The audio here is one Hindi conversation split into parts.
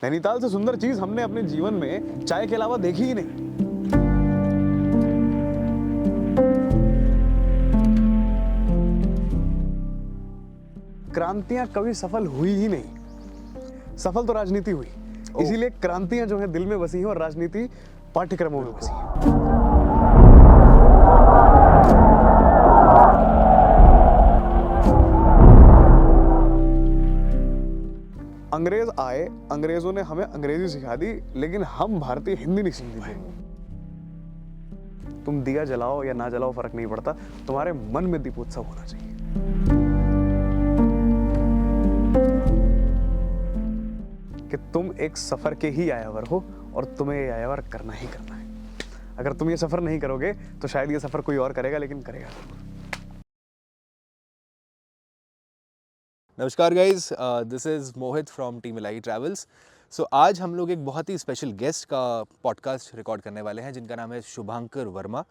नैनीताल से सुंदर चीज हमने अपने जीवन में चाय के अलावा देखी ही नहीं। क्रांतियां कभी सफल हुई ही नहीं, सफल तो राजनीति हुई। इसीलिए क्रांतियां जो है दिल में बसी हैं और राजनीति पाठ्यक्रमों में बसी है। अंग्रेज आए, अंग्रेजों ने हमें अंग्रेजी सिखा दी, लेकिन हम भारतीय हिंदी नहीं सीख पाए। तुम दिया जलाओ या ना जलाओ फर्क नहीं पड़ता, तुम्हारे मन में दीपोत्सव होना चाहिए। कि तुम एक सफर के ही आयावर हो और तुम्हें ये आयावर करना ही करना है। अगर तुम ये सफर नहीं करोगे तो शायद ये सफर कोई और करेगा, लेकिन करेगा जरूर। नमस्कार guys, this is Mohit from team Ilahi travels. So आज हम लोग एक बहुत ही स्पेशल गेस्ट का पॉडकास्ट रिकॉर्ड करने वाले हैं, जिनका नाम है शुभांकर वर्मा।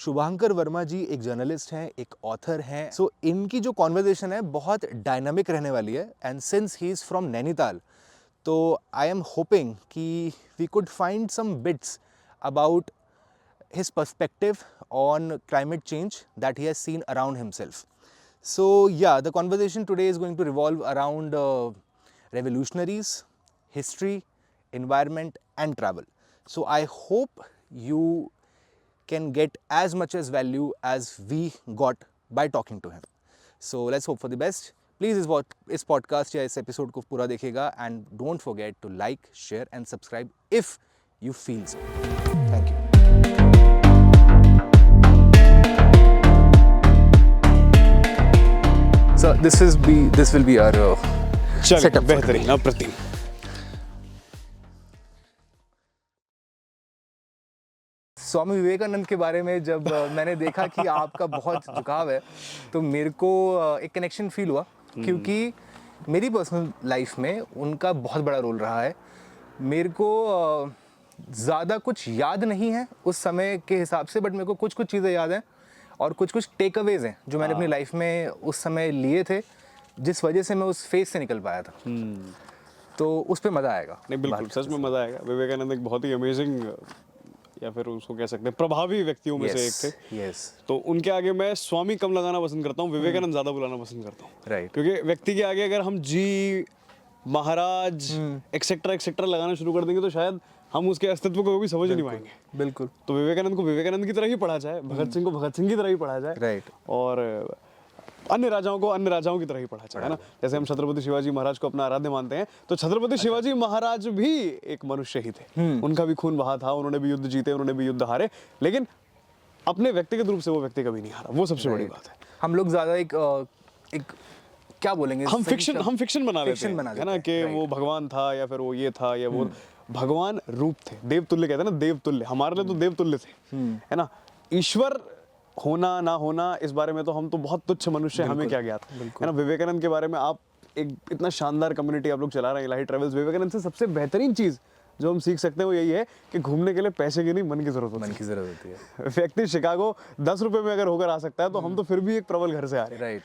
शुभांकर वर्मा जी एक जर्नलिस्ट हैं, एक ऑथर हैं। सो इनकी जो कॉन्वर्जेशन है बहुत डायनामिक रहने वाली है। And since he is from Nainital, तो आई एम होपिंग कि we could find some bits about his perspective on climate change that he has seen around himself. So yeah, the conversation today is going to revolve around revolutionaries, history, environment and travel. So I hope you can get as much as value as we got by talking to him. So let's hope for the best. Please इस podcast या इस episode को पूरा देखिएगा and don't forget to like, share and subscribe if you feel so. Thank you. So this will be our setup. बेहतरीन, अप्रतिम। स्वामी विवेकानंद के बारे में जब मैंने देखा कि आपका बहुत झुकाव है, तो मेरे को एक कनेक्शन फील हुआ, क्योंकि मेरी पर्सनल लाइफ में उनका बहुत बड़ा रोल रहा है। मेरे को ज़्यादा कुछ याद नहीं है उस समय के हिसाब से, बट मेरे को कुछ कुछ चीज़ें याद हैं और कुछ कुछ टेक अवेज हैं जो मैंने अपनी लाइफ में उस समय लिए थे, जिस वजह से मैं उस फेज से निकल पाया था। तो उस पर मज़ा आएगा। नहीं, बिल्कुल सच में मजा आएगा। विवेकानंद एक बहुत ही अमेजिंग, या फिर उसको कह सकते हैं प्रभावी व्यक्तियों में से एक थे। यस। तो उनके आगे मैं स्वामी कम लगाना पसंद करता हूँ, विवेकानंद ज्यादा बुलाना पसंद करता हूँ। राइट। क्योंकि व्यक्ति के आगे अगर हम जी, महाराज एक्सेट्रा एक्सेट्रा लगाना शुरू कर देंगे तो शायद हम उसके अस्तित्व को भी समझ नहीं पाएंगे। बिल्कुल। तो विवेकानंद को विवेकानंद की तरह ही पढ़ा जाए, भगत सिंह को भगत सिंह की तरह ही पढ़ा जाए। राइट। और अन्य राजाओं को अन्य राजाओं की तरह ही पढ़ा जाए, है ना। जैसे हम छत्रपति शिवाजी महाराज को अपना आराध्य मानते हैं, तो छत्रपति शिवाजी महाराज भी एक मनुष्य ही थे। उनका भी खून बहा था, उन्होंने भी युद्ध जीते, उन्होंने भी युद्ध हारे, लेकिन अपने व्यक्तिगत रूप से वो व्यक्ति कभी नहीं हारा। वो सबसे बड़ी बात है। हम लोग ज़्यादा एक क्या बोलेंगे, हम फिक्शन बना लेते हैं, है ना, कि वो भगवान था या फिर वो ये था या वो। भगवान रूप थे, देवतुल्य कहते हैं ना, देवतुल्य। हमारे लिए तो देवतुल्य थे, है ना। ईश्वर होना ना होना इस बारे में तो हम तो बहुत तुच्छ मनुष्य, हमें क्या ज्ञात, है ना। विवेकानंद के बारे में आप एक इतना शानदार कम्युनिटी आप लोग चला रहे हैं, इलाही ट्रैवल्स। विवेकानंद से सबसे बेहतरीन चीज जो हम सीख सकते हैं वो यही है कि घूमने के लिए पैसे की नहीं, मन की जरूरत होती है। व्यक्ति शिकागो 10 रुपए में अगर होकर आ सकता है, तो हम तो फिर भी एक प्रबल घर से आ रहे हैं। राइट।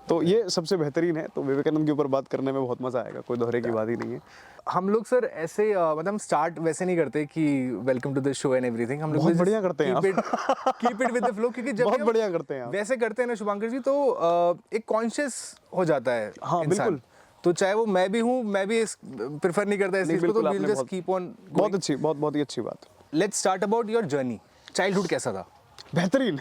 तो ये सबसे बेहतरीन है। तो विवेकानंद के ऊपर बात करने में बहुत मजा आएगा, कोई दोहरे की बात ही नहीं है। हम लोग सर ऐसे मतलब स्टार्ट वैसे नहीं करते कि welcome to the show and everything. हम लोग बहुत बढ़िया करते हैं, keep it with the flow, क्योंकि जब बहुत बढ़िया करते हैं वैसे करते हैं ना शुभांकर जी, तो एक कॉन्शियस हो जाता है। हाँ, बिल्कुल। तो चाहे वो मैं भी हूँ, मैं भी प्रेफर नहीं करता इस चीज को, तो वील जस्ट कीप ऑन। बहुत अच्छी, बहुत ही अच्छी बात। Let's start about your journey. Childhood कैसा था? बेहतरीन।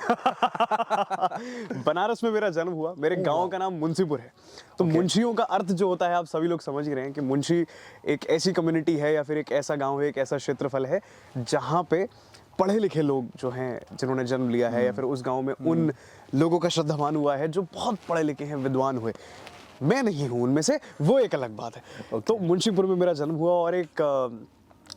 बनारस में मेरा जन्म हुआ। मेरे गांव का नाम मुंशीपुर है। तो मुंशियों का अर्थ जो होता है आप सभी लोग समझ ही रहे हैं कि मुंशी एक ऐसी कम्युनिटी है या फिर एक ऐसा गांव है, एक ऐसा क्षेत्रफल है जहां पे पढ़े लिखे लोग जो हैं, जिन्होंने जन्म लिया है, या फिर उस गांव में उन लोगों का श्रद्धावान हुआ है जो बहुत पढ़े लिखे हैं, विद्वान हुए। मैं नहीं हूँ उनमें से, वो एक अलग बात है। तो मुंशीपुर में मेरा जन्म हुआ, और एक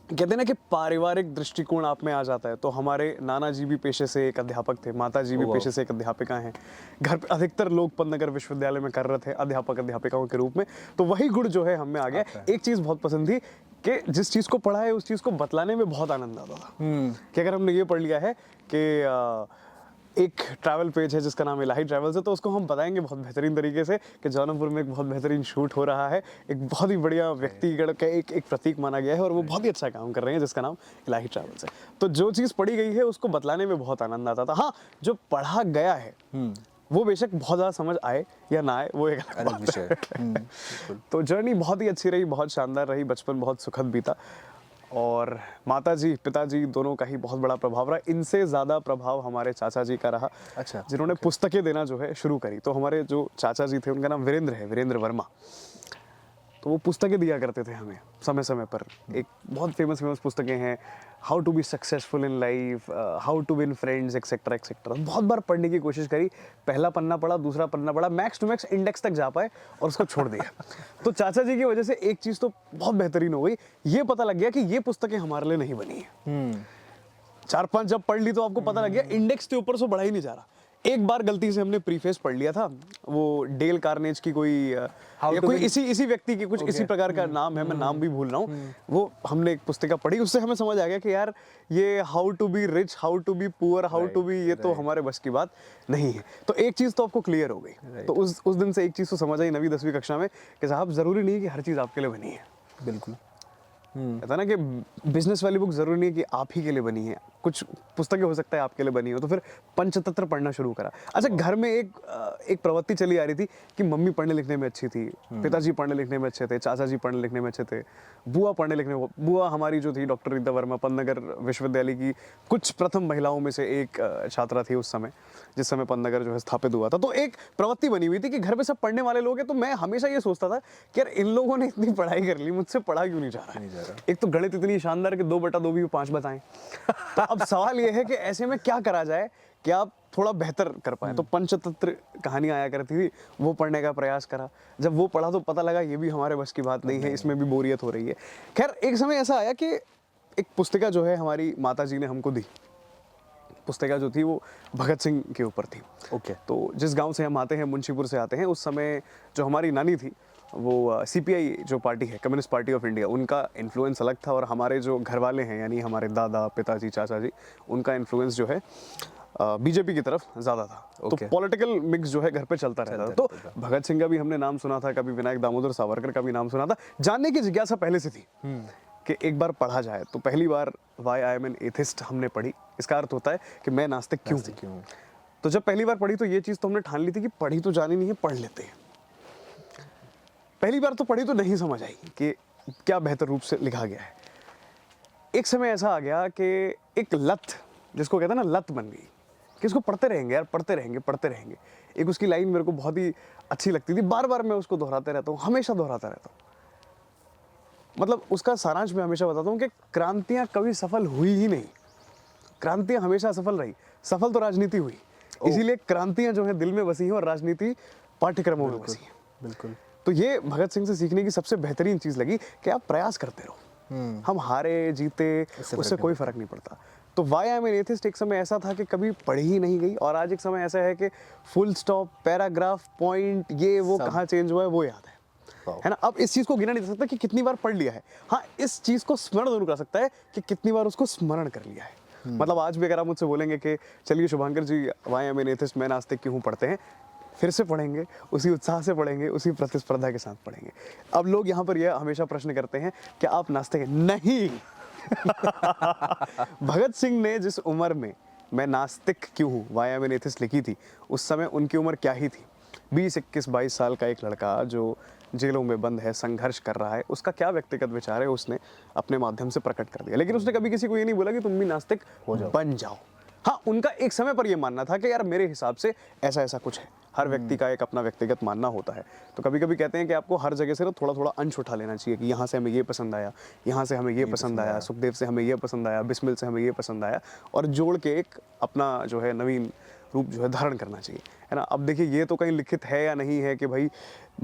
कहते हैं ना कि पारिवारिक दृष्टिकोण आप में आ जाता है। तो हमारे नाना जी भी पेशे से एक अध्यापक थे, माता जी भी पेशे से एक अध्यापिका हैं। घर पे अधिकतर लोग पन्नगर विश्वविद्यालय में कार्यरत थे अध्यापक अध्यापिकाओं के रूप में। तो वही गुण जो है हम में आ गया। एक चीज बहुत पसंद थी कि जिस चीज को पढ़ा है उस चीज को बतलाने में बहुत आनंद आता था। कि अगर हमने ये पढ़ लिया है कि एक ट्रैवल पेज है जिसका नाम इलाही ट्रैवल्स है, तो उसको हम बताएंगे बहुत बेहतरीन तरीके से कि जौनपुर में एक बहुत बेहतरीन शूट हो रहा है, एक बहुत ही बढ़िया व्यक्तिगण का एक प्रतीक माना गया है और वो बहुत ही अच्छा काम कर रहे हैं जिसका नाम इलाही ट्रैवल्स है। तो जो चीज़ पढ़ी गई है उसको बतलाने में बहुत आनंद आता था। हाँ, जो पढ़ा गया है वो बेशक बहुत ज़्यादा समझ आए या ना आए, वो एक अलग बात विषय है। है। तो जर्नी बहुत ही अच्छी रही, बहुत शानदार रही, बचपन बहुत सुखद बीता और माताजी पिताजी दोनों का ही बहुत बड़ा प्रभाव रहा। इनसे ज़्यादा प्रभाव हमारे चाचा जी का रहा, अच्छा, जिन्होंने पुस्तकें देना जो है शुरू करी। तो हमारे जो चाचा जी थे उनका नाम वीरेंद्र है, वीरेंद्र वर्मा। तो वो पुस्तकें दिया करते थे हमें समय समय पर। एक बहुत फेमस पुस्तकें हैं, how to be successful in life, how to win friends, etcetera etcetera. बहुत बार पढ़ने की कोशिश करी, पहला पन्ना पढ़ा, दूसरा पन्ना पढ़ा, मैक्स टू मैक्स इंडेक्स तक जा पाए और उसको छोड़ दिया। तो चाचा जी की वजह से एक चीज़ तो बहुत बेहतरीन हो गई, ये पता लग गया कि ये पुस्तकें हमारे लिए नहीं बनी है। 4-5 जब पढ़ ली तो आपको पता लग गया इंडेक्स के ऊपर से बढ़ा ही नहीं जा रहा। एक बार गलती से हमने प्रीफेस पढ़ लिया था, वो डेल कार्नेज की कोई या कोई इसी व्यक्ति की कुछ इसी प्रकार का नाम है, मैं नाम भी भूल रहा हूँ। वो हमने एक पुस्तिका पढ़ी, उससे हमें समझ आ गया कि यार ये how to be rich, how to be poor, how to be, ये तो हमारे बस की बात नहीं है। तो एक चीज़ तो आपको क्लियर हो गई। तो उस दिन से एक चीज़ तो समझ आई 9वीं 10वीं कक्षा में कि साहब ज़रूरी नहीं है कि हर चीज़ आपके लिए बनी है। बिल्कुल। कहता है ना कि बिजनेस वाली बुक जरूरी नहीं है कि आप ही के लिए बनी है, कुछ पुस्तकें हो सकता है आपके लिए बनी हो। तो फिर पंचतंत्र पढ़ना शुरू करा। अच्छा, घर में एक प्रवृत्ति चली आ रही थी कि मम्मी पढ़ने लिखने में अच्छी थी, पिताजी पढ़ने लिखने में अच्छे थे, चाचा जी पढ़ने लिखने में अच्छे थे, बुआ पढ़ने लिखने में, बुआ हमारी जो थी डॉक्टर रीता वर्मा पन्नगर विश्वविद्यालय की कुछ प्रथम महिलाओं में से एक छात्रा थी उस समय, जिस समय पन्नगर जो है स्थापित हुआ था। तो एक प्रवृत्ति बनी हुई थी कि घर में सब पढ़ने वाले लोग हैं। तो मैं हमेशा ये सोचता था कि यार इन लोगों ने इतनी पढ़ाई कर ली, मुझसे पढ़ा क्यों नहीं जा रहा है। एक तो गणित इतनी शानदार कि 2/2 भी 5 बताएं। तो अब सवाल ये है कि ऐसे में क्या करा जाए कि आप थोड़ा बेहतर कर पाए। तो पंचतंत्र कहानियां आया करती थी, वो पढ़ने का प्रयास करा। जब वो पढ़ा तो पता लगा ये भी हमारे बस की बात नहीं है, इसमें भी बोरियत हो रही है। खैर, एक समय ऐसा आया कि एक पुस्तिका जो है हमारी माता जी ने हमको दी। पुस्तिका जो थी वो भगत सिंह के ऊपर थी। ओके। तो जिस गांव से हम आते हैं, मुंशीपुर से आते हैं, उस समय जो हमारी नानी थी वो सीपीआई जो पार्टी है, कम्युनिस्ट पार्टी ऑफ इंडिया, उनका इन्फ्लुएंस अलग था। और हमारे जो घर वाले हैं यानी हमारे दादा पिताजी चाचा जी, उनका इन्फ्लुएंस जो है बीजेपी की तरफ ज़्यादा था। तो पॉलिटिकल मिक्स जो है घर पे चलता रहता था। तो भगत सिंह का भी हमने नाम सुना था, कभी विनायक दामोदर सावरकर का भी नाम सुना था। जानने की जिज्ञासा पहले से थी कि एक बार पढ़ा जाए। तो पहली बार Why I M an Atheist हमने पढ़ी। इसका अर्थ होता है कि मैं नास्तिक क्यों हूँ। तो जब पहली बार पढ़ी तो ये चीज़ तो हमने ठान ली थी कि पढ़ी तो जानी नहीं है, पढ़ लेते हैं। पहली बार तो पढ़ी तो नहीं समझ आई कि क्या बेहतर रूप से लिखा गया है। एक समय ऐसा आ गया कि एक लत, जिसको कहते हैं ना, लत बन गई कि इसको पढ़ते रहेंगे यार, पढ़ते रहेंगे पढ़ते रहेंगे। एक उसकी लाइन मेरे को बहुत ही अच्छी लगती थी, बार बार मैं उसको दोहराते रहता हूँ, हमेशा दोहराता रहता हूँ। मतलब उसका सारांश मैं हमेशा बताता हूँ कि क्रांतियाँ कभी सफल हुई ही नहीं, क्रांतियाँ हमेशा असफल रही। सफल तो राजनीति हुई, इसीलिए क्रांतियाँ जो है दिल में बसी हैं और राजनीति पाठ्यक्रमों में बसी है। बिल्कुल। तो ये भगत सिंह से सीखने की सबसे बेहतरीन चीज़ लगी कि आप प्रयास करते रहो। हम हारे जीते उससे कोई फर्क नहीं पड़ता। तो why I M an atheist एक समय ऐसा था कि कभी पढ़ी ही नहीं गई, और आज एक समय ऐसा है कि फुल स्टॉप, पैराग्राफ, पॉइंट, ये वो कहाँ चेंज हुआ है वो याद है ना। अब इस चीज़ को गिना नहीं जा सकता कि कितनी बार पढ़ लिया है। हाँ, इस चीज़ को स्मरण जरूर कर सकता है कि कितनी बार उसको स्मरण कर लिया है। मतलब आज भी अगर आप मुझसे बोलेंगे कि चलिए Shubhankar ji Why I M an Atheist मैं नास्तिक क्यों हूँ पढ़ते हैं, फिर से पढ़ेंगे, उसी उत्साह से पढ़ेंगे, उसी प्रतिस्पर्धा के साथ पढ़ेंगे। अब लोग यहाँ पर यह हमेशा प्रश्न करते हैं कि आप नास्तिक हैं? नहीं। भगत सिंह ने जिस उम्र में मैं नास्तिक क्यों हूँ why I M an atheist लिखी थी, उस समय उनकी उम्र क्या ही थी। 20, 21, 22 साल का एक लड़का जो जेलों में बंद है, संघर्ष कर रहा है, उसका क्या व्यक्तिगत विचार है उसने अपने माध्यम से प्रकट कर दिया। लेकिन उसने कभी किसी को ये नहीं बोला कि तुम भी नास्तिक बन जाओ। हाँ, उनका एक समय पर यह मानना था कि यार मेरे हिसाब से ऐसा ऐसा कुछ है। हर व्यक्ति का एक अपना व्यक्तिगत मानना होता है। तो कभी कभी कहते हैं कि आपको हर जगह से ना थोड़ा थोड़ा अंश उठा लेना चाहिए कि यहाँ से हमें ये पसंद आया, यहाँ से हमें ये पसंद आया, सुखदेव से हमें ये पसंद आया, बिस्मिल से हमें ये पसंद आया, और जोड़ के एक अपना जो है नवीन रूप जो है धारण करना चाहिए, है ना। अब देखिए, ये तो कहीं लिखित है या नहीं है कि भाई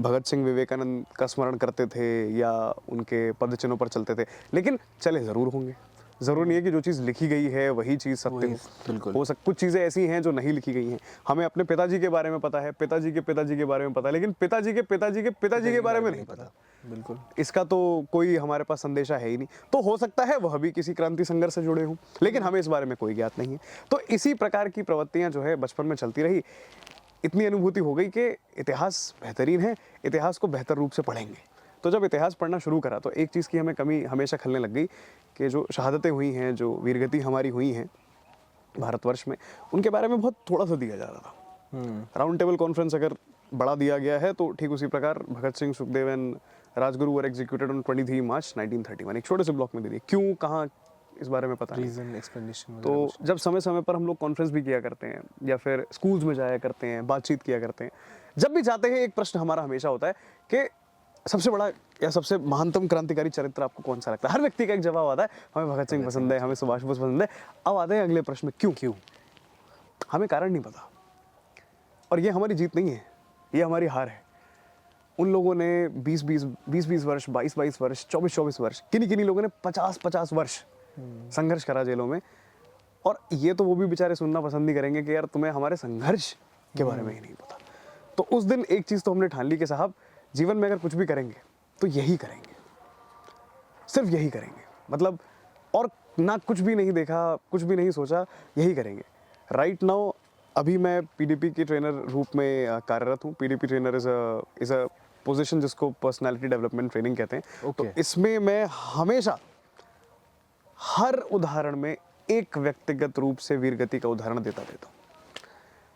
भगत सिंह विवेकानंद का स्मरण करते थे या उनके पदचिन्हों पर चलते थे, लेकिन चले ज़रूर होंगे, जरूरी नहीं है कि जो चीज़ लिखी गई है वही चीज़ सत्य हो। बिल्कुल। हो कुछ चीज़ें ऐसी हैं जो नहीं लिखी गई हैं। हमें अपने पिताजी के बारे में पता है, पिताजी के बारे में पता है, लेकिन पिताजी के बारे में नहीं पता। बिल्कुल। इसका तो कोई हमारे पास संदेशा है ही नहीं। तो हो सकता है वह भी किसी क्रांति संघर्ष से जुड़े हों, लेकिन हमें इस बारे में कोई ज्ञात नहीं है। तो इसी प्रकार की प्रवृत्तियां जो है बचपन में चलती रही। इतनी अनुभूति हो गई कि इतिहास बेहतरीन है, इतिहास को बेहतर रूप से पढ़ेंगे। तो जब इतिहास पढ़ना शुरू करा तो एक चीज़ की हमें कमी हमेशा खलने लग गई कि जो शहादतें हुई हैं, जो वीरगति हमारी हुई हैं भारतवर्ष में, उनके बारे में बहुत थोड़ा सा दिया जा रहा था। राउंड टेबल कॉन्फ्रेंस अगर बड़ा दिया गया है तो ठीक उसी प्रकार Bhagat Singh, Sukhdev and Rajguru were executed on 23 March 1931, एक छोटे से ब्लॉक में दे दिए। क्यों, कहाँ, इस बारे में पता नहीं। Reason, explanation. तो जब समय समय पर हम लोग कॉन्फ्रेंस भी किया करते हैं या फिर स्कूल्स में जाया करते हैं, बातचीत किया करते हैं, जब भी जाते हैं एक प्रश्न हमारा हमेशा होता है कि सबसे बड़ा या सबसे महानतम क्रांतिकारी चरित्र आपको कौन सा लगता है। हर व्यक्ति का एक जवाब आता है, हमें भगत सिंह पसंद है, हमें सुभाष बोस पसंद है। अब आते हैं अगले प्रश्न में, क्यों? हमें कारण नहीं पता। और ये हमारी जीत नहीं है, ये हमारी हार है। उन लोगों ने 20-20 वर्ष, 22-22 वर्ष, 24-24 वर्ष, किन्हीं लोगों ने 50-50 वर्ष संघर्ष करा जेलों में। और ये तो वो भी बेचारे सुनना पसंद नहीं करेंगे कि यार तुम्हें हमारे संघर्ष के बारे में ही नहीं पता। तो उस दिन एक चीज़ तो हमने ठान ली कि साहब जीवन में अगर कुछ भी करेंगे तो यही करेंगे, सिर्फ यही करेंगे। मतलब और ना कुछ भी नहीं देखा, कुछ भी नहीं सोचा, यही करेंगे। राइट नाउ अभी मैं पीडीपी के ट्रेनर रूप में कार्यरत हूँ। PDP trainer is a position जिसको पर्सनालिटी डेवलपमेंट ट्रेनिंग कहते हैं। तो इसमें मैं हमेशा हर उदाहरण में एक व्यक्तिगत रूप से वीरगति का उदाहरण देता रहता हूँ,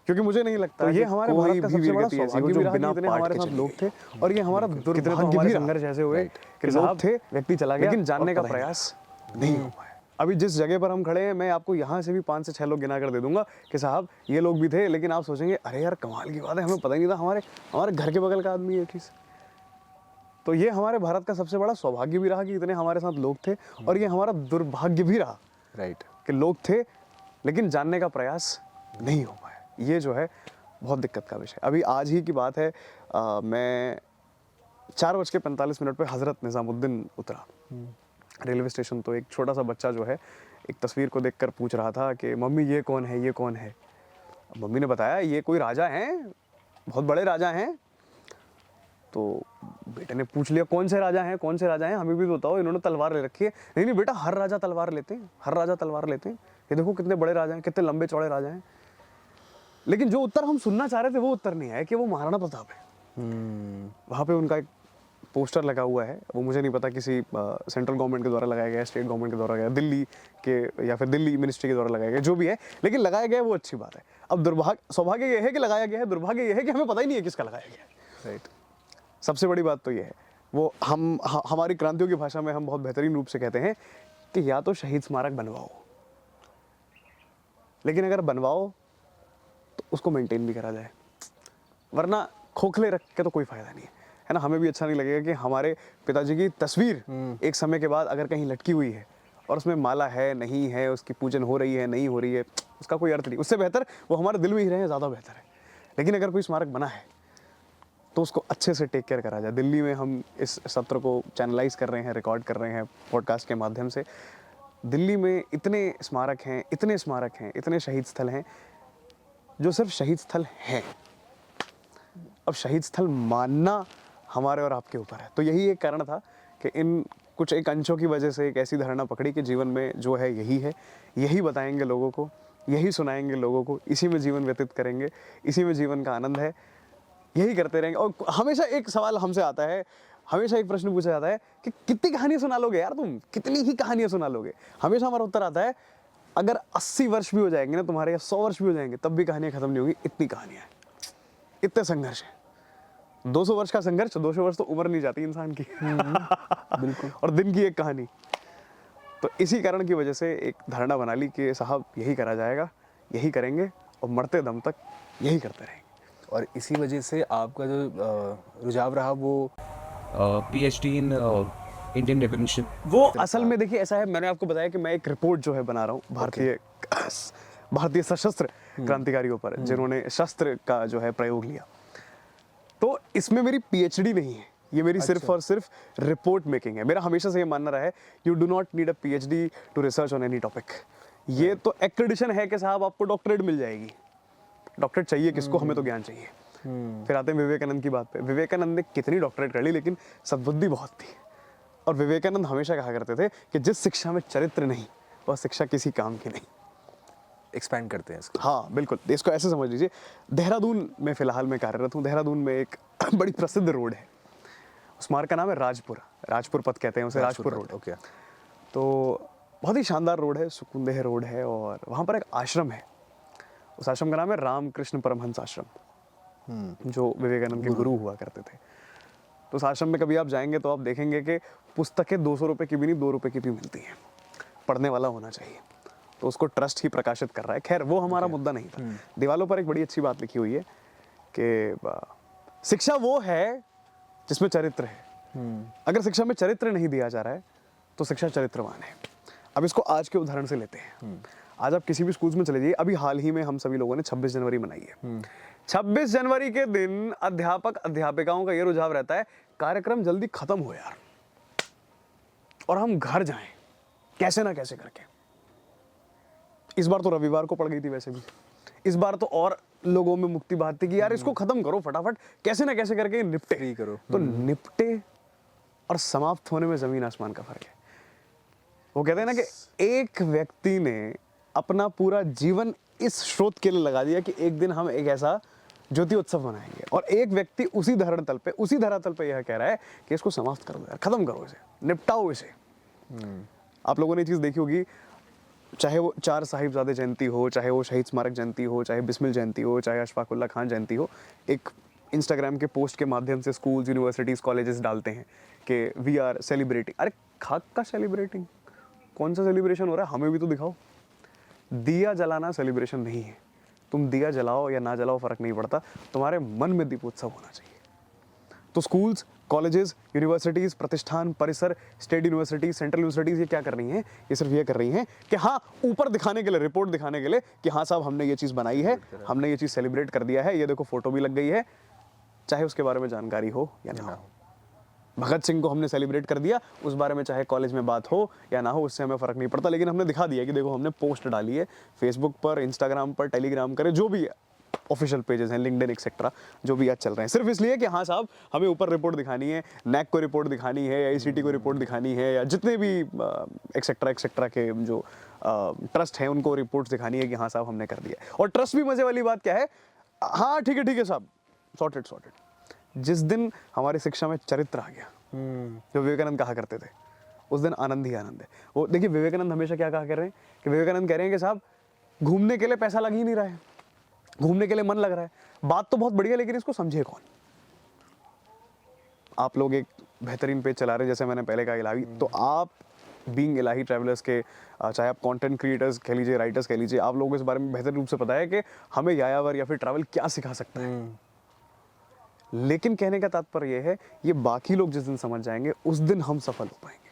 क्योंकि मुझे नहीं लगता ये हमारे भारत का सबसे बड़ा सौभाग्य भी रहा कि इतने हमारे साथ लोग थे। और ये हमारा दुर्भाग्य भी संघर्ष ऐसे हुए कि लोग थे, व्यक्ति चला गया, लेकिन जानने का प्रयास नहीं हो पाया। अभी जिस जगह पर हम खड़े हैं, मैं आपको यहाँ से भी 5 से 6 लोग गिना कर दे दूंगा कि साहब ये लोग भी थे, लेकिन आप सोचेंगे अरे यार कमाल की बात है, हमें पता ही नहीं था हमारे घर के बगल का आदमी है चीज़। तो ये हमारे भारत का सबसे बड़ा सौभाग्य भी रहा कि इतने हमारे साथ लोग थे, और ये हमारा दुर्भाग्य भी रहा कि लोग थे लेकिन जानने का प्रयास नहीं हो पाया। ये जो है बहुत दिक्कत का विषय। अभी आज ही की बात है, मैं 4:45 पे हज़रत निज़ामुद्दीन उतरा रेलवे स्टेशन। तो एक छोटा सा बच्चा जो है एक तस्वीर को देखकर पूछ रहा था कि मम्मी ये कौन है, ये कौन है। मम्मी ने बताया ये कोई राजा हैं, बहुत बड़े राजा हैं। तो बेटे ने पूछ लिया कौन से राजा हैं, कौन से राजा हैं, हमें भी बताओ, इन्होंने तलवार ले रखी है। नहीं बेटा, हर राजा तलवार लेते हैं, हर राजा तलवार लेते हैं, ये देखो कितने बड़े राजा हैं, कितने लंबे चौड़े राजा हैं। लेकिन जो उत्तर हम सुनना चाह रहे थे वो उत्तर नहीं आया कि वो महाराणा प्रताप है। वहाँ पे उनका एक पोस्टर लगा हुआ है, वो मुझे नहीं पता किसी सेंट्रल गवर्नमेंट के द्वारा लगाया गया, स्टेट गवर्नमेंट के द्वारा लगाया, दिल्ली के या फिर दिल्ली मिनिस्ट्री के द्वारा लगाया गया, जो भी है, लेकिन लगाया गया है वो अच्छी बात है। अब सौभाग्य ये है कि लगाया गया है, दुर्भाग्य ये है कि हमें पता ही नहीं है किसका लगाया गया है। सबसे बड़ी बात तो ये है, वो हमारी क्रांतियों की भाषा में हम बहुत बेहतरीन रूप से कहते हैं कि या तो शहीद स्मारक बनवाओ, लेकिन अगर बनवाओ तो उसको मेंटेन भी करा जाए, वरना खोखले रख के तो कोई फायदा नहीं है ना। हमें भी अच्छा नहीं लगेगा कि हमारे पिताजी की तस्वीर एक समय के बाद अगर कहीं लटकी हुई है और उसमें माला है, नहीं है, उसकी पूजन हो रही है, नहीं हो रही है, उसका कोई अर्थ नहीं। उससे बेहतर वो हमारे दिल में ही रहे, ज़्यादा बेहतर है। लेकिन अगर कोई स्मारक बना है तो उसको अच्छे से टेक केयर करा जाए। दिल्ली में हम इस सत्र को चैनलाइज कर रहे हैं, रिकॉर्ड कर रहे हैं पॉडकास्ट के माध्यम से। दिल्ली में इतने स्मारक हैं, इतने शहीद स्थल हैं जो सिर्फ शहीद स्थल हैं। अब शहीद स्थल मानना हमारे और आपके ऊपर है। तो यही एक कारण था कि इन कुछ एक अंशों की वजह से एक ऐसी धारणा पकड़ी कि जीवन में जो है यही है, यही बताएंगे लोगों को, यही सुनाएंगे लोगों को, इसी में जीवन व्यतीत करेंगे, इसी में जीवन का आनंद है, यही करते रहेंगे। और हमेशा एक सवाल हमसे आता है, हमेशा एक प्रश्न पूछा जाता है कि कितनी कहानियां सुना लोगे यार तुम, कितनी ही कहानियां सुना लोगे। हमेशा हमारा उत्तर आता है अगर 80 वर्ष भी हो जाएंगे ना तुम्हारे, या 100 वर्ष भी हो जाएंगे, तब भी कहानियां खत्म नहीं होगी। इतनी कहानियां हैं, इतने संघर्ष है। 200 वर्ष का संघर्ष, 200 वर्ष तो उम्र नहीं जाती इंसान की। बिल्कुल। और दिन की एक कहानी। तो इसी कारण की वजह से एक धारणा बना ली कि साहब यही करा जाएगा, यही करेंगे और मरते दम तक यही करते रहेंगे। और इसी वजह से आपका जो रुझाव रहा वो पीएचडी इन इंडियन रेवोल्यूशन। वो असल में देखिए ऐसा है, मैंने आपको बताया कि मैं एक रिपोर्ट जो है बना रहा हूँ भारतीय सशस्त्र क्रांतिकारियों पर, जिन्होंने शस्त्र का जो है प्रयोग लिया। तो इसमें मेरी पीएचडी नहीं है, ये मेरी सिर्फ और सिर्फ रिपोर्ट मेकिंग है। मेरा हमेशा से ये मानना रहा है, you do not need a PhD to research on any topic. ये तो एक्रेडिशन है कि साहब आपको डॉक्टरेट मिल जाएगी। डॉक्टरेट चाहिए किसको, हमें तो ज्ञान चाहिए। फिर आते हैं विवेकानंद की बात पे। विवेकानंद ने कितनी डॉक्टरेट कर ली, लेकिन सद्बुद्धि बहुत थी। और विवेकानंद हमेशा कहा करते थे कि जिस शिक्षा में चरित्र नहीं, वह शिक्षा किसी काम की नहीं। एक्सपैंड करते हैं इसको। हाँ बिल्कुल, इसको ऐसे समझ लीजिए। देहरादून में फिलहाल मैं कार्यरत हूँ। देहरादून में एक बड़ी प्रसिद्ध रोड है, उस मार्ग का नाम है राजपुर पथ कहते हैं उसे, राजपुर रोड। ओके। तो बहुत ही शानदार रोड है, सुकुंदेह रोड है, और वहाँ पर एक आश्रम है। उस आश्रम का नाम है रामकृष्ण परमहंस आश्रम, जो विवेकानंद के गुरु हुआ करते थे। तो उस आश्रम में कभी आप जाएंगे तो आप देखेंगे कि पुस्तकें 200 रुपये की भी नहीं, 2 रुपये की भी मिलती हैं। पढ़ने वाला होना चाहिए। तो उसको ट्रस्ट ही प्रकाशित कर रहा है। खैर वो हमारा मुद्दा नहीं था। दीवालों पर एक बड़ी अच्छी बात लिखी हुई है कि शिक्षा वो है जिसमें चरित्र है। अगर शिक्षा में चरित्र नहीं दिया जा रहा है तो शिक्षा चरित्रवान है। अब इसको आज के उदाहरण से लेते हैं। आज आप किसी भी स्कूल में चले जाइए, अभी हाल ही में हम सभी लोगों ने 26 जनवरी मनाई है। 26 जनवरी के दिन अध्यापक अध्यापिकाओं का ये रुझाव रहता है, कार्यक्रम जल्दी खत्म हो यार और हम घर जाएं कैसे ना कैसे करके। इस बार तो रविवार को पड़ गई थी, वैसे भी इस बार तो और लोगों में मुक्ति बात थी कि यार इसको खत्म करो फटाफट, कैसे ना कैसे करके निपटे। फ्री करो। तो निपटे और समाप्त होने में जमीन आसमान का फर्क है। वो कहते हैं ना कि एक व्यक्ति ने अपना पूरा जीवन इस स्रोत के लिए लगा दिया कि एक दिन हम एक ऐसा ज्योति उत्सव मनाएंगे, और एक व्यक्ति उसी धरातल पे यह कह रहा है कि इसको समाप्त कर दो यार, खत्म करो इसे, निपटाओ इसे। आप लोगों ने ये चीज देखी होगी, चाहे वो 4 साहिबजादे जयंती हो, चाहे वो शहीद स्मारक जयंती हो, चाहे बिस्मिल जयंती हो, चाहे अशफाक उल्लाह खान जयंती हो, एक इंस्टाग्राम के पोस्ट के माध्यम से स्कूल्स, यूनिवर्सिटीज, कॉलेजेस डालते हैं कि वी आर सेलिब्रेटिंग। अरे खाक का सेलिब्रेटिंग, कौन सा सेलिब्रेशन हो रहा है, हमें भी तो दिखाओ। दिया जलाना सेलिब्रेशन नहीं है। तुम दिया जलाओ या ना जलाओ फर्क नहीं पड़ता, तुम्हारे मन में दीपोत्सव होना चाहिए। तो स्कूल्स, कॉलेजेस, यूनिवर्सिटीज, प्रतिष्ठान, परिसर, स्टेट यूनिवर्सिटीज, सेंट्रल यूनिवर्सिटीज ये क्या कर रही हैं? ये सिर्फ ये कर रही हैं कि हाँ, ऊपर दिखाने के लिए, रिपोर्ट दिखाने के लिए कि हाँ साहब हमने ये चीज़ बनाई है, हमने ये चीज़ सेलिब्रेट कर दिया है, ये देखो फोटो भी लग गई है, चाहे उसके बारे में जानकारी हो या ना हो। भगत सिंह को हमने सेलिब्रेट कर दिया, उस बारे में चाहे कॉलेज में बात हो या ना हो, उससे हमें फ़र्क नहीं पड़ता, लेकिन हमने दिखा दिया कि देखो हमने पोस्ट डाली है फेसबुक पर, इंस्टाग्राम पर, टेलीग्राम करे, जो भी ऑफिशियल पेजेस हैं, लिंक्डइन एक्सेट्रा, जो भी आज चल रहे हैं, सिर्फ इसलिए कि हाँ साहब हमें ऊपर रिपोर्ट दिखानी है, नैक को रिपोर्ट दिखानी है, आईसीटी को रिपोर्ट दिखानी है, या जितने भी एक्सेट्रा के जो ट्रस्ट हैं उनको रिपोर्ट्स दिखानी है कि हाँ साहब हमने कर दिया। और ट्रस्ट भी मज़े वाली बात क्या है, हाँ ठीक है साहब, सॉर्टेड। जिस दिन हमारी शिक्षा में चरित्र आ गया, जो विवेकानंद कहा करते थे, उस दिन आनंद ही आनंद है। वो देखिए विवेकानंद हमेशा क्या कहा कर रहे हैं कि विवेकानंद कह रहे हैं कि साहब घूमने के लिए पैसा लग ही नहीं रहा है, घूमने के लिए मन लग रहा है, बात तो बहुत बढ़िया, लेकिन इसको समझे कौन। आप लोग एक बेहतरीन पेज चला रहे हैं, जैसे मैंने पहले कहा इलाही, तो आप बीइंग इलाही ट्रैवलर्स के, चाहे आप कंटेंट क्रिएटर्स कह लीजिए, राइटर्स कह लीजिए, आप लोगों को इस बारे में बेहतर रूप से पता है कि हमें यायावर या फिर ट्रैवल क्या सिखा सकता है। लेकिन कहने का तात्पर्य यह है, ये बाकी लोग जिस दिन समझ जाएंगे उस दिन हम सफल हो पाएंगे।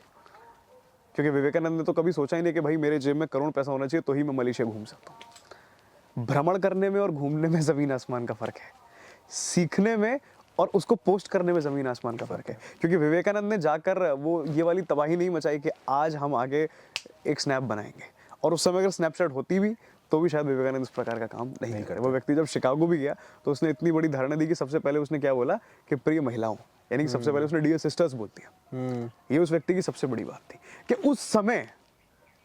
क्योंकि विवेकानंद ने तो कभी सोचा ही नहीं कि भाई मेरे जेब में करोड़ पैसा होना चाहिए तो ही मैं मलेशिया घूम सकता हूँ। भ्रमण करने में और घूमने में ज़मीन आसमान का फ़र्क है, सीखने में और उसको पोस्ट करने में ज़मीन आसमान का फ़र्क है। क्योंकि विवेकानंद ने जाकर वो ये वाली तबाही नहीं मचाई कि आज हम आगे एक स्नैप बनाएंगे, और उस समय अगर स्नैपचैट होती भी तो भी शायद विवेकानंद इस प्रकार का काम नहीं करे। वो व्यक्ति जब शिकागो भी गया तो उसने इतनी बड़ी धारणा दी कि सबसे पहले उसने क्या बोला कि प्रिय महिलाओं, यानी कि सबसे पहले उसने डियर सिस्टर्स बोल दिया। ये उस व्यक्ति की सबसे बड़ी बात थी कि उस समय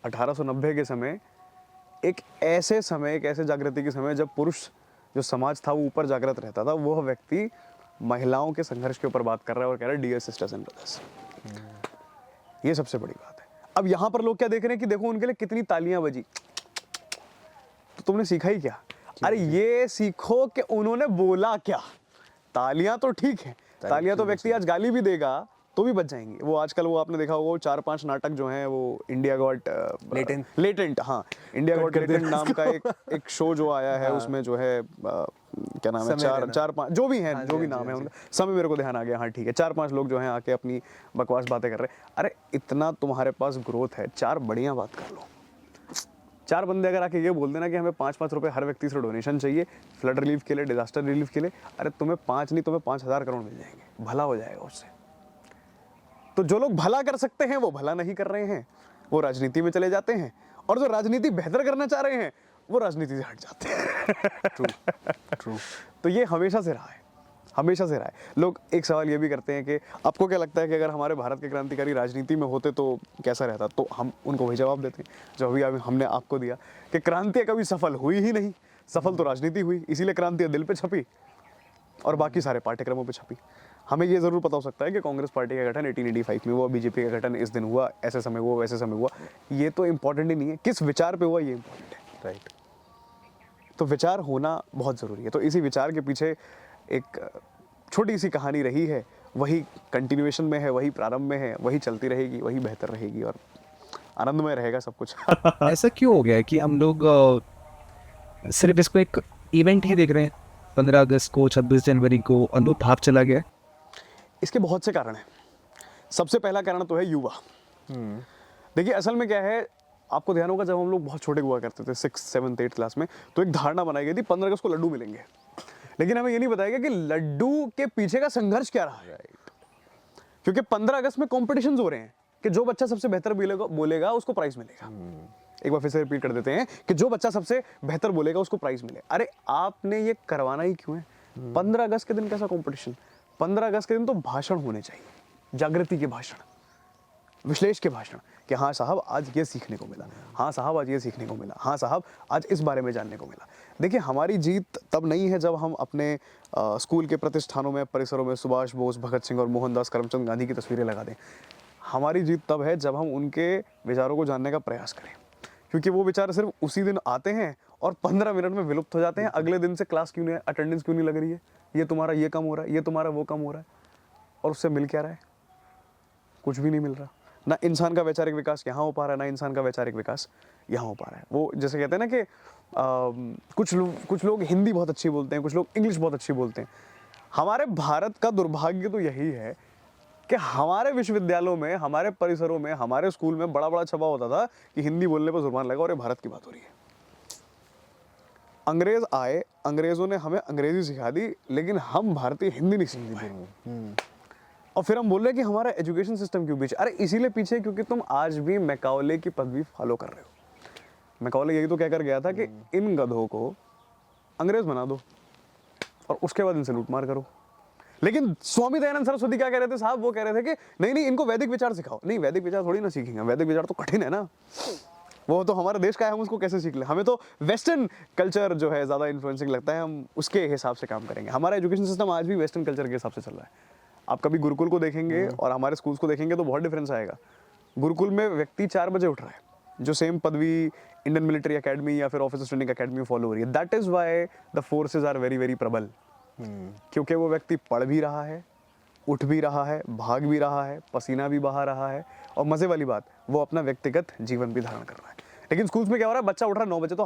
1890 के समय एक ऐसे जागृति के समय जब पुरुष जो समाज था वो ऊपर जागृत रहता था, वह व्यक्ति महिलाओं के संघर्ष के ऊपर बात कर रहा है और कह रहा है डियर सिस्टर्स एंड ब्रदर्स। ये सबसे बड़ी बात है। अब यहाँ पर लोग क्या देख रहे हैं कि देखो उनके लिए कितनी तालियां बजी, तो तुमने सीखा ही क्या? अरे ये सीखो कि उन्होंने बोला क्या। तालियां तो ठीक है, तालियां तो व्यक्ति आज गाली भी देगा तो भी बच जाएंगे। वो आजकल वो आपने देखा होगा 4-5 नाटक जो हैं वो इंडिया गॉट लेटेंट, हाँ इंडिया गॉट लेटेंट नाम का एक शो जो आया है, उसमें जो है क्या नाम है, 4-5 जो भी हैं, जो भी नाम है उनका, समय मेरे को ध्यान आ गया, हाँ ठीक है, 4-5 लोग जो हैं आके अपनी बकवास बातें कर रहे हैं। अरे इतना तुम्हारे पास ग्रोथ है, 4 बढ़िया बात कर लो। 4 बंदे अगर आके ये बोल देना कि हमें 5-5 रुपए हर व्यक्ति से डोनेशन चाहिए फ्लड रिलीफ के लिए, डिजास्टर रिलीफ के लिए, अरे तुम्हें 5 नहीं तुम्हें 5,000 करोड़ मिल जाएंगे, भला हो जाएगा उससे। तो जो लोग भला कर सकते हैं वो भला नहीं कर रहे हैं, वो राजनीति में चले जाते हैं, और जो राजनीति बेहतर करना चाह रहे हैं वो राजनीति से हट जाते हैं। ट्रू। तो ये हमेशा से रहा है, हमेशा से रहा है। लोग एक सवाल ये भी करते हैं कि आपको क्या लगता है कि अगर हमारे भारत के क्रांतिकारी राजनीति में होते तो कैसा रहता, तो हम उनको वही जवाब देते हैं जो अभी हमने आपको दिया कि क्रांतियाँ कभी सफल हुई ही नहीं, सफल तो राजनीति हुई, इसीलिए क्रांतियाँ दिल पे छपी और बाकी सारे पाठ्यक्रमों पे छपी। हमें ये ज़रूर पता हो सकता है कि कांग्रेस पार्टी का गठन 1885 में हुआ, बीजेपी का गठन इस दिन हुआ, ऐसे समय हुआ, वैसे समय हुआ, ये तो इम्पोर्टेंट ही नहीं है, किस विचार पे हुआ ये इम्पोर्टेंट है। राइट। तो विचार होना बहुत ज़रूरी है। तो इसी विचार के पीछे एक छोटी सी कहानी रही है, वही कंटिन्यूएशन में है, वही प्रारंभ में है, वही चलती रहेगी, वही बेहतर रहेगी और आनंदमय रहेगा सब कुछ। ऐसा क्यों हो गया है कि हम लोग सिर्फ इसको एक इवेंट ही देख रहे हैं, 15 अगस्त को, 26 जनवरी को, और वो भाव चला गया है? इसके बहुत से कारण हैं। सबसे पहला कारण तो है युवा। देखिए असल में क्या है, आपको ध्यान होगा जब हम लोग बहुत छोटे हुआ करते थे 6, 7, 8 क्लास में, तो एक धारणा बनाई गई थी 15 अगस्त को लड्डू मिलेंगे, लेकिन हमें ये नहीं बताया गया कि लड्डू के पीछे का संघर्ष क्या रहा है। क्योंकि 15 अगस्त में कॉम्पिटिशन हो रहे हैं कि जो बच्चा सबसे बेहतर बोलेगा उसको प्राइज मिलेगा। एक बार फिर से रिपीट कर देते हैं कि जो बच्चा सबसे बेहतर बोलेगा उसको प्राइज मिले। अरे आपने ये करवाना ही क्यों है? 15 अगस्त के दिन कैसा कॉम्पिटिशन? 15 अगस्त के दिन तो भाषण होने चाहिए, जागृति के भाषण, विश्लेष के भाषण, कि हाँ साहब आज ये सीखने को मिला, हाँ साहब आज ये सीखने को मिला, हाँ साहब आज इस बारे में जानने को मिला। देखिए हमारी जीत तब नहीं है जब हम अपने स्कूल के प्रतिष्ठानों में, परिसरों में सुभाष बोस, भगत सिंह और मोहनदास करमचंद गांधी की तस्वीरें लगा दें। हमारी जीत तब है जब हम उनके विचारों को जानने का प्रयास करें, क्योंकि वो विचार सिर्फ उसी दिन आते हैं और 15 मिनट में विलुप्त हो जाते हैं। अगले दिन से क्लास क्यों नहीं, अटेंडेंस क्यों नहीं लग रही है, ये तुम्हारा ये कम हो रहा है, ये तुम्हारा वो कम हो रहा है, और उससे मिल क्या रहा है? कुछ भी नहीं मिल रहा। ना इंसान का वैचारिक विकास यहाँ हो पा रहा है, ना इंसान का वैचारिक विकास यहाँ हो पा रहा है। वो जैसे कहते हैं ना कि कुछ लोग हिंदी बहुत अच्छी बोलते हैं, कुछ लोग इंग्लिश बहुत अच्छी बोलते हैं। हमारे भारत का दुर्भाग्य तो यही है कि हमारे विश्वविद्यालयों में, हमारे परिसरों में, हमारे स्कूल में बड़ा बड़ा छपा होता था कि हिंदी बोलने पर जुर्माना लगा और ये भारत की बात हो रही है। अंग्रेज आए, अंग्रेजों ने हमें अंग्रेजी सिखा दी, लेकिन हम भारतीय हिंदी नहीं सीख पाए। और फिर हम बोल रहे हैं कि हमारा एजुकेशन सिस्टम क्यों पीछे? अरे इसीलिए पीछे क्योंकि तुम आज भी मैकाउले की पदवी फॉलो कर रहे हो। मैकाउले यही तो कहकर गया था कि इन गधों को अंग्रेज बना दो और उसके बाद इनसे लूटमार करो। लेकिन स्वामी दयानंद सरस्वती क्या कह रहे थे साहब? वो कह रहे थे कि नहीं नहीं, इनको वैदिक विचार सिखाओ। नहीं, वैदिक विचार थोड़ी ना सीखेंगे, वैदिक विचार तो कठिन है ना, वो तो हमारे देश का है, हम उसको कैसे सीख लें? हमें तो वेस्टर्न कल्चर जो है ज़्यादा इन्फ्लुएंसिंग लगता है, हम उसके हिसाब से काम करेंगे। हमारा एजुकेशन सिस्टम आज भी वेस्टर्न कल्चर के हिसाब से चल रहा है। आप कभी गुरुकुल को देखेंगे और हमारे स्कूल्स को देखेंगे तो बहुत डिफरेंस आएगा। गुरुकुल में व्यक्ति 4 बजे उठ रहा है, जो सेम पदवी इंडियन मिलिट्री एकेडमी या फिर ऑफिसर्स ट्रेनिंग एकेडमी में फॉलो हो रही है। That is why the forces are very very प्रबल, क्योंकि वो व्यक्ति पढ़ भी रहा है, उठ भी रहा है, भाग भी रहा है, पसीना भी बहा रहा है, और मजे वाली बात वो अपना व्यक्तिगत जीवन भी धारण कर रहा है। लेकिन स्कूल्स में क्या हो रहा है? बच्चा उठ रहा है 9 बजे, तो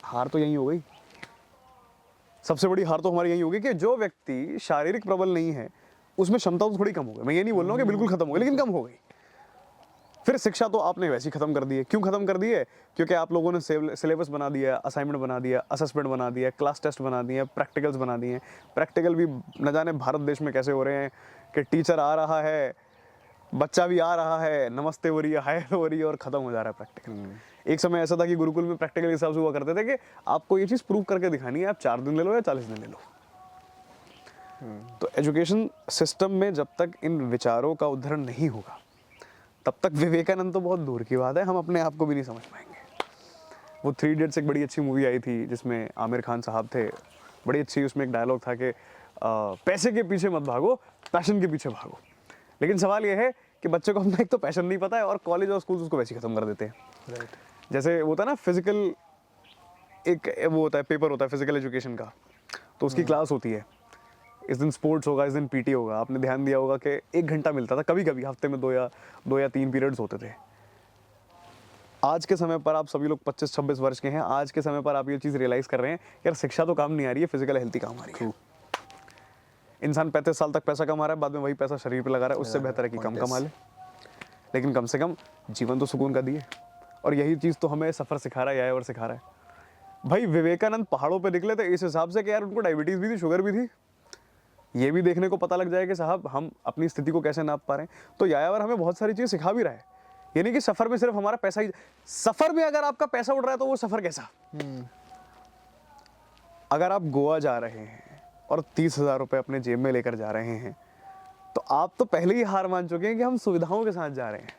हार तो यही हो गई। सबसे बड़ी हार तो हमारी यही होगी कि जो व्यक्ति शारीरिक प्रबल नहीं है उसमें क्षमता तो थोड़ी कम हो गई। मैं ये नहीं बोल रहा हूँ कि बिल्कुल खत्म हो गई, लेकिन कम हो गई। फिर शिक्षा तो आपने वैसे ही खत्म कर दी है। क्यों खत्म कर दी है? क्योंकि आप लोगों ने सिलेबस बना दिया, असाइनमेंट बना दिया, असेसमेंट बना दिया, क्लास टेस्ट बना दिए, प्रैक्टिकल्स बना दिए। प्रैक्टिकल भी न जाने भारत देश में कैसे हो रहे हैं कि टीचर आ रहा है, बच्चा भी आ रहा है, नमस्ते हो रही है, हाय हो रही है, और खत्म हो जा रहा है प्रैक्टिकल। एक समय ऐसा था कि गुरुकुल में प्रैक्टिकल के हिसाब से हुआ करते थे कि आपको ये चीज़ प्रूव करके दिखानी है, आप 4 दिन ले लो या 40 दिन ले लो। तो एजुकेशन सिस्टम में जब तक इन विचारों का उद्धरण नहीं होगा तब तक विवेकानंद तो बहुत दूर की बात है, हम अपने आप को भी नहीं समझ पाएंगे। वो 3 इडियट्स एक बड़ी अच्छी मूवी आई थी जिसमें आमिर खान साहब थे, बड़ी अच्छी, उसमें एक डायलॉग था कि पैसे के पीछे मत भागो, पैशन के पीछे भागो। लेकिन सवाल ये है कि बच्चे को अपना एक तो पैशन नहीं पता है और कॉलेज और स्कूल उसको वैसे ही खत्म कर देते हैं। जैसे वो होता है ना फिजिकल, एक वो होता है पेपर होता है फिजिकल एजुकेशन का, तो उसकी क्लास होती है, इस दिन स्पोर्ट्स होगा, इस दिन पीटी होगा। आपने ध्यान दिया होगा कि 1 घंटा मिलता था, कभी कभी हफ्ते में 2 या 3 पीरियड्स होते थे। आज के समय पर आप सभी लोग 25-26 वर्ष के हैं, आज के समय पर आप ये चीज़ रियलाइज़ कर रहे हैं यार शिक्षा तो काम नहीं आ रही है, फिजिकल हेल्थ ही काम आ रही है। इंसान 35 साल तक पैसा कमा रहा है, बाद में वही पैसा शरीर पे लगा रहा है, उससे बेहतर है कि कम कमा ले, लेकिन कम से कम जीवन तो सुकून का दिए। और यही चीज़ तो हमें सफ़र सिखा रहा है और सिखा रहा है। भाई विवेकानंद पहाड़ों पे निकले थे इस हिसाब से कि यार उनको डायबिटीज़ भी थी, शुगर भी थी, ये भी देखने को पता लग जाए कि साहब हम अपनी स्थिति को कैसे नाप पा रहे हैं। तो यायावर हमें बहुत सारी चीज़ सिखा भी रहा है। ये नहीं कि सफ़र में सिर्फ हमारा पैसा ही, सफ़र में अगर आपका पैसा उड़ रहा है तो वो सफ़र कैसा। अगर आप गोवा जा रहे हैं और 30,000 रुपये अपने जेब में लेकर जा रहे हैं तो आप तो पहले ही हार मान चुके हैं कि हम सुविधाओं के साथ जा रहे हैं।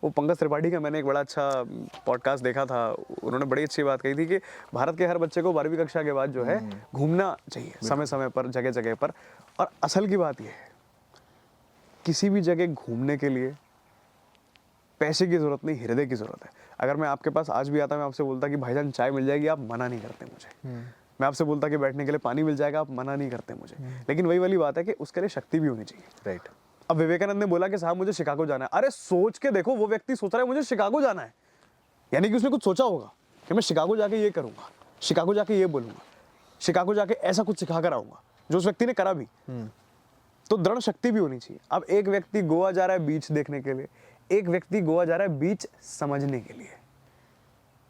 वो पंकज त्रिपाठी का मैंने एक बड़ा अच्छा पॉडकास्ट देखा था, उन्होंने बड़ी अच्छी बात कही थी कि भारत के हर बच्चे को 12वीं कक्षा के बाद जो है घूमना चाहिए समय समय पर, जगह जगह पर। और असल की बात यह है, किसी भी जगह घूमने के लिए पैसे की ज़रूरत नहीं, हृदय की ज़रूरत है। अगर मैं आपके पास आज भी आता, मैं आपसे बोलता कि भाईजान चाय मिल जाएगी, आप मना नहीं करते मुझे। मैं आपसे बोलता कि बैठने के लिए पानी मिल जाएगा, आप मना नहीं करते मुझे। लेकिन वही वाली बात है कि उसके लिए शक्ति भी होनी चाहिए। राइट। अब विवेकानंद ने बोला कि साहब मुझे शिकागो जाना है। अरे सोच के देखो, वो व्यक्ति सोच रहा है मुझे शिकागो जाना है, यानी कि उसने कुछ सोचा होगा कि मैं शिकागो जाके ये करूंगा, शिकागो जाके ये बोलूंगा, शिकागो जाके ऐसा कुछ सिखा कर आऊंगा, जो उस व्यक्ति ने करा भी। तो दृढ़ शक्ति भी होनी चाहिए। अब एक व्यक्ति गोवा जा रहा है बीच देखने के लिए, एक व्यक्ति गोवा जा रहा है बीच समझने के लिए।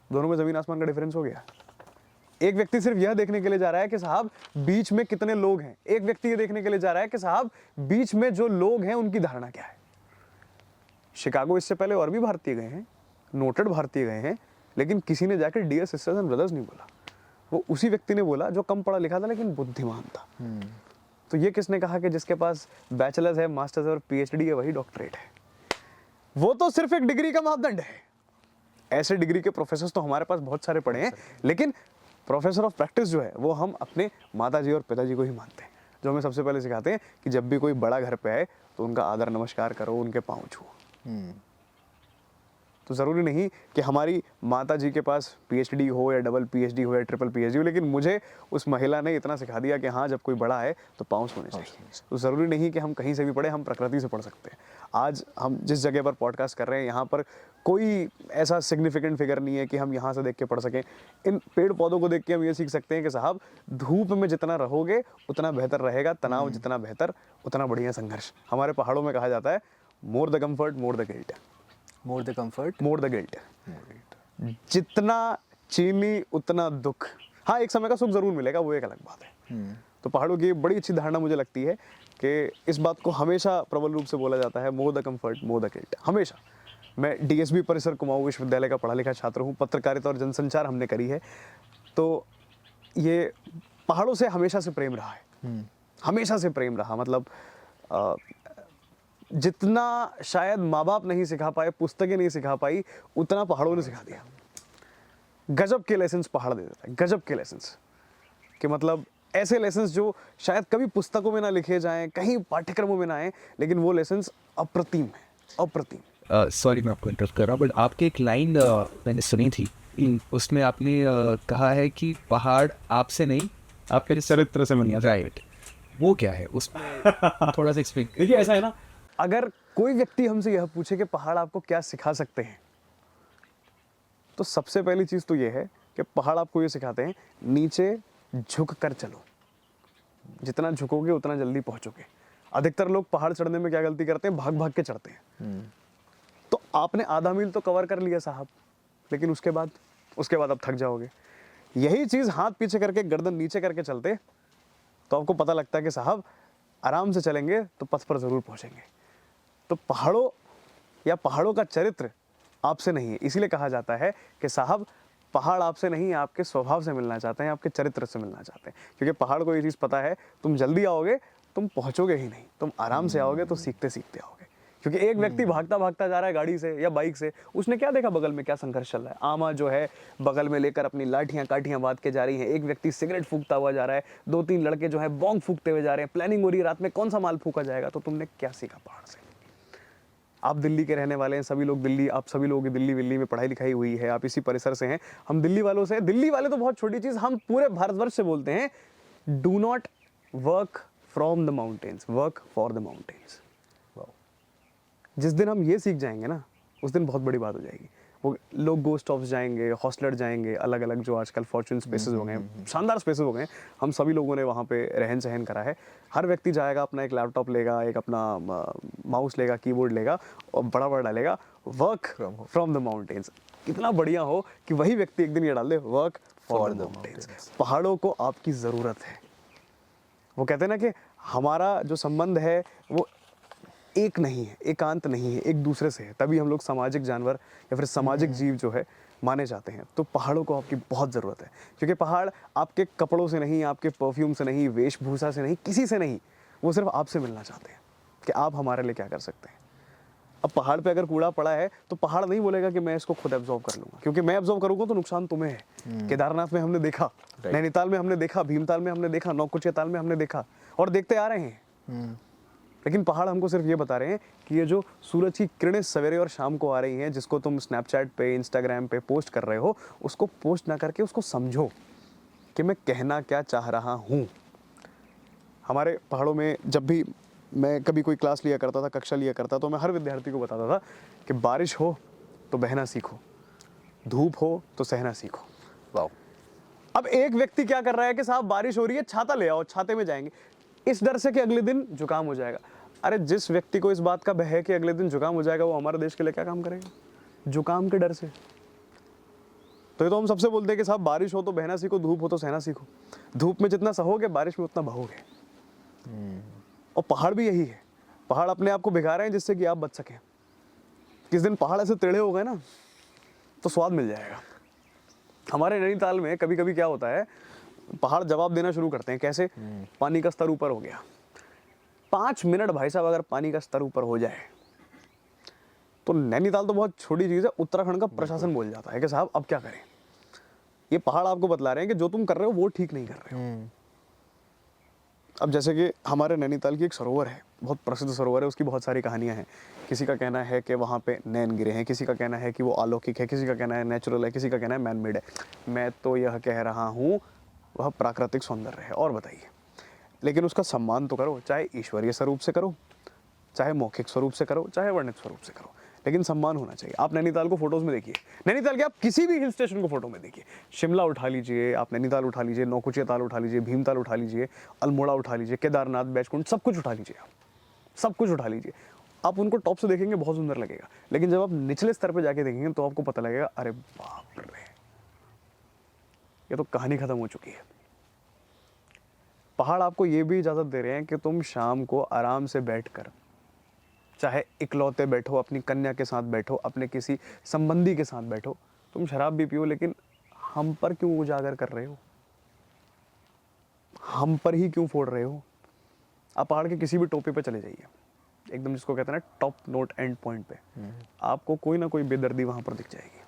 दोनों में जमीन आसमान का डिफरेंस हो गया। एक व्यक्ति सिर्फ यह देखने के लिए जा रहा है कि साहब बीच में कितने लोग हैं, एक व्यक्ति ये देखने के लिए जा रहा है कि साहब बीच में जो लोग हैं उनकी धारणा क्या है। शिकागो इससे पहले और भी भारतीय गए हैं, नोटेड भारतीय गए हैं, लेकिन किसी ने जाकर डियर सिस्टर्स एंड ब्रदर्स नहीं बोला। वो उसी व्यक्ति ने बोला जो कम पढ़ा लिखा था लेकिन बुद्धिमान था। तो ये किसने कहा कि जिसके पास बैचलर्स है, मास्टर्स है और पीएचडी है वही डॉक्टरेट है। वो तो सिर्फ एक डिग्री का मापदंड है। ऐसे डिग्री के प्रोफेसर तो हमारे पास बहुत सारे पढ़े हैं, लेकिन प्रोफेसर ऑफ प्रैक्टिस जो है वो हम अपने माताजी और पिताजी को ही मानते हैं, जो हमें सबसे पहले सिखाते हैं कि जब भी कोई बड़ा घर पे आए तो उनका आदर नमस्कार करो, उनके पाँव छुओ। तो ज़रूरी नहीं कि हमारी माता जी के पास पीएचडी हो या डबल पीएचडी हो या ट्रिपल पीएचडी हो, लेकिन मुझे उस महिला ने इतना सिखा दिया कि हाँ जब कोई बड़ा है तो पाँव छूने चाहिए। तो ज़रूरी नहीं कि हम कहीं से भी पढ़े, हम प्रकृति से पढ़ सकते हैं। आज हम जिस जगह पर पॉडकास्ट कर रहे हैं यहाँ पर कोई ऐसा सिग्निफिकेंट फिगर नहीं है कि हम यहाँ से देख के पढ़ सकें। इन पेड़ पौधों को देख के हम ये सीख सकते हैं कि साहब धूप में जितना रहोगे उतना बेहतर रहेगा, तनाव जितना बेहतर उतना बढ़िया संघर्ष। हमारे पहाड़ों में कहा जाता है more the comfort more the guilt, more the comfort more the guilt. जितना चीनी उतना दुख। हाँ एक समय का सुख जरूर मिलेगा, वो एक अलग बात है। तो पहाड़ों की बड़ी अच्छी धारणा मुझे लगती है कि इस बात को हमेशा प्रबल रूप से बोला जाता है, more the comfort more the guilt. हमेशा। मैं डीएसबी परिसर कुमाऊं विश्वविद्यालय का पढ़ा लिखा छात्र हूँ, पत्रकारिता और जनसंचार हमने करी है। तो ये पहाड़ों से हमेशा से प्रेम रहा है, हमेशा से प्रेम रहा। मतलब जितना शायद माँ बाप नहीं सिखा पाए, पुस्तकें नहीं सिखा पाई, उतना पहाड़ों ने सिखा दिया। गजब के लेसन्स पहाड़ दे देता है, गजब के लेसन्स। कि मतलब ऐसे लेसन्स जो शायद कभी पुस्तकों में ना लिखे जाएं, कहीं पाठ्यक्रमों में ना आए, लेकिन वो लेसन्स अप्रतिम है, अप्रतिम। सॉरी मैं आपको इंटरप्ट कर रहा हूँ, बट आपकी एक लाइन मैंने सुनी थी, उसमें आपने कहा है कि पहाड़ आपसे नहीं आपके चरित्र से बन जाता है। राइट, वो क्या है उसमें थोड़ा सा एक्सप्लेन। देखिए ऐसा है ना, अगर कोई व्यक्ति हमसे यह पूछे कि पहाड़ आपको क्या सिखा सकते हैं, तो सबसे पहली चीज़ तो यह है कि पहाड़ आपको ये सिखाते हैं नीचे झुक कर चलो। जितना झुकोगे उतना जल्दी पहुंचोगे। अधिकतर लोग पहाड़ चढ़ने में क्या गलती करते हैं, भाग भाग के चढ़ते हैं। तो आपने आधा मील तो कवर कर लिया साहब, लेकिन उसके बाद आप थक जाओगे। यही चीज़ हाथ पीछे करके गर्दन नीचे करके चलते तो आपको पता लगता है कि साहब आराम से चलेंगे तो पथ पर ज़रूर पहुंचेंगे। तो पहाड़ों या पहाड़ों का चरित्र आपसे नहीं है। इसीलिए कहा जाता है कि साहब पहाड़ आपसे नहीं, आपके स्वभाव से मिलना चाहते हैं, आपके चरित्र से मिलना चाहते हैं। क्योंकि पहाड़ को ये चीज़ पता है, तुम जल्दी आओगे तुम पहुंचोगे ही नहीं, तुम आराम से आओगे तो सीखते सीखते आओगे। क्योंकि एक व्यक्ति भागता भागता जा रहा है गाड़ी से या बाइक से, उसने क्या देखा बगल में क्या संघर्ष चल रहा है। आमा जो है बगल में लेकर अपनी लाठियां काठियां बांध के जा रही हैं, एक व्यक्ति सिगरेट फूकता हुआ जा रहा है, 2-3 लड़के जो है बॉन्ग फूकते हुए जा रहे हैं, प्लानिंग हो रही है रात में कौन सा माल फूका जाएगा। तो तुमने क्या सीखा पहाड़ से? आप दिल्ली के रहने वाले हैं, सभी लोग दिल्ली, आप सभी लोगों की दिल्ली में पढ़ाई लिखाई हुई है, आप इसी परिसर से हैं। हम दिल्ली वालों से, दिल्ली वाले तो बहुत छोटी चीज़, हम पूरे भारतवर्ष से बोलते हैं, do not work from the mountains, work for the mountains. जिस दिन हम ये सीख जाएंगे ना, उस दिन बहुत बड़ी बात हो जाएगी। वो लोग गोस्ट ऑफ्स जाएंगे, हॉस्टलर जाएंगे, अलग अलग जो आजकल फॉर्चून स्पेसेस हो गए हैं, शानदार स्पेसेस हो गए हैं, हम सभी लोगों ने वहाँ पे रहन सहन करा है। हर व्यक्ति जाएगा, अपना एक लैपटॉप लेगा, एक अपना माउस लेगा, कीबोर्ड लेगा और बड़ा बड़ा डालेगा वर्क फ्रॉम द माउंटेन्स। कितना बढ़िया हो कि वही व्यक्ति एक दिन ये डाल they work for the mountains. पहाड़ों को आपकी ज़रूरत है। वो कहते हैं ना कि हमारा जो संबंध है वो एक नहीं है, एकांत नहीं है, एक दूसरे से है, तभी हम लोग सामाजिक जानवर या फिर सामाजिक जीव जो है माने जाते हैं। तो पहाड़ों को आपकी बहुत ज़रूरत है, क्योंकि पहाड़ आपके कपड़ों से नहीं, आपके परफ्यूम से नहीं, वेशभूषा से नहीं, किसी से नहीं, वो सिर्फ आपसे मिलना चाहते हैं कि आप हमारे लिए क्या कर सकते हैं। अब पहाड़ पे अगर कूड़ा पड़ा है तो पहाड़ नहीं बोलेगा कि मैं इसको खुद एब्जॉर्ब कर लूंगा, क्योंकि मैं एब्जॉर्ब करूंगा तो नुकसान तुम्हें है। केदारनाथ में हमने देखा, नैनीताल में हमने देखा, भीमताल में हमने देखा, नौकुचिया ताल में हमने देखा और देखते आ रहे हैं। लेकिन पहाड़ हमको सिर्फ ये बता रहे हैं कि ये जो सूरज की किरणें सवेरे और शाम को आ रही हैं, जिसको तुम स्नैपचैट पे, इंस्टाग्राम पे पोस्ट कर रहे हो, उसको पोस्ट ना करके उसको समझो कि मैं कहना क्या चाह रहा हूँ। हमारे पहाड़ों में जब भी मैं कभी कोई क्लास लिया करता था, कक्षा लिया करता, तो मैं हर विद्यार्थी को बताता था कि बारिश हो तो बहना सीखो, धूप हो तो सहना सीखो। वाह। अब एक व्यक्ति क्या कर रहा है कि साहब बारिश हो रही है, छाता ले आओ, छाते में जाएंगे, इस डर से कि अगले दिन जुकाम हो जाएगा। अरे जिस व्यक्ति को इस बात का भय है कि अगले दिन जुकाम हो जाएगा, वो हमारे देश के लिए क्या काम करेगा? जुकाम के डर से। तो ये तो हम सबसे बोलते हैं कि साहब बारिश हो तो बहना सीखो, धूप हो तो सहना सीखो। धूप में जितना सहोगे, बारिश में उतना बहोगे। और पहाड़ भी यही है, पहाड़ अपने आप को भिगा रहे हैं जिससे कि आप बच सकें। किस दिन पहाड़ ऐसे टेढ़े हो गए ना तो स्वाद मिल जाएगा। हमारे नैनीताल में कभी कभी क्या होता है, पहाड़ जवाब देना शुरू करते हैं। कैसे? पानी का स्तर ऊपर हो गया। 5 मिनट भाई साहब अगर पानी का स्तर ऊपर हो जाए तो नैनीताल तो बहुत छोटी चीज़ है, उत्तराखंड का प्रशासन बोल जाता है कि साहब अब क्या करें। ये पहाड़ आपको बतला रहे हैं कि जो तुम कर रहे हो वो ठीक नहीं कर रहे हो। अब जैसे कि हमारे नैनीताल की एक सरोवर है, बहुत प्रसिद्ध सरोवर है, उसकी बहुत सारी कहानियां हैं। किसी का कहना है कि वहाँ पे नैन गिरे हैं, किसी का कहना है कि वो अलौकिक है, किसी का कहना है नेचुरल है, किसी का कहना है मैन मेड है। मैं तो यह कह रहा हूँ वह प्राकृतिक सौंदर्य है। और बताइए, लेकिन उसका सम्मान तो करो, चाहे ईश्वरीय स्वरूप से करो, चाहे मौखिक स्वरूप से करो, चाहे वर्णित स्वरूप से करो, लेकिन सम्मान होना चाहिए। आप नैनीताल को फोटोज में देखिए, नैनीताल के आप किसी भी हिल स्टेशन को फोटो में देखिए, शिमला उठा लीजिए, आप नैनीताल उठा लीजिए, नौकुचिया ताल उठा लीजिए, भीमताल उठा लीजिए, अल्मोड़ा उठा लीजिए, केदारनाथ, बैजकुंड, सब कुछ उठा लीजिए, आप सब कुछ उठा लीजिए। आप उनको टॉप से देखेंगे बहुत सुंदर लगेगा, लेकिन जब आप निचले स्तर पर जाके देखेंगे तो आपको पता लगेगा अरे बाप रे, ये तो कहानी खत्म हो चुकी है। पहाड़ आपको ये भी इजाजत दे रहे हैं कि तुम शाम को आराम से बैठकर, चाहे इकलौते बैठो, अपनी कन्या के साथ बैठो, अपने किसी संबंधी के साथ बैठो, तुम शराब भी पियो, लेकिन हम पर क्यों उजागर कर रहे हो? हम पर ही क्यों फोड़ रहे हो? आप पहाड़ के किसी भी टोपे पे चले जाइए, एकदम जिसको कहते हैं ना टॉप नोट एंड पॉइंट पे, आपको कोई ना कोई बेदर्दी वहां पर दिख जाएगी।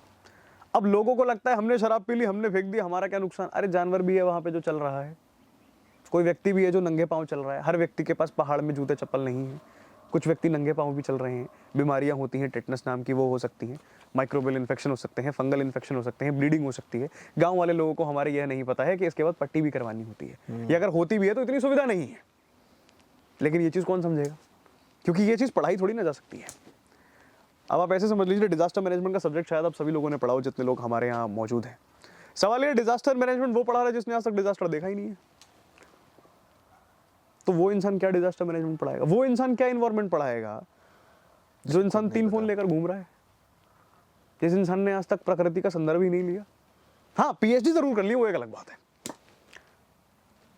अब लोगों को लगता है हमने शराब पी ली, हमने फेंक दी, हमारा क्या नुकसान? अरे जानवर भी है वहां पे जो चल रहा है, कोई व्यक्ति भी है जो नंगे पांव चल रहा है। हर व्यक्ति के पास पहाड़ में जूते चप्पल नहीं है, कुछ व्यक्ति नंगे पांव भी चल रहे हैं। बीमारियां होती हैं, टेटनस नाम की वो हो सकती हैं, माइक्रोबियल इन्फेक्शन हो सकते हैं, फंगल इन्फेक्शन हो सकते हैं, ब्लीडिंग हो सकती है। गांव वाले लोगों को हमारे यह नहीं पता है कि इसके बाद पट्टी भी करवानी होती है, या अगर होती भी है तो इतनी सुविधा नहीं है। लेकिन ये चीज़ कौन समझेगा? क्योंकि ये चीज़ पढ़ाई थोड़ी ना जा सकती है। अब आप ऐसे समझ लीजिए, डिजास्टर मैनेजमेंट का सब्जेक्ट शायद आप सभी लोगों ने पढ़ा हो जितने लोग हमारे यहाँ मौजूद हैं। सवाल ये, डिजास्टर मैनेजमेंट वो पढ़ा रहा है जिसने आज तक डिजास्टर देखा ही नहीं है। तो वो इंसान क्या डिजास्टर मैनेजमेंट पढ़ाएगा? वो इंसान क्या इन्वायरमेंट पढ़ाएगा जो इंसान 3 फोन लेकर घूम रहा है, जिस इंसान ने आज तक प्रकृति का संदर्भ ही नहीं लिया। हाँ, पीएचडी जरूर कर ली, वो एक अलग बात है।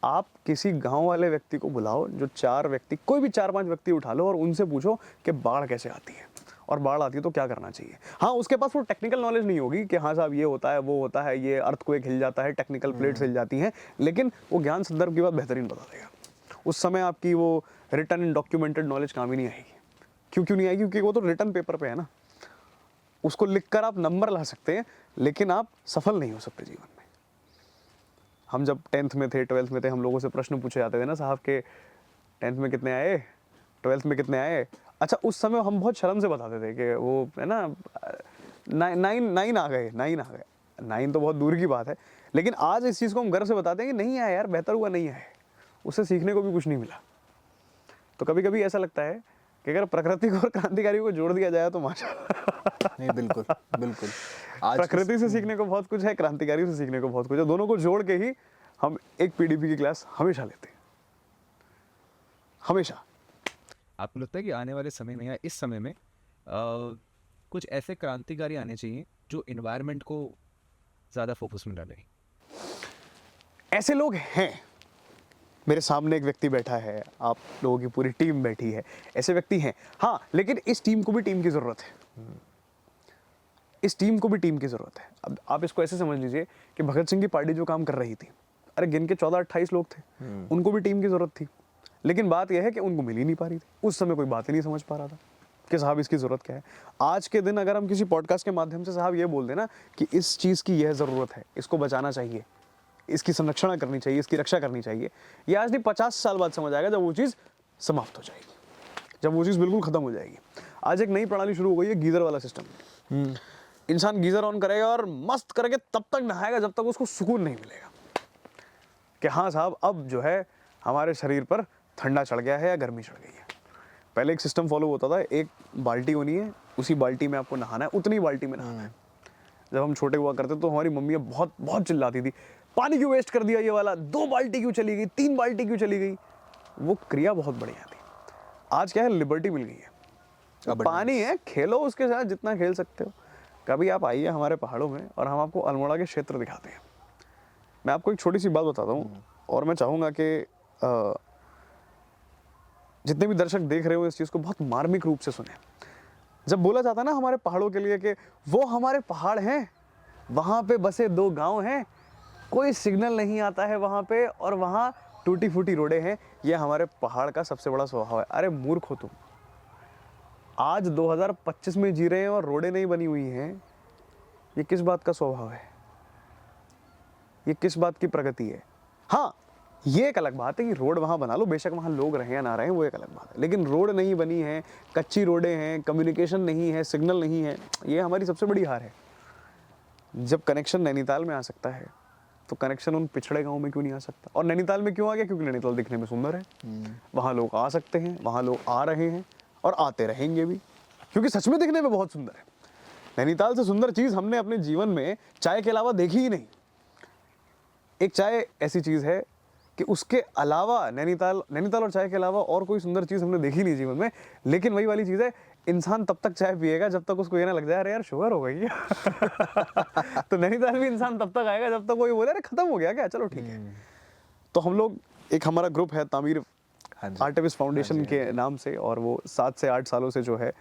आप किसी गांव वाले व्यक्ति को बुलाओ, जो 4 व्यक्ति, कोई भी 4-5 व्यक्ति उठा लो और उनसे पूछो कि बाढ़ कैसे आती है और बाढ़ आती है तो क्या करना चाहिए। हाँ, उसके पास वो टेक्निकल नॉलेज नहीं होगी कि हाँ साहब ये होता है, वो होता है, ये अर्थक्वेक हिल जाता है, टेक्निकल प्लेट्स हिल जाती हैं, लेकिन वो ज्ञान संदर्भ की बात बेहतरीन बता देगा। उस समय आपकी वो रिटन एंड डॉक्यूमेंटेड नॉलेज काम ही नहीं आएगी। क्यों नहीं आएगी? क्योंकि वो तो रिटन पेपर पे है ना, उसको लिखकर आप नंबर ला सकते हैं, लेकिन आप सफल नहीं हो सकते जीवन में। हम जब 10th में थे, 12th में थे, हम लोगों से प्रश्न पूछे जाते थे ना, साहब के 10th में कितने आए, 12th में कितने आए। अच्छा, उस समय हम बहुत शर्म से बताते थे कि वो है ना 9 आ गए, 9 आ गए। 9 तो बहुत दूर की बात है, लेकिन आज इस चीज़ को हम गर्व से बताते हैं कि नहीं आया यार, बेहतर हुआ नहीं आए, उससे सीखने को भी कुछ नहीं मिला। तो कभी कभी ऐसा लगता है कि अगर प्रकृति को और क्रांतिकारी को जोड़ दिया जाए तो माशाल्लाह। नहीं, बिल्कुल बिल्कुल। आज प्रकृति से सीखने को बहुत कुछ है, क्रांतिकारी से सीखने को बहुत कुछ है। दोनों को जोड़ के ही हम एक पीडीपी की क्लास हमेशा लेते हैं, हमेशा। आपको लगता है कि आने वाले समय में या इस समय में कुछ ऐसे क्रांतिकारी आने चाहिए जो इन्वायरमेंट को ज़्यादा फोकस में डालें? ऐसे लोग हैं, मेरे सामने एक व्यक्ति बैठा है, आप लोगों की पूरी टीम बैठी है, ऐसे व्यक्ति हैं। हाँ, लेकिन इस टीम को भी टीम की ज़रूरत है, इस टीम को भी टीम की ज़रूरत है। अब आप इसको ऐसे समझ लीजिए कि भगत सिंह की पार्टी जो काम कर रही थी, अरे गिन के 14-28 लोग थे, उनको भी टीम की ज़रूरत थी, लेकिन बात यह है कि उनको मिल ही नहीं पा रही थी। उस समय कोई बात ही नहीं समझ पा रहा था कि साहब इसकी ज़रूरत क्या है। आज के दिन अगर हम किसी पॉडकास्ट के माध्यम से साहब ये बोल दें ना कि इस चीज़ की यह ज़रूरत है, इसको बचाना चाहिए, इसकी संरक्षण करनी चाहिए, इसकी रक्षा करनी चाहिए, ये आज नहीं 50 साल बाद समझ आएगा, जब वो चीज़ समाप्त हो जाएगी, जब वो चीज़ बिल्कुल ख़त्म हो जाएगी। आज एक नई प्रणाली शुरू हो गई है, गीज़र वाला सिस्टम। इंसान गीज़र ऑन करेगा और मस्त करके तब तक नहाएगा जब तक उसको सुकून नहीं मिलेगा कि हाँ साहब अब जो है हमारे शरीर पर ठंडा चढ़ गया है या गर्मी चढ़ गई है। पहले एक सिस्टम फॉलो होता था, एक बाल्टी होनी है, उसी बाल्टी में आपको नहाना है, उतनी बाल्टी में नहाना है। जब हम छोटे हुआ करते तो हमारी मम्मी बहुत बहुत चिल्लाती थी, पानी क्यों वेस्ट कर दिया ये वाला, 2 बाल्टी क्यों चली गई, 3 बाल्टी क्यों चली गई। वो क्रिया बहुत बढ़िया थी। आज क्या है, लिबर्टी मिल गई है, तो पानी है, खेलो उसके साथ जितना खेल सकते हो। कभी आप आइए हमारे पहाड़ों में और हम आपको अल्मोड़ा के क्षेत्र दिखाते हैं। मैं आपको एक छोटी सी बात बताता हूँ और मैं चाहूँगा कि जितने भी दर्शक देख रहे हो इस चीज़ को बहुत मार्मिक रूप से सुने। जब बोला जाता है ना हमारे पहाड़ों के लिए कि वो हमारे पहाड़ हैं, वहाँ पे बसे 2 गांव हैं, कोई सिग्नल नहीं आता है वहाँ पे और वहाँ टूटी फूटी रोडें हैं, ये हमारे पहाड़ का सबसे बड़ा स्वभाव है। अरे मूर्ख हो तुम, आज 2025 में जी रहे हैं और रोडें नहीं बनी हुई हैं, ये किस बात का स्वभाव है, ये किस बात की प्रगति है। हाँ, ये एक अलग बात है कि रोड वहाँ बना लो, बेशक वहाँ लोग रहें या ना रहें, वो एक अलग बात है, लेकिन रोड नहीं बनी है, कच्ची रोडें हैं, कम्युनिकेशन नहीं है, सिग्नल नहीं है, ये हमारी सबसे बड़ी हार है। जब कनेक्शन नैनीताल में आ सकता है तो कनेक्शन उन पिछड़े गाँव में क्यों नहीं आ सकता। और नैनीताल में क्यों आ गया, क्योंकि नैनीताल दिखने में सुंदर है, वहाँ लोग आ सकते हैं, वहाँ लोग आ रहे हैं और आते रहेंगे भी, क्योंकि सच में दिखने में बहुत सुंदर है। नैनीताल से सुंदर चीज़ हमने अपने जीवन में चाय के अलावा देखी ही नहीं। एक चाय ऐसी चीज़ है कि उसके अलावा नैनीताल और चाय के अलावा और कोई सुंदर चीज़ हमने देखी नहीं जीवन में। लेकिन वही वाली चीज़ है, इंसान तब तक चाय पिएगा जब तक उसको ये ना लग जाए अरे यार शुगर हो गई है। तो नैनीताल भी इंसान तब तक आएगा जब तक कोई बोले अरे खत्म हो गया क्या, चलो ठीक है। तो हम लोग एक हमारा ग्रुप है तामीर आर्टिविस्ट फाउंडेशन के नाम से, और वो 7 से 8 सालों से जो है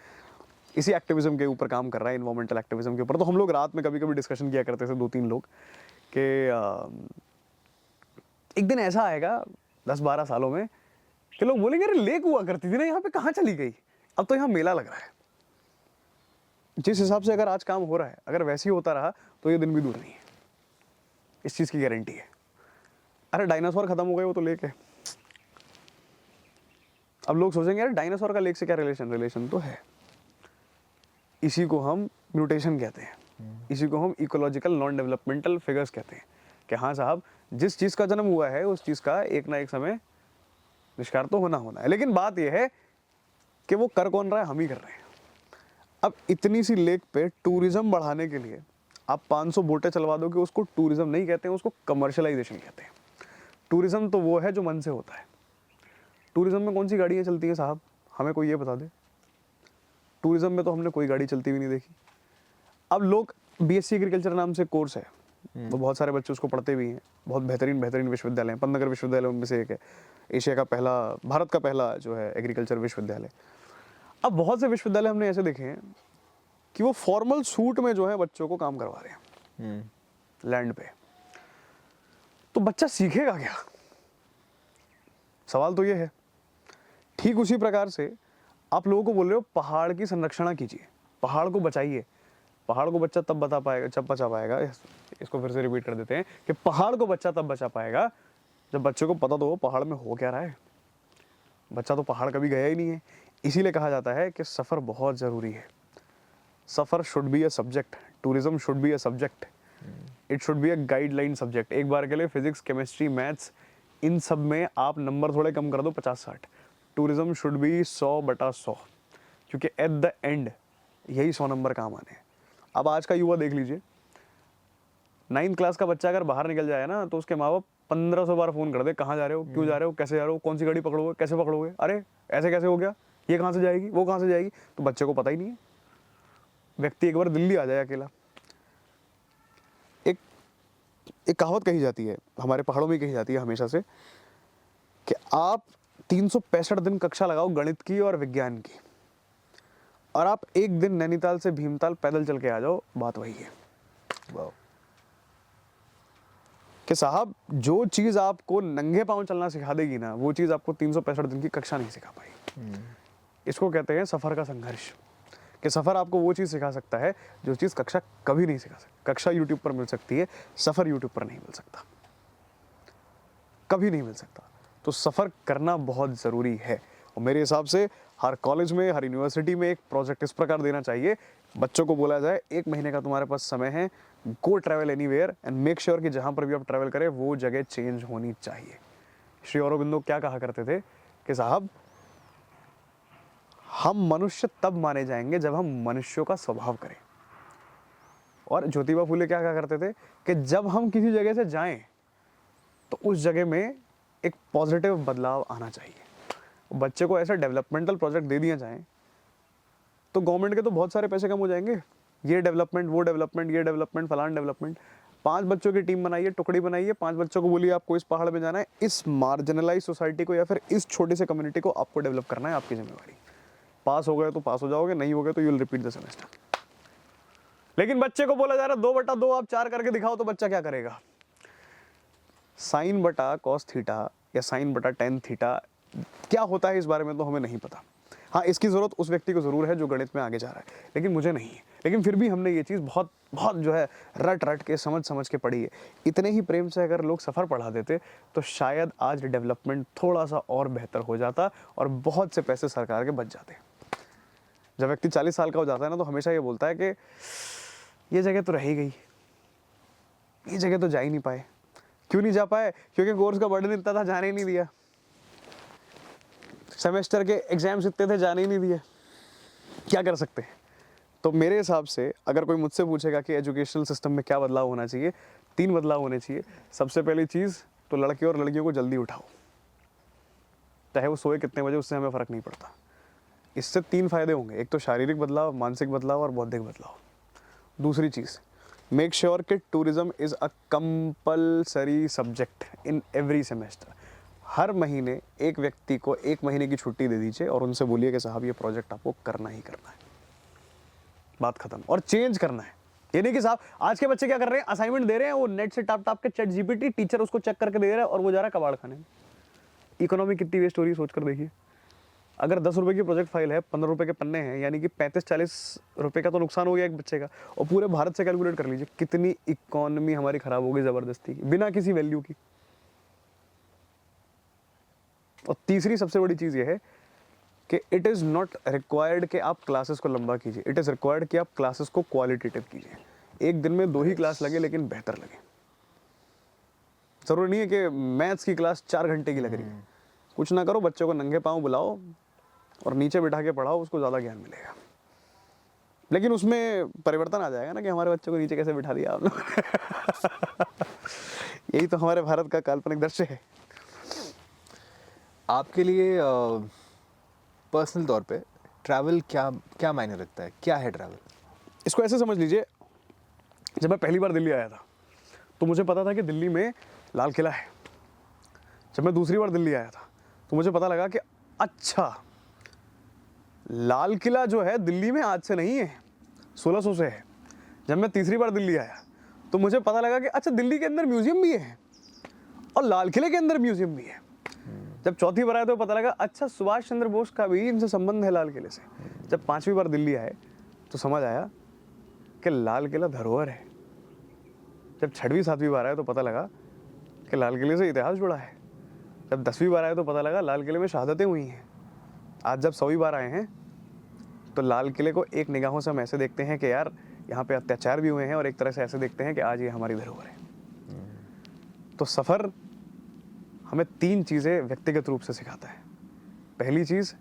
इसी एक्टिविज्म के ऊपर काम कर रहा है, इन्वायरमेंटल एक्टिविज्म के ऊपर। तो हम लोग रात में कभी कभी डिस्कशन किया करते थे 2-3 लोग कि एक दिन ऐसा आएगा 10-12 सालों में कि लोग बोलेंगे अरे लेक हुआ करती थी ना यहाँ पे, कहाँ चली गई, अब तो यहाँ मेला लग रहा है। जिस हिसाब से अगर आज काम हो रहा है, अगर वैसे ही होता रहा तो ये दिन भी दूर नहीं है, इस चीज़ की गारंटी है। अरे डायनासोर खत्म हो गए, वो तो लेक है। अब लोग सोचेंगे यार डायनासोर का लेक से क्या रिलेशन, रिलेशन तो है। इसी को हम म्यूटेशन कहते हैं, इसी को हम इकोलॉजिकल नॉन डेवलपमेंटल फिगर्स कहते हैं कि हाँ साहब जिस चीज़ का जन्म हुआ है उस चीज़ का एक ना एक समय निष्कार तो होना है। लेकिन बात यह है कि वो कर कौन रहा है, हम ही कर रहे हैं। अब इतनी सी लेक पे टूरिज्म बढ़ाने के लिए आप 500 बोटें चलवा दोगे, उसको टूरिज्म नहीं कहते हैं, उसको कमर्शलाइजेशन कहते हैं। टूरिज्म तो वो है जो मन से होता है। टूरिज्म में कौन सी गाड़ियाँ चलती हैं साहब, हमें कोई ये बता दे। टूरिज्म में तो हमने कोई गाड़ी चलती हुई नहीं देखी। अब लोग बीएससी एग्रीकल्चर नाम से कोर्स है, तो बहुत सारे बच्चे उसको पढ़ते भी हैं, बहुत बेहतरीन विश्वविद्यालय हैं। पन्नगर विश्वविद्यालय उनमें से एक है, एशिया का पहला, भारत का पहला जो है एग्रीकल्चर विश्वविद्यालय। अब बहुत से विश्वविद्यालय हमने ऐसे देखे हैं कि वो फॉर्मल सूट में जो है बच्चों को काम करवा रहे हैं लैंड पे। तो बच्चा सीखेगा क्या, सवाल तो ये है। ठीक उसी प्रकार से आप लोगों को बोल रहे हो पहाड़ की संरक्षण कीजिए, पहाड़ को बचाइए। पहाड़ को बच्चा तब बचा पाएगा, इसको फिर से रिपीट कर देते हैं कि पहाड़ को बच्चा तब बचा पाएगा जब बच्चे को पता तो हो पहाड़ में हो क्या रहा है। बच्चा तो पहाड़ कभी गया ही नहीं है। इसीलिए कहा जाता है कि सफ़र बहुत ज़रूरी है। सफ़र should be a subject, tourism should be a subject, it should be a guideline subject. एक बार के लिए फिजिक्स, केमिस्ट्री, मैथ्स, इन सब में आप नंबर थोड़े कम कर दो 50-60। टूरिज्म शुड बी 100/100, क्योंकि एट द एंड यही 100 नंबर काम आने हैं। अब आज का युवा देख लीजिए, 9th क्लास का बच्चा अगर बाहर निकल जाए ना तो उसके माँ बाप 1500 बार फ़ोन कर दे, कहाँ जा रहे हो, क्यों जा रहे हो, कैसे जा रहे हो, कौन सी गाड़ी पकड़ोगे, कैसे पकड़ोगे, अरे ऐसे कैसे हो गया, ये कहाँ से जाएगी, वो कहाँ से जाएगी। तो बच्चे को पता ही नहीं है। व्यक्ति एक बार दिल्ली आ जाए अकेला, एक कहावत कही जाती है, हमारे पहाड़ों में कही जाती है हमेशा से, कि आप 365 दिन कक्षा लगाओ गणित की और विज्ञान की, और आप एक दिन नैनीताल से भीमताल पैदल चल के आ जाओ, बात वही है वाह, कि साहब जो चीज़ आपको नंगे पांव चलना सिखा देगी ना, वो चीज़ आपको 365 दिन की कक्षा नहीं सिखा पाएगी। इसको कहते हैं सफ़र का संघर्ष, कि सफ़र आपको वो चीज़ सिखा सकता है जो चीज़ कक्षा कभी नहीं सिखा सकती। कक्षा यूट्यूब पर मिल सकती है, सफ़र यूट्यूब पर नहीं मिल सकता, कभी नहीं मिल सकता। तो सफ़र करना बहुत ज़रूरी है, और मेरे हिसाब से हर कॉलेज में, हर यूनिवर्सिटी में एक प्रोजेक्ट इस प्रकार देना चाहिए, बच्चों को बोला जाए 1 महीने का तुम्हारे पास समय है, गो travel anywhere and make sure कि जहाँ पर भी आप ट्रैवल करें वो जगह चेंज होनी चाहिए। श्री अरबिंदो क्या कहा करते थे कि साहब हम मनुष्य तब माने जाएंगे जब हम मनुष्यों का स्वभाव करें, और ज्योतिबा फुले क्या कहा करते थे कि जब हम किसी जगह से जाएं तो उस जगह में एक पॉजिटिव बदलाव आना चाहिए। बच्चे को ऐसा डेवलपमेंटल प्रोजेक्ट दे दिया जाए तो गवर्नमेंट के तो बहुत सारे पैसे कम हो जाएंगे, ये डेवलपमेंट, वो डेवलपमेंट, ये डेवलपमेंट, फलान डेवलपमेंट। 5 बच्चों की टीम बनाइए, टुकड़ी बनाइए, 5 बच्चों को बोलिए आपको इस पहाड़ में जाना है, इस मार्जिनलाइज सोसाइटी को या फिर इस छोटे से कम्युनिटी को आपको डेवलप करना है, आपकी जिम्मेवारी। पास हो गए तो पास हो जाओगे, नहीं हो गए तो you will repeat the semester. लेकिन बच्चे को बोला जा रहा है 2/2 आप 4 करके दिखाओ, तो बच्चा क्या करेगा? साइन बटा कॉस थीटा या साइन बटा टेन थीटा क्या होता है इस बारे में तो हमें नहीं पता। हाँ, इसकी ज़रूरत उस व्यक्ति को ज़रूर है जो गणित में आगे जा रहा है, लेकिन मुझे नहीं है। लेकिन फिर भी हमने ये चीज़ बहुत बहुत जो है रट के समझ के पढ़ी है। इतने ही प्रेम से अगर लोग सफ़र पढ़ा देते तो शायद आज डेवलपमेंट थोड़ा सा और बेहतर हो जाता और बहुत से पैसे सरकार के बच जाते। जब व्यक्ति 40 साल का हो जाता है ना, तो हमेशा ये बोलता है कि ये जगह तो रह ही गई, ये जगह तो जा ही नहीं पाए। क्यों नहीं जा पाए? क्योंकि कोर्स का बर्डन इतना था, जाने ही नहीं दिया। सेमेस्टर के एग्जाम्स इतने थे, जाने ही नहीं दिए। क्या कर सकते हैं? तो मेरे हिसाब से अगर कोई मुझसे पूछेगा कि एजुकेशनल सिस्टम में क्या बदलाव होना चाहिए, 3 बदलाव होने चाहिए। सबसे पहली चीज़ तो लड़के और लड़कियों को जल्दी उठाओ, चाहे वो सोए कितने बजे, उससे हमें फ़र्क नहीं पड़ता। इससे 3 फायदे होंगे, एक तो शारीरिक बदलाव, मानसिक बदलाव और बौद्धिक बदलाव। दूसरी चीज़, मेक श्योर कि tourism is a compulsory subject in every semester. हर महीने एक व्यक्ति को 1 महीने की छुट्टी दे दीजिए और उनसे बोलिए कि साहब ये प्रोजेक्ट आपको करना ही करना है, बात खत्म। और चेंज करना है, ये नहीं कि साहब आज के बच्चे क्या कर रहे हैं, असाइनमेंट दे रहे हैं, वो नेट से टाप के चैट जीपीटी, टीचर उसको चेक करके दे रहा है और वो जा रहा है कबाड़ खाने। इकोनॉमी कितनी वेस्ट हो रही है सोच कर देखिए। अगर 10 रुपए की प्रोजेक्ट फाइल है, 15 रुपए के पन्ने हैं, यानी कि 35-40 रुपए का तो नुकसान हो गया एक बच्चे का। और पूरे भारत से कैलकुलेट कर लीजिए कितनी इकोनॉमी हमारी खराब हो गई ज़बरदस्ती की, बिना किसी वैल्यू की। और तीसरी सबसे बड़ी चीज़ ये है कि इट इज़ नॉट रिक्वायर्ड कि आप क्लासेस को लंबा कीजिए, इट इज़ रिक्वायर्ड कि आप क्लासेस को क्वालिटेटिव कीजिए। एक दिन में 2 ही क्लास लगे, लेकिन बेहतर लगे। ज़रूरी नहीं है कि मैथ्स की क्लास 4 घंटे की लग रही है। कुछ ना करो, बच्चों को नंगे पाँव बुलाओ और नीचे बिठा के पढ़ाओ, उसको ज़्यादा ज्ञान मिलेगा। लेकिन उसमें परिवर्तन आ जाएगा ना कि हमारे बच्चों को नीचे कैसे बिठा दिया आप लोग। यही तो हमारे भारत का काल्पनिक दृश्य है। आपके लिए पर्सनल तौर पे ट्रैवल क्या मायने रखता है? क्या है ट्रैवल? इसको ऐसे समझ लीजिए, जब मैं पहली बार दिल्ली आया था तो मुझे पता था कि दिल्ली में लाल किला है। जब मैं दूसरी बार दिल्ली आया था तो मुझे पता लगा कि अच्छा, लाल किला जो है दिल्ली में आज से नहीं है, 1600 से है। जब मैं तीसरी बार दिल्ली आया तो मुझे पता लगा कि अच्छा, दिल्ली के अंदर म्यूजियम भी है और लाल किले के अंदर म्यूजियम भी है। जब चौथी बार आया तो पता लगा अच्छा, सुभाष चंद्र बोस का भी इनसे संबंध है लाल किले से। जब 5वीं बार दिल्ली आए तो समझ आया कि लाल किला धरोहर है। जब 6वीं 7वीं बार आए तो पता लगा कि लाल किले से इतिहास जुड़ा है। जब 10वीं बार आए तो पता लगा लाल किले में शहादतें हुई हैं। आज जब 100वीं बार आए हैं तो लाल किले को एक निगाहों से हम ऐसे देखते हैं कि यार यहाँ पे अत्याचार भी हुए हैं, और एक तरह से ऐसे देखते हैं कि आज ये हमारी धरोहर है। तो सफ़र हमें 3 चीज़ें व्यक्तिगत रूप से सिखाता है। पहली चीज़,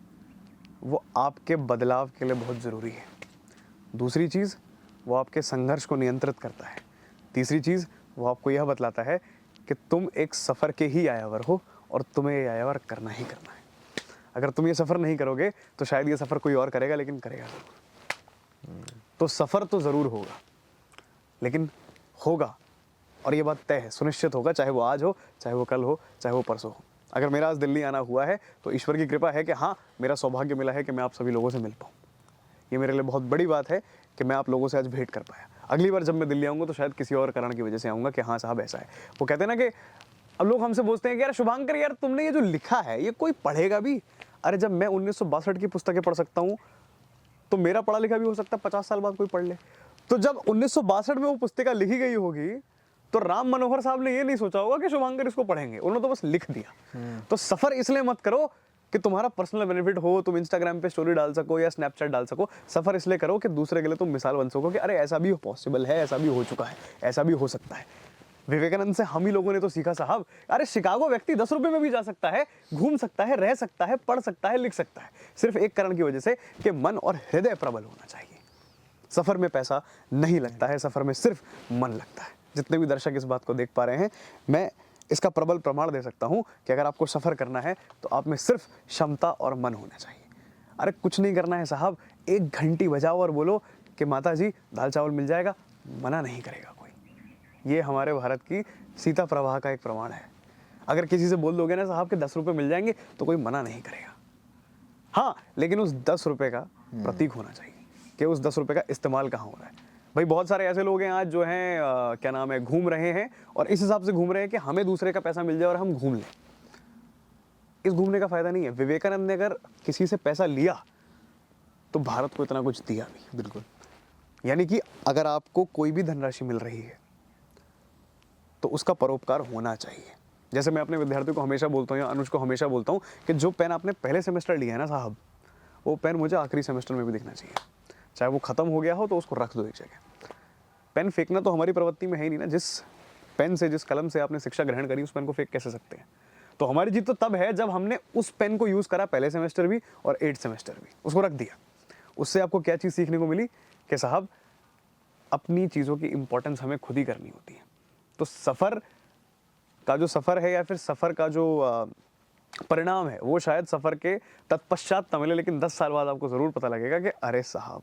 वो आपके बदलाव के लिए बहुत ज़रूरी है। दूसरी चीज़, वो आपके संघर्ष को नियंत्रित करता है। तीसरी चीज़, वो आपको यह बतलाता है कि तुम एक सफ़र के ही आयावर हो और तुम्हें ये आयावर करना ही करना है। अगर तुम ये सफ़र नहीं करोगे तो शायद ये सफ़र कोई और करेगा, लेकिन करेगा ज़रूर। तो सफ़र तो ज़रूर होगा, लेकिन होगा, और ये बात तय है, सुनिश्चित होगा, चाहे वो आज हो, चाहे वो कल हो, चाहे वो परसों हो। अगर मेरा आज दिल्ली आना हुआ है तो ईश्वर की कृपा है कि हाँ, मेरा सौभाग्य मिला है कि मैं आप सभी लोगों से मिल पाऊँ। ये मेरे लिए बहुत बड़ी बात है कि मैं आप लोगों से आज भेंट कर पाया। अगली बार जब मैं दिल्ली आऊँगा तो शायद किसी और कारण की वजह से आऊँगा कि हाँ साहब ऐसा है। वो कहते हैं ना कि अब लोग हमसे पूछते हैं कि यार शुभांकर, यार तुमने ये जो लिखा है ये कोई पढ़ेगा भी? अरे जब मैं 1962 की पुस्तकें पढ़ सकता हूँ तो मेरा पढ़ा लिखा भी हो सकता है 50 साल बाद कोई पढ़ ले। तो जब 1962 में वो पुस्तिका लिखी गई होगी तो राम मनोहर साहब ने ये नहीं सोचा होगा कि शुभांकर इसको पढ़ेंगे, उन्होंने तो बस लिख दिया। तो सफर इसलिए मत करो कि तुम्हारा पर्सनल बेनिफिट हो, तुम इंस्टाग्राम पे स्टोरी डाल सको या स्नैपचैट डाल सको। सफर इसलिए करो कि दूसरे के लिए तुम मिसाल बन सको कि अरे ऐसा भी पॉसिबल है, ऐसा भी हो चुका है, ऐसा भी हो सकता है। विवेकानंद से हम ही लोगों ने तो सीखा साहब, अरे शिकागो व्यक्ति 10 रुपए में भी जा सकता है, घूम सकता है, रह सकता है, पढ़ सकता है, लिख सकता है, सिर्फ एक कारण की वजह से कि मन और हृदय प्रबल होना चाहिए। सफर में पैसा नहीं लगता है, सफर में सिर्फ मन लगता है। जितने भी दर्शक इस बात को देख पा रहे हैं, मैं इसका प्रबल प्रमाण दे सकता हूं कि अगर आपको सफर करना है तो आप में सिर्फ क्षमता और मन होना चाहिए। अरे कुछ नहीं करना है साहब, एक घंटी बजाओ और बोलो कि माता जी दाल चावल मिल जाएगा, मना नहीं करेगा कोई। ये हमारे भारत की सीता प्रवाह का एक प्रमाण है। अगर किसी से बोल दोगे ना साहब कि 10 रुपये मिल जाएंगे तो कोई मना नहीं करेगा। हाँ, लेकिन उस 10 रुपये का प्रतीक होना चाहिए कि उस 10 रुपये का इस्तेमाल कहाँ हो रहा है। भाई बहुत सारे ऐसे लोग हैं आज जो हैं क्या नाम है, घूम रहे हैं और इस हिसाब से घूम रहे हैं कि हमें दूसरे का पैसा मिल जाए और हम घूम लें। इस घूमने का फायदा नहीं है। विवेकानंद ने अगर किसी से पैसा लिया तो भारत को इतना कुछ दिया भी। बिल्कुल। यानी कि अगर आपको कोई भी धनराशि मिल रही है तो उसका परोपकार होना चाहिए। जैसे मैं अपने विद्यार्थियों को हमेशा बोलता हूँ या अनुज को हमेशा बोलता हूँ कि जो पेन आपने पहले सेमेस्टर लिया है ना साहब, वो पेन मुझे आखिरी सेमेस्टर में भी दिखना चाहिए। चाहे वो खत्म हो गया हो तो उसको रख दो एक जगह। पेन फेंकना तो हमारी प्रवृत्ति में है ही नहीं ना। जिस पेन से, जिस कलम से आपने शिक्षा ग्रहण करी, उस पेन को फेंक कैसे सकते हैं? तो हमारी जीत तो तब है जब हमने उस पेन को यूज़ करा पहले सेमेस्टर भी और 8th सेमेस्टर भी, उसको रख दिया। उससे आपको क्या चीज़ सीखने को मिली कि साहब अपनी चीज़ों की इंपॉर्टेंस हमें खुद ही करनी होती है। तो सफ़र का जो सफ़र है या फिर सफ़र का जो परिणाम है वो शायद सफ़र के तत्पश्चात न मिले, लेकिन 10 साल बाद आपको ज़रूर पता लगेगा कि अरे साहब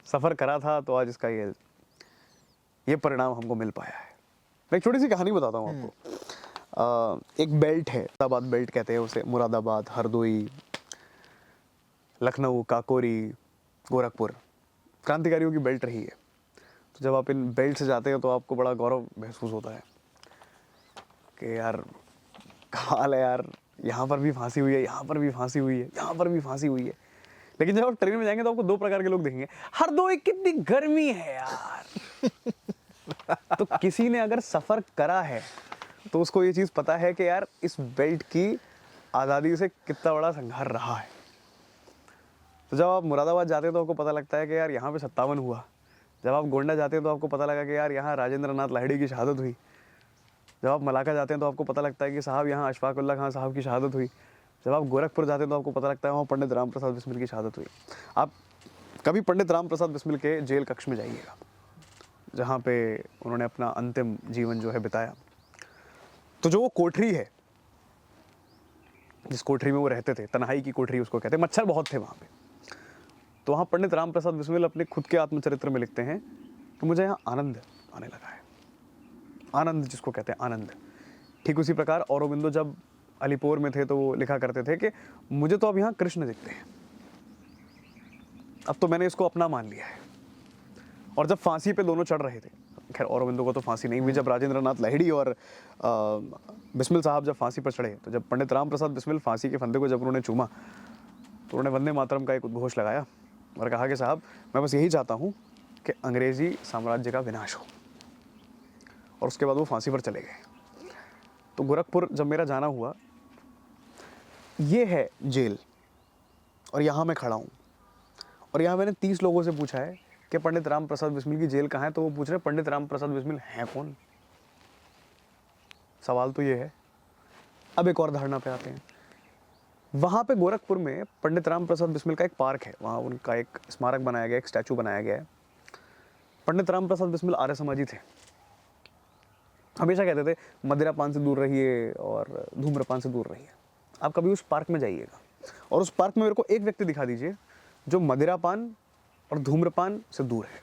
सफ़र करा था तो आज इसका ये परिणाम हमको मिल पाया है। मैं एक छोटी सी कहानी बताता हूँ आपको। एक बेल्ट है, मुरादाबाद बेल्ट कहते हैं उसे। मुरादाबाद, हरदोई, लखनऊ, काकोरी, गोरखपुर क्रांतिकारियों की बेल्ट रही है। तो जब आप इन बेल्ट से जाते हैं तो आपको बड़ा गौरव महसूस होता है कि यार कमाल है यार, यहाँ पर भी फांसी हुई है, यहाँ पर भी फांसी हुई है, यहाँ पर भी फांसी हुई है। लेकिन जब आप ट्रेन में जाएंगे तो आपको 2 प्रकार के लोग देखेंगे। हरदोई कितनी गर्मी है यार। तो किसी ने अगर सफ़र करा है तो उसको ये चीज़ पता है कि यार इस बेल्ट की आज़ादी से कितना बड़ा संघर्ष रहा है। तो जब आप मुरादाबाद जाते हैं तो आपको पता लगता है कि यार यहाँ पे 57 हुआ। जब आप गोंडा जाते हैं तो आपको पता लगा कि यार यहाँ राजेंद्र नाथ लाहिड़ी की शहादत हुई। जब आप मलाका जाते हैं तो आपको पता लगता है कि साहब यहाँ अशफाक उल्लाह खान साहब की शहादत हुई। जब आप गोरखपुर जाते हैं तो आपको पता लगता है वहाँ पंडित राम प्रसाद बिस्मिल की शहादत हुई। आप कभी पंडित राम प्रसाद बिस्मिल के जेल कक्ष में जाइएगा जहाँ पे उन्होंने अपना अंतिम जीवन जो है बिताया। तो जो वो कोठरी है, जिस कोठरी में वो रहते थे, तन्हाई की कोठरी उसको कहते हैं, मच्छर बहुत थे वहाँ पे। तो वहाँ पंडित राम प्रसाद बिस्मिल अपने खुद के आत्मचरित्र में लिखते हैं कि मुझे यहाँ आनंद आने लगा है। आनंद जिसको कहते हैं आनंद। ठीक उसी प्रकार औरोबिंदो जब अलीपुर में थे तो वो लिखा करते थे कि मुझे तो अब यहाँ कृष्ण दिखते हैं, अब तो मैंने इसको अपना मान लिया है। और जब फांसी पे दोनों चढ़ रहे थे, खैर औरोबिंदो को तो फांसी नहीं हुई, जब राजेंद्र नाथ लाहिड़ी और बिस्मिल साहब जब फांसी पर चढ़े, तो जब पंडित राम प्रसाद बिस्मिल फांसी के फंदे को जब उन्होंने चूमा तो उन्होंने वंदे मातरम का एक उद्घोष लगाया और कहा कि साहब मैं बस यही चाहता हूँ कि अंग्रेज़ी साम्राज्य का विनाश हो। और उसके बाद वो फांसी पर चले गए। तो गोरखपुर जब मेरा जाना हुआ, ये है जेल और यहाँ मैं खड़ा हूँ और यहाँ मैंने 30 लोगों से पूछा है कि पंडित राम प्रसाद बिस्मिल की जेल कहाँ है, तो वो पूछ रहे पंडित राम प्रसाद बिस्मिल हैं कौन। सवाल तो ये है। अब एक और धारणा पे आते हैं। वहाँ पे गोरखपुर में पंडित राम प्रसाद बिस्मिल का एक पार्क है, वहाँ उनका एक स्मारक बनाया गया, एक स्टैचू बनाया गया है। पंडित राम प्रसाद बिस्मिल आर्य समाजी थे। हमेशा कहते थे मदिरापान से दूर रहिए और धूम्रपान से दूर रहिए। आप कभी उस पार्क में जाइएगा और उस पार्क में मेरे को एक व्यक्ति दिखा दीजिए जो मदिरापान और धूम्रपान से दूर है।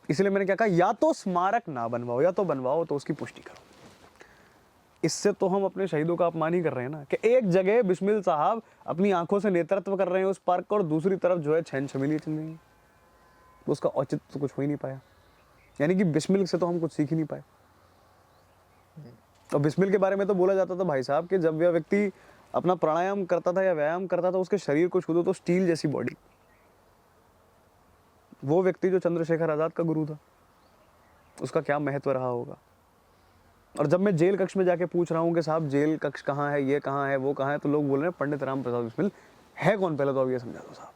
इसलिए मैंने क्या कहा, या तो स्मारक ना बनवाओ या तो बनवाओ तो उसकी पुष्टि करो। इससे तो हम अपने शहीदों का अपमान ही कर रहे हैं ना, कि एक जगह बिस्मिल साहब अपनी आंखों से नेतृत्व कर रहे हैं उस पार्क का, और दूसरी तरफ जो है छेन छबीली चल रही है, उसका औचित्य तो कुछ हो ही नहीं पाया। यानी कि बिस्मिल से तो हम कुछ सीख ही नहीं पाए। और बिस्मिल के बारे में तो बोला जाता था भाई साहब कि जब वह व्यक्ति अपना प्राणायाम करता था या व्यायाम करता था, उसके शरीर को छू दो तो स्टील जैसी बॉडी। वो व्यक्ति जो चंद्रशेखर आजाद का गुरु था, उसका क्या महत्व रहा होगा। और जब मैं जेल कक्ष में जाके पूछ रहा हूँ कि साहब जेल कक्ष कहाँ है, ये कहाँ है, वो कहाँ है, तो लोग बोल रहे हैं पंडित राम प्रसाद बिस्मिल है कौन, पहले तो अब ये समझा दो साहब।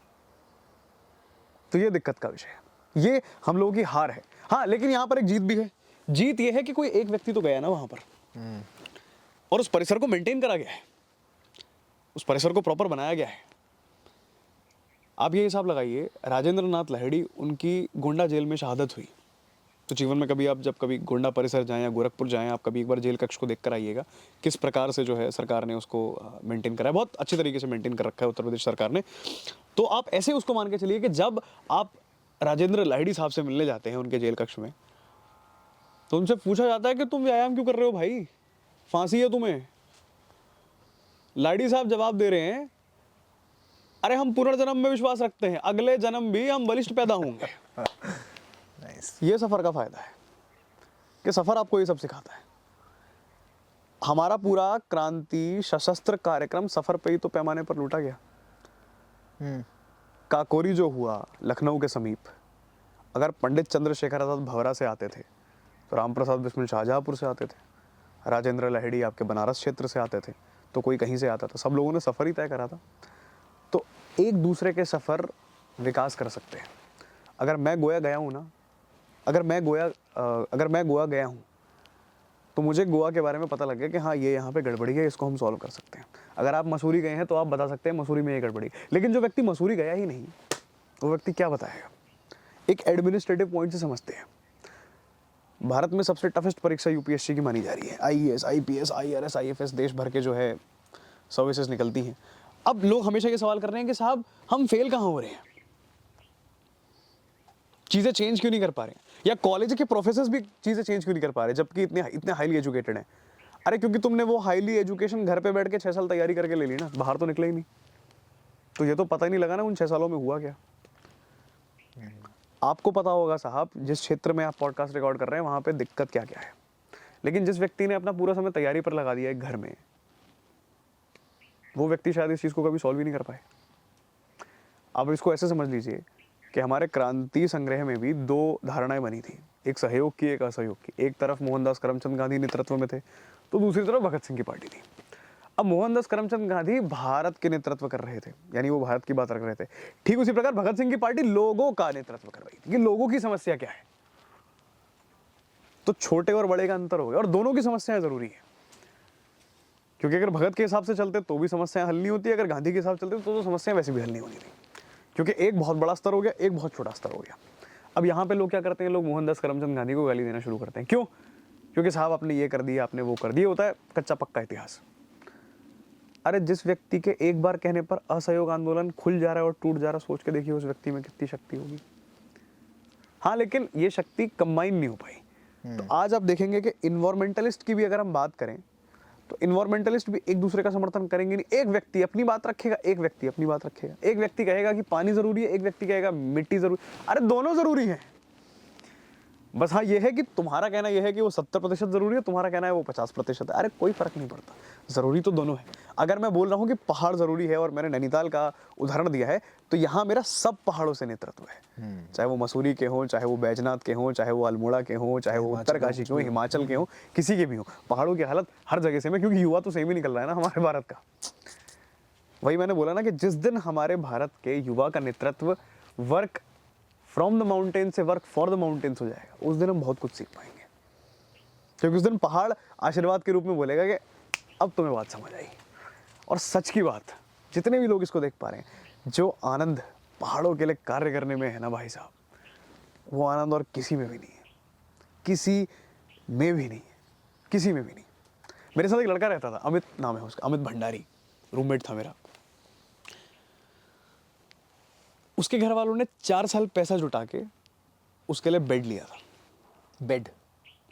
तो ये दिक्कत का विषय है, ये हम लोगों की हार है। हाँ, लेकिन यहाँ पर एक जीत भी है। जीत ये है कि कोई एक व्यक्ति तो गया ना वहां पर, और उस परिसर को मेंटेन करा गया है, उस परिसर को प्रॉपर बनाया गया है। आप ये हिसाब लगाइए, राजेंद्र नाथ लाहिड़ी, उनकी गोंडा जेल में शहादत हुई, तो जीवन में कभी आप जब कभी गोंडा परिसर जाएं या गोरखपुर जाएं, आप कभी एक बार जेल कक्ष को देख कर आइएगा, किस प्रकार से जो है सरकार ने उसको मेंटेन करा है। बहुत अच्छे तरीके से मेंटेन कर रखा है उत्तर प्रदेश सरकार ने। तो आप ऐसे उसको मान के चलिए कि जब आप राजेंद्र लाहिड़ी साहब से मिलने जाते हैं उनके जेल कक्ष में, तो उनसे पूछा जाता है कि तुम व्यायाम क्यों कर रहे हो भाई, फांसी है तुम्हें। लाहिड़ी साहब जवाब दे रहे हैं, अरे हम पुनर्जन्म में विश्वास रखते हैं, अगले जन्म भी हम बलिष्ठ पैदा होंगे। ये सफर का फायदा है कि सफर आपको ये सब सिखाता है। हमारा पूरा क्रांति सशस्त्र कार्यक्रम सफर पे ही तो पैमाने पर लूटा गया। काकोरी जो हुआ लखनऊ के समीप, अगर पंडित चंद्रशेखर आजाद भवरा से आते थे तो राम प्रसाद बिस्मिल शाहजहांपुर से आते थे, राजेंद्र लाहिड़ी आपके बनारस क्षेत्र से आते थे, तो कोई कहीं से आता था, सब लोगों ने सफर ही तय करा था। तो एक दूसरे के सफर विकास कर सकते हैं। अगर मैं गोया गया हूँ ना, अगर मैं गोवा गया हूँ तो मुझे गोवा के बारे में पता लग गया कि हाँ ये यहाँ पे गड़बड़ी है, इसको हम सॉल्व कर सकते हैं। अगर आप मसूरी गए हैं तो आप बता सकते हैं मसूरी में ये गड़बड़ी। लेकिन जो व्यक्ति मसूरी गया ही नहीं, वो व्यक्ति क्या बताएगा। एक एडमिनिस्ट्रेटिव पॉइंट से समझते हैं, भारत में सबसे टफेस्ट परीक्षा यूपीएससी की मानी जा रही है। आईएएस, आईपीएस, आईआरएस, आईएफएस, देश भर के जो है सर्विसेज निकलती हैं। अब लोग हमेशा ये सवाल कर रहे हैं कि साहब हम फेल कहाँ हो रहे हैं, चीजें चेंज क्यों नहीं कर पा रहे हैं, या कॉलेज के प्रोफेसर्स भी चीजें चेंज क्यों नहीं कर पा रहे जबकि इतने हाईली एजुकेटेड हैं। अरे क्योंकि तुमने वो हाईली एजुकेशन घर पे बैठ के 6 साल तैयारी करके ले ली ना, बाहर तो निकले ही नहीं, तो ये तो पता ही नहीं लगा ना उन 6 सालों में हुआ क्या। आपको पता होगा साहब, जिस क्षेत्र में आप पॉडकास्ट रिकॉर्ड कर रहे हैं वहां पे दिक्कत क्या क्या है, लेकिन जिस व्यक्ति ने अपना पूरा समय तैयारी पर लगा दिया है घर में, वो व्यक्ति शायद इस चीज को कभी सॉल्व ही नहीं कर पाए। आप इसको ऐसे समझ लीजिए कि हमारे क्रांति संग्रह में भी 2 धारणाएं बनी थी, एक सहयोग की, एक असहयोग की। एक तरफ मोहनदास करमचंद गांधी नेतृत्व में थे, तो दूसरी तरफ भगत सिंह की पार्टी थी। अब मोहनदास करमचंद गांधी भारत के नेतृत्व कर रहे थे, यानी वो भारत की बात रख रहे थे। ठीक उसी प्रकार भगत सिंह की पार्टी लोगों का नेतृत्व कर रही थी कि लोगों की समस्या क्या है। तो छोटे और बड़े का अंतर हो गया, और दोनों की समस्याएं जरूरी है, क्योंकि अगर भगत के हिसाब से चलते तो भी समस्याएं हल नहीं होती, अगर गांधी के हिसाब से चलते तो समस्याएं वैसे भी हल नहीं होनी थी, क्योंकि एक बहुत बड़ा स्तर हो गया, एक बहुत छोटा स्तर हो गया। अब यहाँ पे लोग क्या करते हैं, लोग मोहनदास करमचंद गांधी को गाली देना शुरू करते हैं। क्यों? क्योंकि साहब आपने ये कर दिया, आपने वो कर दिया। होता है कच्चा पक्का इतिहास। अरे जिस व्यक्ति के एक बार कहने पर असहयोग आंदोलन खुल जा रहा है और टूट जा रहा है, सोच के देखिए उस व्यक्ति में कितनी शक्ति होगी। हाँ, लेकिन ये शक्ति कंबाइन नहीं हो पाई। तो आज आप देखेंगे कि इन्वायरमेंटलिस्ट की भी अगर हम बात करें तो इन्वायरमेंटलिस्ट भी एक दूसरे का समर्थन करेंगे नहीं। एक व्यक्ति अपनी बात रखेगा, एक व्यक्ति अपनी बात रखेगा। एक व्यक्ति कहेगा कि पानी जरूरी है, एक व्यक्ति कहेगा मिट्टी जरूरी। अरे दोनों जरूरी है, बस हाँ ये है कि तुम्हारा कहना यह है कि वो 70% जरूरी है, तुम्हारा कहना है वो 50% है। अरे कोई फर्क नहीं पड़ता, जरूरी तो दोनों है। अगर मैं बोल रहा हूँ कि पहाड़ जरूरी है और मैंने नैनीताल का उदाहरण दिया है, तो यहाँ मेरा सब पहाड़ों से नेतृत्व है, चाहे वो मसूरी के हों, चाहे वो बैजनाथ के हों, चाहे वो अल्मोड़ा के हों, चाहे वो उत्तरकाशी के हों, हिमाचल के हों, किसी के भी हों। पहाड़ों की हालत हर जगह से में, क्योंकि युवा तो सेम ही निकल रहा है ना हमारे भारत का। वही मैंने बोला ना कि जिस दिन हमारे भारत के युवा का नेतृत्व वर्क फ्रॉम द माउंटेन से वर्क फॉर द माउंटेन्स हो जाएगा, उस दिन हम बहुत कुछ सीख पाएंगे। क्योंकि उस दिन पहाड़ आशीर्वाद के रूप में बोलेगा कि अब तुम्हें बात समझ आई। और सच की बात, जितने भी लोग इसको देख पा रहे हैं, जो आनंद पहाड़ों के लिए कार्य करने में है ना भाई साहब, वो आनंद और किसी में भी नहीं है, किसी में भी नहीं है, किसी में भी नहीं। मेरे साथ एक लड़का रहता था, अमित नाम है उसका, अमित भंडारी, रूममेट था मेरा। उसके घर वालों ने 4 साल पैसा जुटा के उसके लिए बेड लिया था, बेड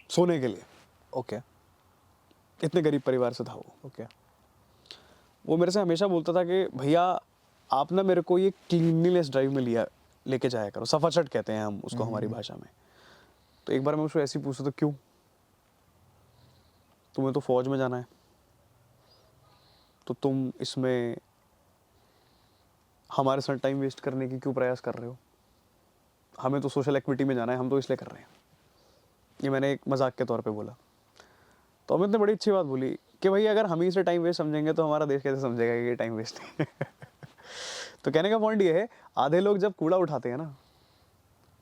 सोने के लिए। ओके। इतने गरीब परिवार से था वो। ओके। वो मेरे से हमेशा बोलता था कि भैया आप ना मेरे को ये क्लीनलीनेस ड्राइव में लेके जाया करो, सफाचट कहते हैं हम उसको हमारी भाषा में। तो एक बार मैं उसको ऐसे ही पूछा, तो क्यों, तुम्हें तो फौज में जाना है, तो तुम इसमें हमारे साथ टाइम वेस्ट करने की क्यों प्रयास कर रहे हो, हमें तो सोशल एक्टिविटी में जाना है, हम तो इसलिए कर रहे हैं। ये मैंने एक मजाक के तौर पे बोला। तो अमित ने बड़ी अच्छी बात बोली कि भाई अगर हम ही इसे टाइम वेस्ट समझेंगे तो हमारा देश कैसे समझेगा कि ये टाइम वेस्ट है। तो कहने का पॉइंट ये है, आधे लोग जब कूड़ा उठाते हैं ना,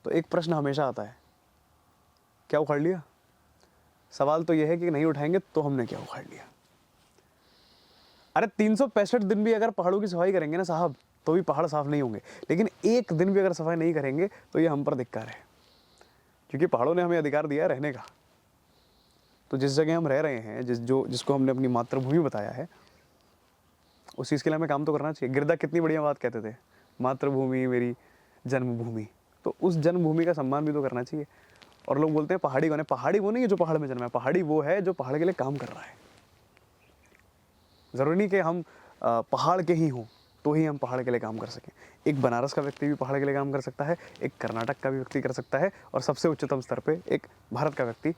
तो एक प्रश्न हमेशा आता है, क्या उखाड़ लिया। सवाल तो यह है कि नहीं उठाएंगे तो हमने क्या उखाड़ लिया। अरे 365 दिन भी अगर पहाड़ों की सफाई करेंगे ना साहब, तो भी पहाड़ साफ नहीं होंगे। लेकिन एक दिन भी अगर सफाई नहीं करेंगे तो ये हम पर धिक्कार है, क्योंकि पहाड़ों ने हमें अधिकार दिया है रहने का। तो जिस जगह हम रह रहे हैं, जिसको हमने अपनी मातृभूमि बताया है, उस चीज़ के लिए हमें काम तो करना चाहिए। गिरदा कितनी बढ़िया बात कहते थे, मातृभूमि मेरी जन्मभूमि। तो उस जन्मभूमि का सम्मान भी तो करना चाहिए। और लोग बोलते हैं पहाड़ी कौन है। पहाड़ी वो नहीं है जो पहाड़ में जन्मा है, पहाड़ी वो है जो पहाड़ के लिए काम कर रहा है। ज़रूरी नहीं कि हम पहाड़ के ही हों तो ही हम पहाड़ के लिए काम कर सकें। एक बनारस का व्यक्ति भी पहाड़ के लिए काम कर सकता है, एक कर्नाटक का भी व्यक्ति कर सकता है, और सबसे उच्चतम स्तर पे एक भारत का व्यक्ति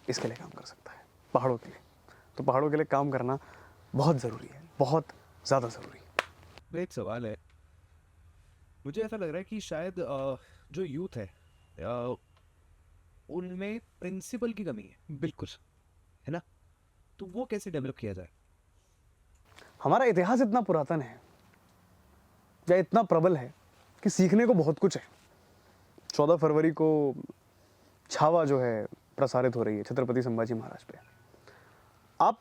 इसके लिए काम कर सकता है, पहाड़ों के लिए। तो पहाड़ों के लिए काम करना बहुत ज़रूरी है, बहुत ज़्यादा ज़रूरी है। मेरा एक सवाल है, मुझे ऐसा लग रहा है कि शायद जो यूथ है उनमें प्रिंसिपल की कमी है, बिल्कुल, है ना? तो वो कैसे डेवलप किया जाए? हमारा इतिहास इतना पुरातन है या इतना प्रबल है कि सीखने को बहुत कुछ है। 14 फरवरी को छावा जो है प्रसारित हो रही है छत्रपति संभाजी महाराज पे। आप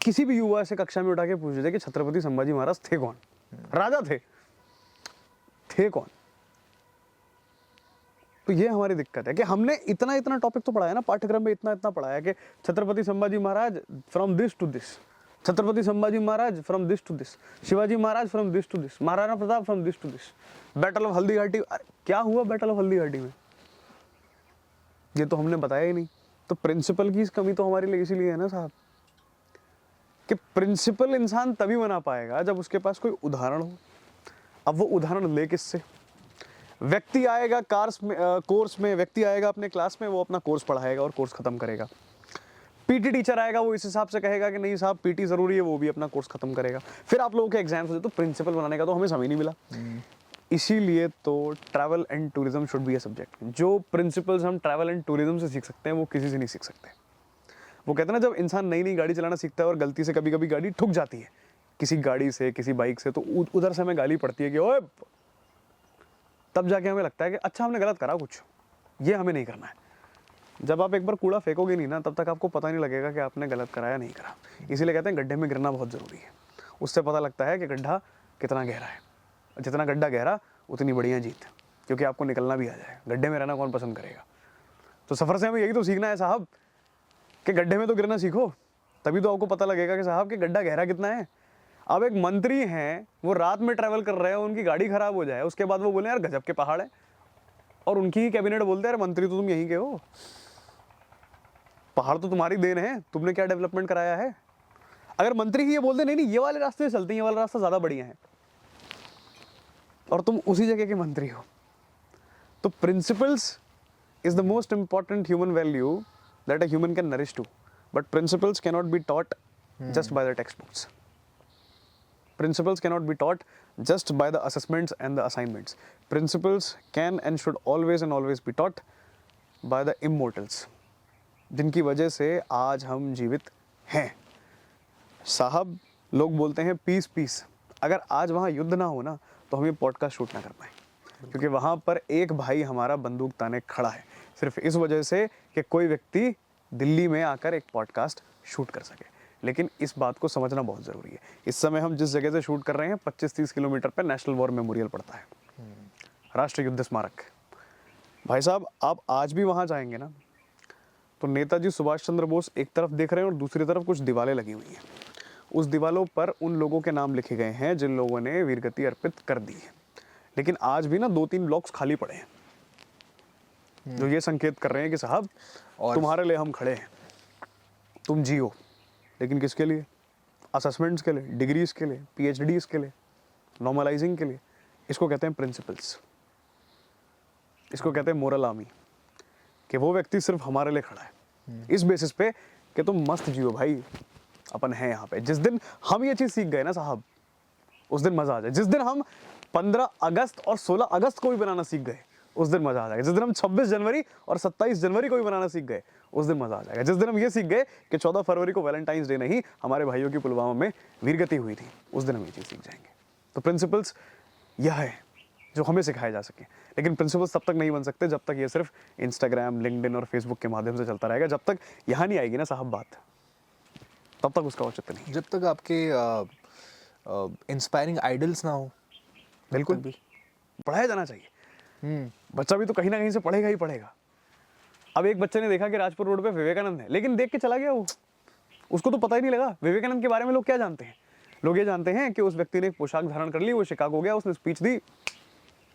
किसी भी युवा से कक्षा में उठा के पूछ लीजिए कि छत्रपति संभाजी महाराज थे कौन, राजा थे कौन। तो ये हमारी दिक्कत है कि हमने इतना इतना टॉपिक तो पढ़ाया ना, पाठ्यक्रम में इतना इतना पढ़ाया कि Chhatrapati Sambhaji Maharaj from this to this, Chhatrapati Sambhaji Maharaj from this to this, Shivaji Maharaj from this to this, Maharana Pratap from this to this, battle of Haldi Ghati. क्या हुआ बैटल ऑफ हल्दी घाटी में, ये तो हमने बताया ही नहीं। तो प्रिंसिपल की कमी तो हमारे लिए इसीलिए है ना साहब, कि प्रिंसिपल इंसान तभी बना पाएगा जब उसके पास कोई उदाहरण हो। अब वो उदाहरण ले किससे? व्यक्ति आएगा कोर्स में, व्यक्ति आएगा अपने क्लास में, वो अपना कोर्स पढ़ाएगा और कोर्स खत्म करेगा। पीटी टीचर आएगा, वो इस हिसाब से कहेगा कि नहीं साहब पीटी जरूरी है, वो भी अपना कोर्स खत्म करेगा। फिर आप लोगों के एग्जाम्स होते, तो प्रिंसिपल बनाने का तो हमें समय नहीं मिला। इसीलिए तो travel and tourism should be a subject. जो प्रिंसिपल्स हम ट्रैवल एंड टूरिज्म से सीख सकते हैं वो किसी से नहीं सीख सकते। वो कहते हैं ना, जब इंसान नई नई गाड़ी चलाना सीखता है और गलती से कभी कभी गाड़ी ठुक जाती है किसी गाड़ी से, किसी बाइक से, तो उधर से हमें गाली पड़ती है कि ओए, तब जाके हमें लगता है कि अच्छा हमने गलत करा कुछ, ये हमें नहीं करना है। जब आप एक बार कूड़ा फेंकोगे नहीं ना, तब तक आपको पता नहीं लगेगा कि आपने गलत करा या नहीं करा। इसीलिए कहते हैं गड्ढे में गिरना बहुत ज़रूरी है। उससे पता लगता है कि गड्ढा कितना गहरा है। जितना गड्ढा गहरा उतनी बढ़िया जीत, क्योंकि आपको निकलना भी आ जाएगा। गड्ढे में रहना कौन पसंद करेगा? तो सफ़र से हमें यही तो सीखना है साहब, कि गड्ढे में तो गिरना सीखो, तभी तो आपको पता लगेगा कि साहब कि गड्ढा गहरा कितना है। अब एक मंत्री हैं, वो रात में ट्रैवल कर रहे हैं, उनकी गाड़ी खराब हो जाए, उसके बाद वो बोले यार गजब के पहाड़ है, और उनकी ही कैबिनेट बोलते हैं यार मंत्री तो तुम यहीं के हो, पहाड़ तो तुम्हारी देन है, तुमने क्या डेवलपमेंट कराया है। अगर मंत्री ही ये बोलते नहीं नहीं ये वाले रास्ते से चलते हैं, ये वाला रास्ता ज़्यादा बढ़िया है, और तुम उसी जगह के मंत्री हो। तो principles is the most important human value that a human can nourish to, but principles cannot be taught just by the text books. Principles cannot be taught just by the assessments and the assignments. Principles can and should always be taught by the immortals, जिनकी वजह से आज हम जीवित हैं। साहब लोग बोलते हैं पीस पीस, अगर आज वहाँ युद्ध ना हो ना तो हम ये पॉडकास्ट शूट ना कर पाए, क्योंकि वहाँ पर एक भाई हमारा बंदूक ताने खड़ा है सिर्फ इस वजह से कि कोई व्यक्ति दिल्ली में आकर एक पॉडकास्ट शूट कर सके। लेकिन इस बात को समझना बहुत ज़रूरी है। इस समय हम जिस जगह से शूट कर रहे हैं 25-30 किलोमीटर पर नेशनल वॉर मेमोरियल पड़ता है, राष्ट्रीय युद्ध स्मारक। भाई साहब आप आज भी वहाँ जाएंगे ना तो नेताजी सुभाष चंद्र बोस एक तरफ देख रहे हैं और दूसरी तरफ कुछ दीवारें लगी हुई हैं। उस दीवारों पर उन लोगों के नाम लिखे गए हैं जिन लोगों ने वीरगति अर्पित कर दी है। लेकिन आज भी ना 2-3 ब्लॉक्स खाली पड़े हैं, जो ये संकेत कर रहे हैं कि साहब तुम्हारे लिए हम खड़े हैं, तुम जियो, लेकिन किसके लिए? असेसमेंट्स के लिए, डिग्रीज के लिए, पीएचडीज के लिए, नॉर्मलाइजिंग के लिए। इसको कहते हैं प्रिंसिपल्स, इसको कहते हैं मोरल आर्मी, कि वो व्यक्ति सिर्फ हमारे लिए खड़ा है इस बेसिस पे कि तुम मस्त जियो भाई, अपन हैं यहाँ पे। जिस दिन हम ये चीज़ सीख गए ना साहब, उस दिन मज़ा आ जाए। जिस दिन हम 15 अगस्त और 16 अगस्त को भी बनाना सीख गए, उस दिन मज़ा आ जाएगा। जिस दिन हम 26 जनवरी और 27 जनवरी को भी बनाना सीख गए, उस दिन मज़ा आ जाएगा। जिस दिन हम ये सीख गए कि 14 फरवरी को वैलेंटाइंस डे नहीं, हमारे भाइयों की पुलवामा में वीरगति हुई थी, उस दिन हम ये चीज़ सीख जाएंगे। तो प्रिंसिपल्स यह है जो हमें सिखाए जा सके। लेकिन प्रिंसिपल्स तब तक नहीं बन सकते जब तक ये सिर्फ इंस्टाग्राम, लिंक्डइन और फेसबुक के माध्यम से चलता रहेगा। जब तक यहाँ नहीं आएगी ना साहब बात, तब तक उसका औचित्य नहीं। जब तक आपके इंस्पायरिंग आइडल्स ना हो, बिल्कुल भी पढ़ाया जाना चाहिए। बच्चा भी तो कहीं ना कहीं से पढ़ेगा ही पढ़ेगा। अब एक बच्चे ने देखा कि राजपुर रोड पे विवेकानंद है, लेकिन देख के चला गया वो, उसको तो पता ही नहीं लगा विवेकानंद के बारे में। लोग क्या जानते हैं? लोग ये जानते हैं कि उस व्यक्ति ने एक पोशाक धारण कर ली, वो शिकागो गया, उसने स्पीच दी,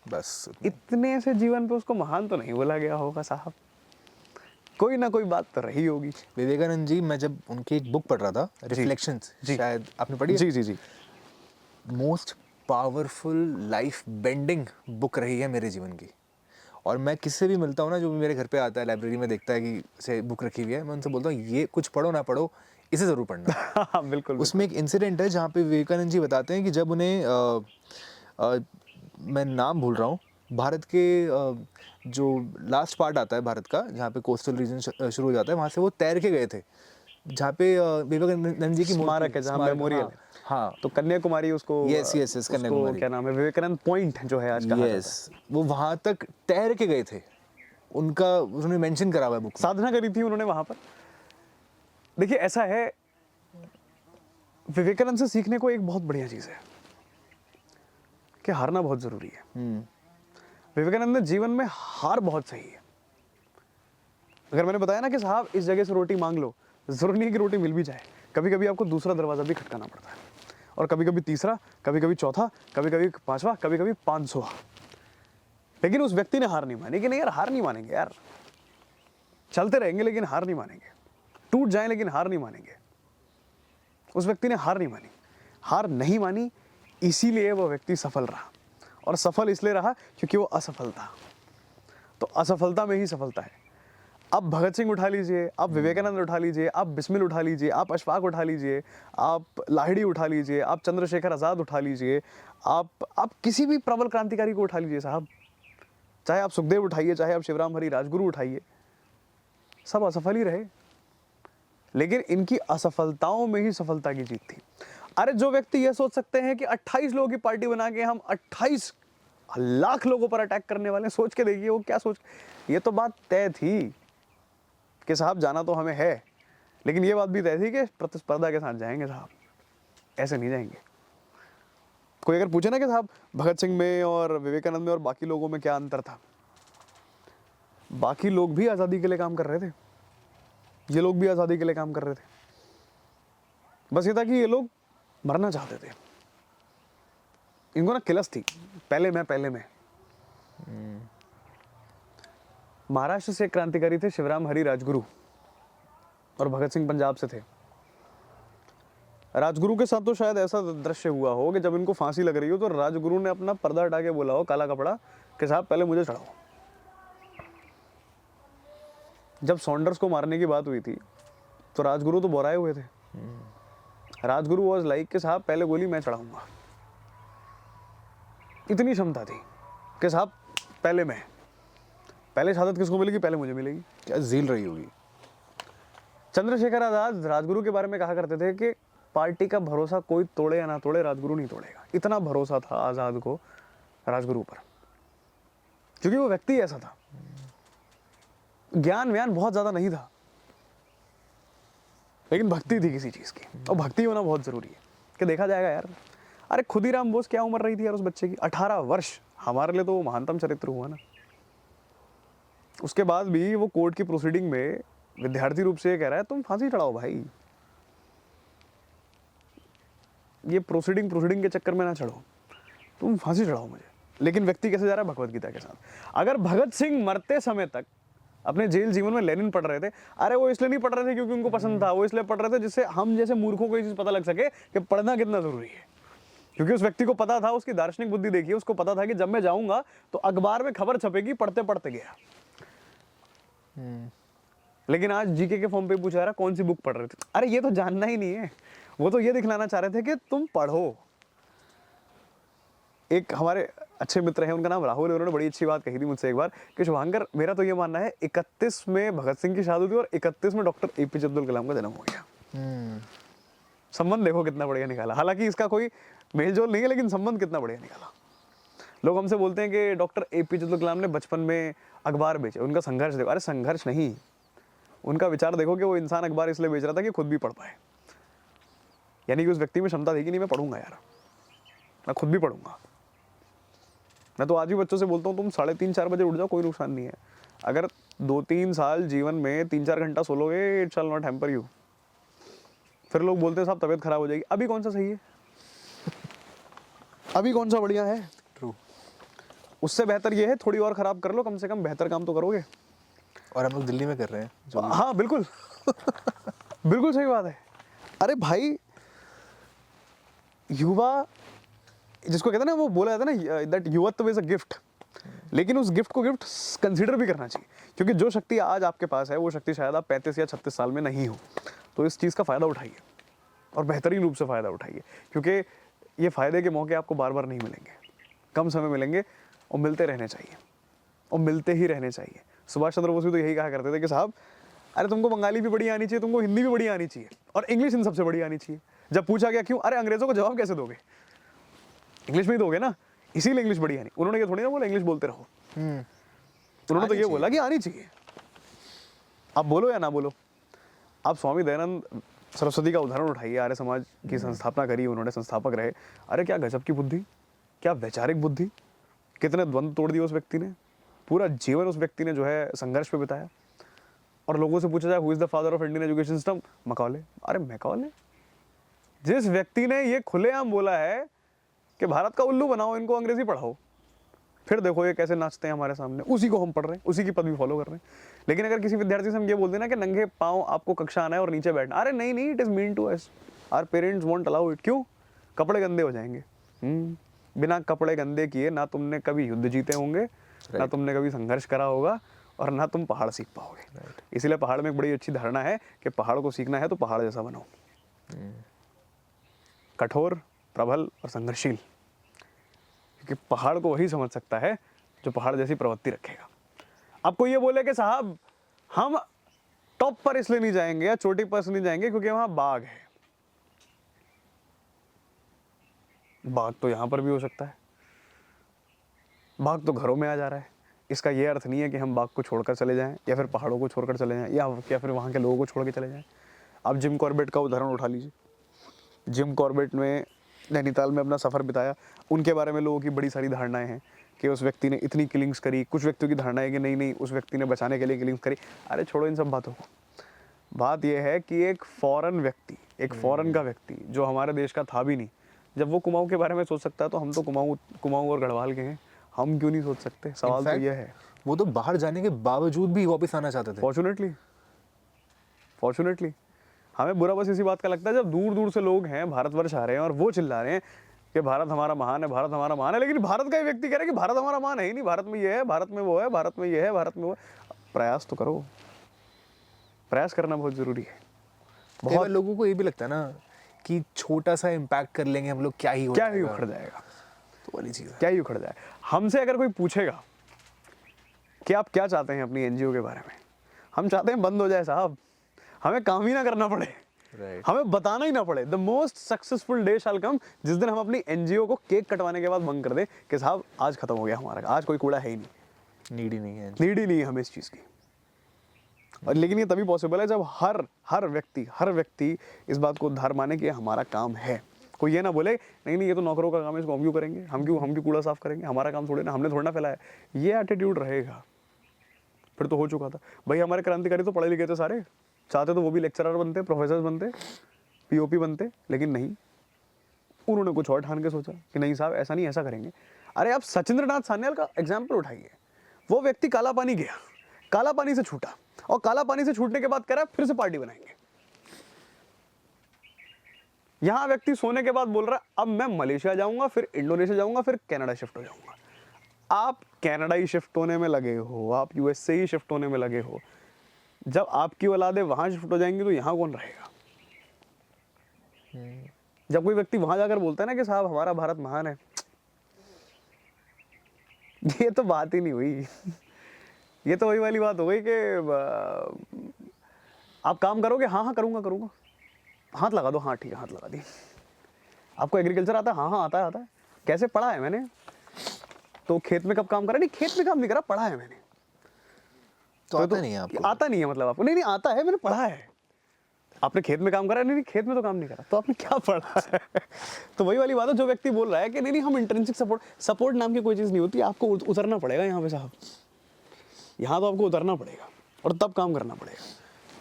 बस इतने से जीवन पे उसको महान तो नहीं बोला गया होगा साहब। कोई ना कोई बात तो रही होगी। विवेकानंद जी, मैं जब उनकी एक बुक पढ़ रहा था, रिफ्लेक्शंस, शायद आपने पढ़ी है? जी जी जी। Most powerful life bending book रही है मेरे जीवन की। और मैं किससे भी मिलता हूँ ना, जो भी मेरे घर पे आता है, लाइब्रेरी में देखता है कि से बुक रखी हुई है, मैं उनसे बोलता हूँ ये कुछ पढ़ो ना पढ़ो, इसे ज़रूर पढ़ना। बिल्कुल। उसमें एक इंसिडेंट है जहाँ पे विवेकानंद जी बताते हैं कि जब उन्हें मैं नाम भूल रहा हूँ, भारत के जो लास्ट पार्ट आता है भारत का, जहाँ पे कोस्टल रीजन शुरू हो जाता है, वहाँ से वो तैर के गए थे, जहाँ पे विवेकानंद जी की स्मारक है, जहाँ मेमोरियल है। हाँ, तो कन्याकुमारी उसको, यस कन्याकुमारी, क्या नाम है, विवेकानंद पॉइंट जो है आज कहा जाता है। वो वहाँ तक तैर के गए थे, उनका उन्होंने मेंशन करा हुआ है बुक में। साधना करी थी उन्होंने वहां पर। देखिए ऐसा है, विवेकानंद से सीखने को एक बहुत बढ़िया चीज है कि हारना बहुत जरूरी है। विवेकानंद ने जीवन में हार बहुत सही है। अगर मैंने बताया ना कि साहब इस जगह से रोटी मांग लो, जरूरी नहीं है कि रोटी मिल भी जाए। कभी कभी आपको दूसरा दरवाजा भी खटकाना पड़ता है, और कभी कभी तीसरा, कभी कभी चौथा, कभी कभी पांचवा, कभी कभी 500। लेकिन उस व्यक्ति ने हार नहीं मानी कि नहीं यार, हार नहीं मानेंगे यार, चलते रहेंगे लेकिन हार नहीं मानेंगे, टूट जाए लेकिन हार नहीं मानेंगे। उस व्यक्ति ने हार नहीं मानी। हार नहीं मानी, इसीलिए वो व्यक्ति सफल रहा, और सफल इसलिए रहा क्योंकि वो असफल था। तो असफलता में ही सफलता है। आप भगत सिंह उठा लीजिए, आप विवेकानंद उठा लीजिए, आप बिस्मिल उठा लीजिए, आप अशफाक उठा लीजिए, आप लाहिड़ी उठा लीजिए, आप चंद्रशेखर आज़ाद उठा लीजिए, आप किसी भी प्रबल क्रांतिकारी को उठा लीजिए साहब, चाहे आप सुखदेव उठाइए, चाहे आप शिवराम हरी राजगुरु उठाइए, सब असफल ही रहे। लेकिन इनकी असफलताओं में ही सफलता की जीत थी। अरे जो व्यक्ति ये सोच सकते हैं कि 28 लोगों की पार्टी बना के हम 28 लाख लोगों पर अटैक करने वाले, सोच के देखिए वो क्या सोच। ये तो बात तय थी कि साहब जाना तो हमें है, लेकिन ये बात भी तय थी कि प्रतिस्पर्धा के साथ जाएंगे साहब, ऐसे नहीं जाएंगे। कोई अगर पूछे ना कि साहब भगत सिंह में और विवेकानंद में और बाकी लोगों में क्या अंतर था, बाकी लोग भी आज़ादी के लिए काम कर रहे थे, ये लोग भी आज़ादी के लिए काम कर रहे थे। बस ये था कि ये लोग मरना चाहते थे, इनको ना किलस थी, पहले मैं। महाराष्ट्र से क्रांतिकारी थे शिवराम हरी राजगुरु, और भगत सिंह पंजाब से थे। राजगुरु के साथ तो शायद ऐसा दृश्य हुआ हो कि जब इनको फांसी लग रही हो तो राजगुरु ने अपना पर्दा हटा के बोला हो, काला कपड़ा, कि साहब पहले मुझे चढ़ाओ। जब सॉन्डर्स को मारने की बात हुई थी तो राजगुरु तो बोराए हुए थे। राजगुरु वाज लाइक कि साहब पहले गोली मैं चढ़ाऊंगा। इतनी क्षमता थी कि साहब पहले शहादत किसको मिलेगी, पहले मुझे मिलेगी। क्या झील रही होगी। चंद्रशेखर आजाद राजगुरु के बारे में कहा करते थे कि पार्टी का भरोसा कोई तोड़े या ना तोड़े, राजगुरु नहीं तोड़ेगा। इतना भरोसा था आजाद को राजगुरु पर, क्योंकि वो व्यक्ति ऐसा था। ज्ञान व्यान बहुत ज्यादा नहीं था, लेकिन भक्ति थी किसी चीज की, और भक्ति होना बहुत जरूरी है कि देखा जाएगा यार। अरे खुदीराम बोस क्या उम्र रही थी यार उस बच्चे की, 18 वर्ष। हमारे लिए तो वो महानतम चरित्र हुआ ना। उसके बाद भी वो कोर्ट की प्रोसीडिंग में विद्यार्थी रूप से ये कह रहा है तुम फांसी चढ़ाओ भाई, ये प्रोसीडिंग के चक्कर में ना चढ़ो, तुम फांसी चढ़ाओ मुझे। लेकिन व्यक्ति कैसे जा रहा है, भगवत गीता के साथ। अगर भगत सिंह मरते समय तक अपने जेल जीवन में लेनिन पढ़ रहे थे। अरे वो इसलिए नहीं पढ़ रहे थे क्योंकि उनको पसंद था, वो इसलिए पढ़ रहे थे जिससे हम जैसे मूर्खों को ये चीज़ पता लग सके कि पढ़ना कितना ज़रूरी है। क्योंकि उस व्यक्ति को पता था, उसकी दार्शनिक बुद्धि देखिए, उसको पता था कि जब मैं जाऊंगा तो अखबार में खबर छपेगी, पढ़ते पढ़ते गया। लेकिन आज जीके के फॉर्म पे पूछा रहा कौन सी बुक पढ़ रहे थे, अरे ये तो जानना ही नहीं है, वो तो ये दिखलाना चाह रहे थे कि तुम पढ़ो। एक हमारे अच्छे मित्र हैं, उनका नाम राहुल है, उन्होंने बड़ी अच्छी बात कही थी मुझसे एक बार कि शुभांकर, मेरा तो ये मानना है 31 में भगत सिंह की शादी हुई और 31 में डॉक्टर एपीजे अब्दुल कलाम का जन्म हो गया। संबंध देखो कितना बढ़िया निकाला, हालांकि इसका कोई मेलजोल नहीं है, लेकिन संबंध कितना बढ़िया निकाला। लोग हमसे बोलते हैं कि डॉक्टर एपीजे अब्दुल कलाम ने बचपन में अखबार बेचे, उनका संघर्ष देखो। अरे संघर्ष नहीं, उनका विचार देखो कि वो इंसान अखबार इसलिए बेच रहा था कि खुद भी पढ़ पाए। यानी कि उस व्यक्ति में क्षमता थी कि नहीं मैं पढ़ूंगा यार, मैं खुद भी पढ़ूंगा। मैं तो आज भी बच्चों से बोलता हूँ तुम 3:30-4 बजे उठ जाओ, कोई नुकसान नहीं है। अगर 2-3 साल जीवन में 3-4 घंटा सो लोगे, it shall not hamper you. फिर लोग बोलते हैं साहब तबीयत खराब हो जाएगी। अभी कौन सा सही है, अभी कौन सा बढ़िया है? ट्रू। उससे बेहतर ये है थोड़ी और खराब कर लो, कम से कम बेहतर काम तो करोगे। और हम लोग दिल्ली में कर रहे हैं जो हाँ बिल्कुल बिल्कुल सही बात है। अरे भाई युवा जिसको कहते हैं ना, वो बोला जाता है ना दैट युवत्व इज अ गिफ्ट, लेकिन उस गिफ्ट को गिफ्ट कंसीडर भी करना चाहिए, क्योंकि जो शक्ति आज आपके पास है वो शक्ति शायद आप 35 या 36 साल में नहीं हो। तो इस चीज़ का फ़ायदा उठाइए और बेहतरीन रूप से फ़ायदा उठाइए, क्योंकि ये फ़ायदे के मौके आपको बार बार नहीं मिलेंगे, कम समय मिलेंगे और मिलते रहने चाहिए और मिलते ही रहने चाहिए। सुभाष चंद्र बोस भी तो यही कहा करते थे कि साहब अरे तुमको बंगाली भी बढ़िया आनी चाहिए, तुमको हिंदी भी बढ़िया आनी चाहिए और इंग्लिश इन सबसे बढ़िया आनी चाहिए। जब पूछा गया क्यों, अरे अंग्रेज़ों को जवाब कैसे दोगे, इंग्लिश में ही दोगे ना, इसीलिए इंग्लिश बढ़िया नहीं। उन्होंने ये थोड़ी ना बोला इंग्लिश बोलते रहो, उन्होंने तो ये बोला कि आनी चाहिए। आप बोलो या ना बोलो। आप स्वामी दयानंद सरस्वती का उदाहरण उठाइए, आर्य समाज की संस्थापना करी उन्होंने, संस्थापक रहे। अरे क्या गजब की बुद्धि, क्या वैचारिक बुद्धि, कितने द्वंद्व तोड़ दिए उस व्यक्ति ने। पूरा जीवन उस व्यक्ति ने जो है संघर्ष पे बिताया। और लोगों से पूछा जाए who is the father of Indian education system, Macaulay. अरे मैकॉले, जिस व्यक्ति ने ये खुलेआम बोला है कि भारत का उल्लू बनाओ, इनको अंग्रेजी पढ़ाओ, फिर देखो ये कैसे नाचते हैं हमारे सामने, उसी को हम पढ़ रहे हैं, उसी की पदवी फॉलो कर रहे हैं। लेकिन अगर किसी विद्यार्थी से हम ये बोल देना कि नंगे पाँव आपको कक्षा आना है और नीचे बैठना, अरे नहीं नहीं, it is mean to us, our parents won't allow it. क्यों? कपड़े गंदे हो जाएंगे। बिना कपड़े गंदे किए ना तुमने कभी युद्ध जीते होंगे, ना तुमने कभी संघर्ष करा होगा, और ना तुम पहाड़ सीख पाओगे। इसीलिए पहाड़ में एक बड़ी अच्छी धारणा है कि पहाड़ को सीखना है तो पहाड़ जैसा बनो, कठोर, प्रबल और संघर्षशील, क्योंकि पहाड़ को वही समझ सकता है जो पहाड़ जैसी प्रवृत्ति रखेगा। आपको ये बोले कि साहब हम टॉप पर इसलिए नहीं जाएंगे या चोटी पर इसलिए नहीं जाएंगे क्योंकि वहां बाघ है। बाघ तो यहां पर भी हो सकता है, बाघ तो घरों में आ जा रहा है। इसका ये अर्थ नहीं है कि हम बाघ को छोड़कर चले जाएं या फिर पहाड़ों को छोड़कर चले जाएं या फिर वहाँ के लोगों को छोड़ के चले जाएं। आप जिम कॉर्बेट का उदाहरण उठा लीजिए। जिम कॉर्बेट में नैनीताल में अपना सफ़र बिताया, उनके बारे में लोगों की बड़ी सारी धारणाएं हैं कि उस व्यक्ति ने इतनी किलिंग्स करी। कुछ व्यक्तियों की धारणा है कि नहीं नहीं, उस व्यक्ति ने बचाने के लिए किलिंग्स करी। अरे छोड़ो इन सब बातों को। बात यह है कि एक फॉरेन व्यक्ति, एक फॉरेन का व्यक्ति जो हमारे देश का था भी नहीं, जब वो कुमाऊं के बारे में सोच सकता है तो हम तो कुमाऊं और गढ़वाल के हैं, हम क्यों नहीं सोच सकते? सवाल तो यह है। वो तो बाहर जाने के बावजूद भी वापस आना चाहते थे। फॉर्चुनेटली हमें बुरा बस इसी बात का लगता है जब दूर दूर से लोग हैं भारतवर्ष आ रहे हैं और वो चिल्ला रहे हैं कि भारत हमारा महान है, भारत हमारा महान है, लेकिन भारत का ही व्यक्ति कह रहा है कि भारत हमारा महान है ही नहीं, भारत में ये है, भारत में वो है, भारत में ये है, भारत में वो है। प्रयास तो करो, प्रयास करना बहुत जरूरी है। बहुत लोगों को ये भी लगता है ना कि छोटा सा इम्पैक्ट कर लेंगे हम लोग, क्या ही उखड़ जाएगा, तो वाली चीज़ है, क्या ही उखड़ जाए। हमसे अगर कोई पूछेगा कि आप क्या चाहते हैं अपनी एनजीओ के बारे में, हम चाहते हैं बंद हो जाए साहब, हमें काम ही ना करना पड़े, हमें बताना ही ना पड़े। The most successful day shall come, जिस दिन हम अपनी एनजीओ को केक कटवाने के बाद बंद कर दें कि साहब आज खत्म हो गया हमारा, आज कोई कूड़ा है ही नहीं, नीड ही नहीं है, नीड ही नहीं है हमें इस चीज़ की। और लेकिन ये तभी पॉसिबल है जब हर व्यक्ति इस बात को उद्धार माने कि हमारा काम है। कोई ये ना बोले नहीं नहीं ये तो नौकरों का काम है, इसको हम क्यों करेंगे, हम क्यों कूड़ा साफ करेंगे, हमारा काम थोड़े ना, हमने थोड़ा ना फैलाया। ये एटीट्यूड रहेगा फिर तो हो चुका था। भाई हमारे क्रांतिकारी तो पढ़े लिखे थे सारे, चाहते तो वो भी लेक्चरर बनते, प्रोफेसर बनते, पीओपी बनते, लेकिन नहीं, उन्होंने कुछ और ठान के सोचा कि नहीं साहब ऐसा नहीं, ऐसा करेंगे। अरे आप सचिंद्र नाथ सान्याल का एग्जाम्पल उठाइए, वो व्यक्ति काला पानी गया, काला पानी से छूटा, और काला पानी से छूटने के बाद कह रहा है फिर से पार्टी बनाएंगे। यहां व्यक्ति सोने के बाद बोल रहा है अब मैं मलेशिया जाऊंगा, फिर इंडोनेशिया जाऊंगा, फिर कनाडा शिफ्ट हो जाऊंगा। आप कनाडा ही शिफ्ट होने में लगे हो, आप यूएसए ही शिफ्ट होने में लगे हो। जब आपकी औलादे वहां शिफ्ट हो जाएंगी तो यहां कौन रहेगा? जब कोई व्यक्ति वहां जाकर बोलता है ना कि साहब हमारा भारत महान है, ये तो बात ही नहीं हुई। ये तो वही वाली बात हो गई कि आप काम करोगे, हाँ हाँ करूंगा करूंगा, हाथ लगा दो, हाँ ठीक है हाथ लगा दी। आपको एग्रीकल्चर आता है? हाँ हाँ आता है आता है। कैसे? पढ़ा है मैंने। तो खेत में कब काम करा? नहीं, खेत में काम नहीं करा, पढ़ा है मैंने। तो आता नहीं है आपको? आता नहीं है मतलब आपको? नहीं नहीं आता है, मैंने पढ़ा है। आपने खेत में काम करा? नहीं नहीं खेत में तो काम नहीं करा, तो आपने क्या पढ़ा है? तो वही वाली बात है, जो व्यक्ति बोल रहा है कि नहीं नहीं हम इंट्रिंसिक सपोर्ट नाम की कोई चीज़ नहीं होती, आपको उतरना पड़ेगा यहाँ पे साहब। यहाँ तो आपको उतरना पड़ेगा और तब काम करना पड़ेगा,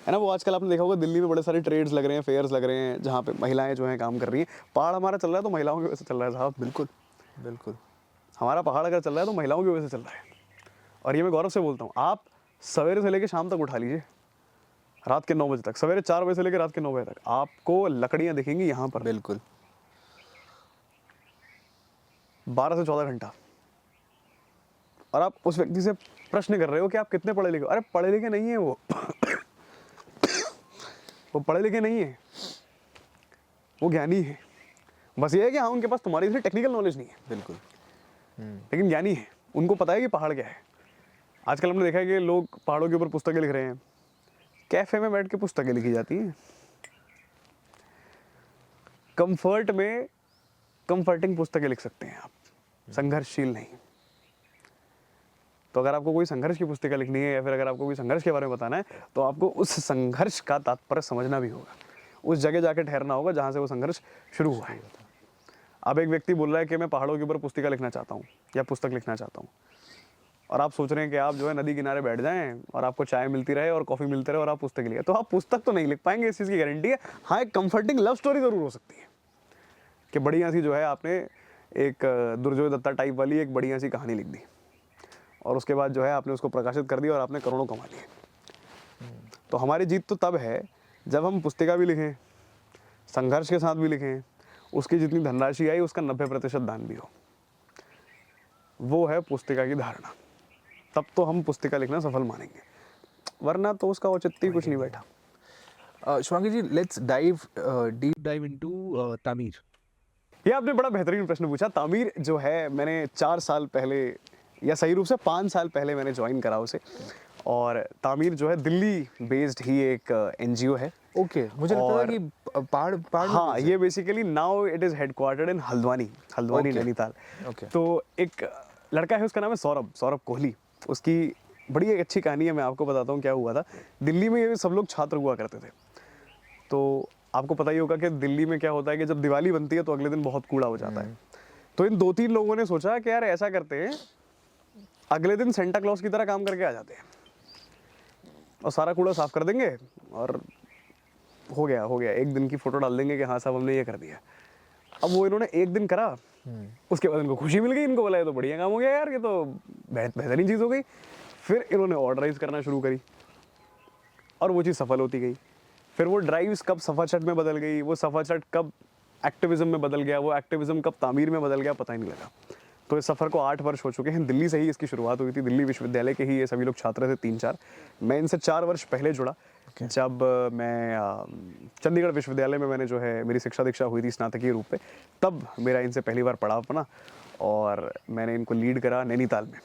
है ना। वो आजकल आपने देखा होगा दिल्ली में बड़े सारे ट्रेड्स लग रहे हैं, फेयर्स लग रहे हैं, जहाँ पे महिलाएं जो हैं काम कर रही हैं। पहाड़ हमारा चल रहा है तो महिलाओं की वजह से चल रहा है साहब। बिल्कुल बिल्कुल। हमारा पहाड़ अगर चल रहा है तो महिलाओं की वजह से चल रहा है। और ये मैं गौरव से बोलता हूँ, आप सवेरे से लेकर शाम तक उठा लीजिए, रात के 9 बजे तक, सवेरे 4 बजे से लेकर रात के 9 बजे तक आपको लकड़ियाँ दिखेंगी यहाँ पर। बिल्कुल 12 से 14 घंटा। और आप उस व्यक्ति से प्रश्न कर रहे हो कि आप कितने पढ़े लिखे हो? अरे पढ़े लिखे नहीं है वो। वो पढ़े लिखे नहीं है, वो ज्ञानी है। बस ये है कि हाँ उनके पास तुम्हारी जैसी टेक्निकल नॉलेज नहीं है, बिल्कुल। लेकिन ज्ञानी है, उनको पता है कि पहाड़ क्या है। आजकल हमने देखा है कि लोग पहाड़ों के ऊपर पुस्तकें लिख रहे हैं, कैफे में बैठ के पुस्तकें लिखी जाती हैं। कंफर्ट में कंफर्टिंग पुस्तकें लिख सकते हैं आप, संघर्षशील नहीं। तो अगर आपको कोई संघर्ष की पुस्तिका लिखनी है या फिर अगर आपको कोई संघर्ष के बारे में बताना है तो आपको उस संघर्ष का तात्पर्य समझना भी होगा, उस जगह जाके ठहरना होगा जहाँ से वो संघर्ष शुरू हुआ है। अब एक व्यक्ति बोल रहा है कि मैं पहाड़ों के ऊपर पुस्तिका लिखना चाहता हूँ या पुस्तक लिखना चाहता हूँ, और आप सोच रहे हैं कि आप जो है नदी किनारे बैठ जाएं और आपको चाय मिलती रहे और कॉफ़ी मिलती रहे और आप पुस्तक लिखें, तो आप पुस्तक तो नहीं लिख पाएंगे, इस चीज़ की गारंटी है। हाँ एक कंफर्टिंग लव स्टोरी ज़रूर हो सकती है कि बढ़िया सी जो है आपने एक दुर्जोय दत्ता टाइप वाली एक बढ़िया सी कहानी लिख दी और उसके बाद जो है आपने उसको प्रकाशित कर दिया और आपने करोड़ों कमा लिए। तो हमारी जीत तो तब है जब हम पुस्तिका भी लिखें, संघर्ष के साथ भी लिखें, उसकी जितनी धनराशि आई उसका 90% दान भी हो। वो है पुस्तिका की धारणा, तब तो हम पुस्तिका लिखना सफल मानेंगे, वरना तो उसका औचित्य कुछ नहीं बैठा। शुभांगी जी, लेट्स डीप डाइव इनटू तामीर। ये आपने बड़ा बेहतरीन प्रश्न पूछा। तामीर जो है मैंने 4 साल पहले, या सही रूप से 5 साल पहले मैंने ज्वाइन करा उसे, और तामीर जो है दिल्ली बेस्ड ही एक एनजीओ है। ओके, मुझे लगता था कि पहाड़ हाँ, ये basically now it is headquartered in Haldwani Nainital. तो एक लड़का है, उसका नाम है सौरभ कोहली। उसकी बड़ी एक अच्छी कहानी है, मैं आपको बताता हूँ क्या हुआ था। दिल्ली में ये सब लोग छात्र हुआ करते थे, तो आपको पता ही होगा कि दिल्ली में क्या होता है कि जब दिवाली बनती है तो अगले दिन बहुत कूड़ा हो जाता है। तो इन 2-3 लोगों ने सोचा कि यार ऐसा करते हैं, अगले दिन सेंटा क्लॉज की तरह काम करके आ जाते हैं और सारा कूड़ा साफ कर देंगे और हो गया, एक दिन की फोटो डाल देंगे कि हाँ साहब हमने ये कर दिया। अब वो इन्होंने एक दिन करा, उसके बाद इनको खुशी मिल गई, इनको बोला ये तो बढ़िया काम हो गया यार, ये तो बेहतरीन चीज़ हो गई। फिर इन्होंने ऑर्डराइज करना शुरू करी और वो चीज़ सफल होती गई। फिर वो ड्राइव्स कब सफाचट में बदल गई, वो सफाचट कब एक्टिविज्म में बदल गया, वो एक्टिविज्म कब तामीर में बदल गया, पता ही नहीं लगा। तो इस सफ़र को 8 वर्ष हो चुके हैं। दिल्ली से ही इसकी शुरुआत हुई थी, दिल्ली विश्वविद्यालय के ही ये सभी लोग छात्र थे 3-4। मैं इनसे 4 वर्ष पहले जुड़ा, जब मैं चंडीगढ़ विश्वविद्यालय में मैंने जो है मेरी शिक्षा दीक्षा हुई थी स्नातकीय रूप पे, तब मेरा इनसे पहली बार पड़ाव बना और मैंने इनको लीड करा नैनीताल में।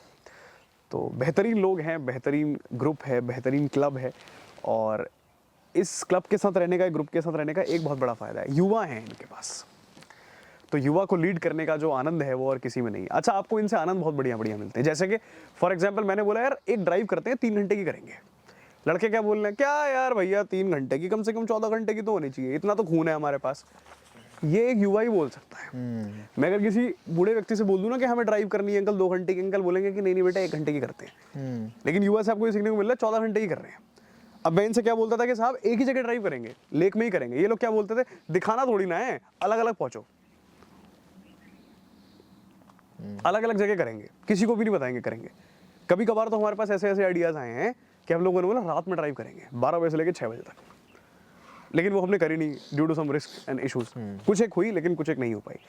तो बेहतरीन लोग हैं, बेहतरीन ग्रुप है, बेहतरीन क्लब है, और इस क्लब के साथ रहने का, ग्रुप के साथ रहने का एक बहुत बड़ा फ़ायदा है, युवा हैं इनके पास। तो युवा को लीड करने का जो आनंद है वो और किसी में नहीं। अच्छा, आपको इनसे आनंद बहुत बढ़िया मिलते हैं। जैसे कि फॉर एग्जांपल मैंने बोला यार एक ड्राइव करते हैं, 3 घंटे की करेंगे। लड़के क्या बोल रहे हैं, क्या यार भैया 3 घंटे की, कम से कम 14 घंटे की तो होनी चाहिए, इतना तो खून है हमारे पास। ये एक युवा ही बोल सकता है। मैं अगर किसी बूढ़े व्यक्ति से बोल दूं ना कि हमें ड्राइव करनी है अंकल 2 घंटे की, अंकल बोलेंगे कि नहीं बेटा 1 घंटे की करते हैं। लेकिन युवा से आपको ये सीखने को मिल रहा है 14 घंटे की कर रहे हैं। अब मैं इनसे क्या बोलता था कि साहब एक ही जगह ड्राइव करेंगे, लेक में ही करेंगे। ये लोग क्या बोलते थे, दिखाना थोड़ी ना है, अलग अलग पहुंचो, अलग अलग जगह करेंगे, किसी को भी नहीं बताएंगे करेंगे। कभी कभार तो हमारे पास ऐसे ऐसे आइडियाज आए हैं कि हम लोगों ने बोला रात में ड्राइव करेंगे 12 बजे से लेकर 6 बजे तक, लेकिन वो हमने करी नहीं due to some risk and issues. कुछ एक हुई लेकिन कुछ एक नहीं हो पाई।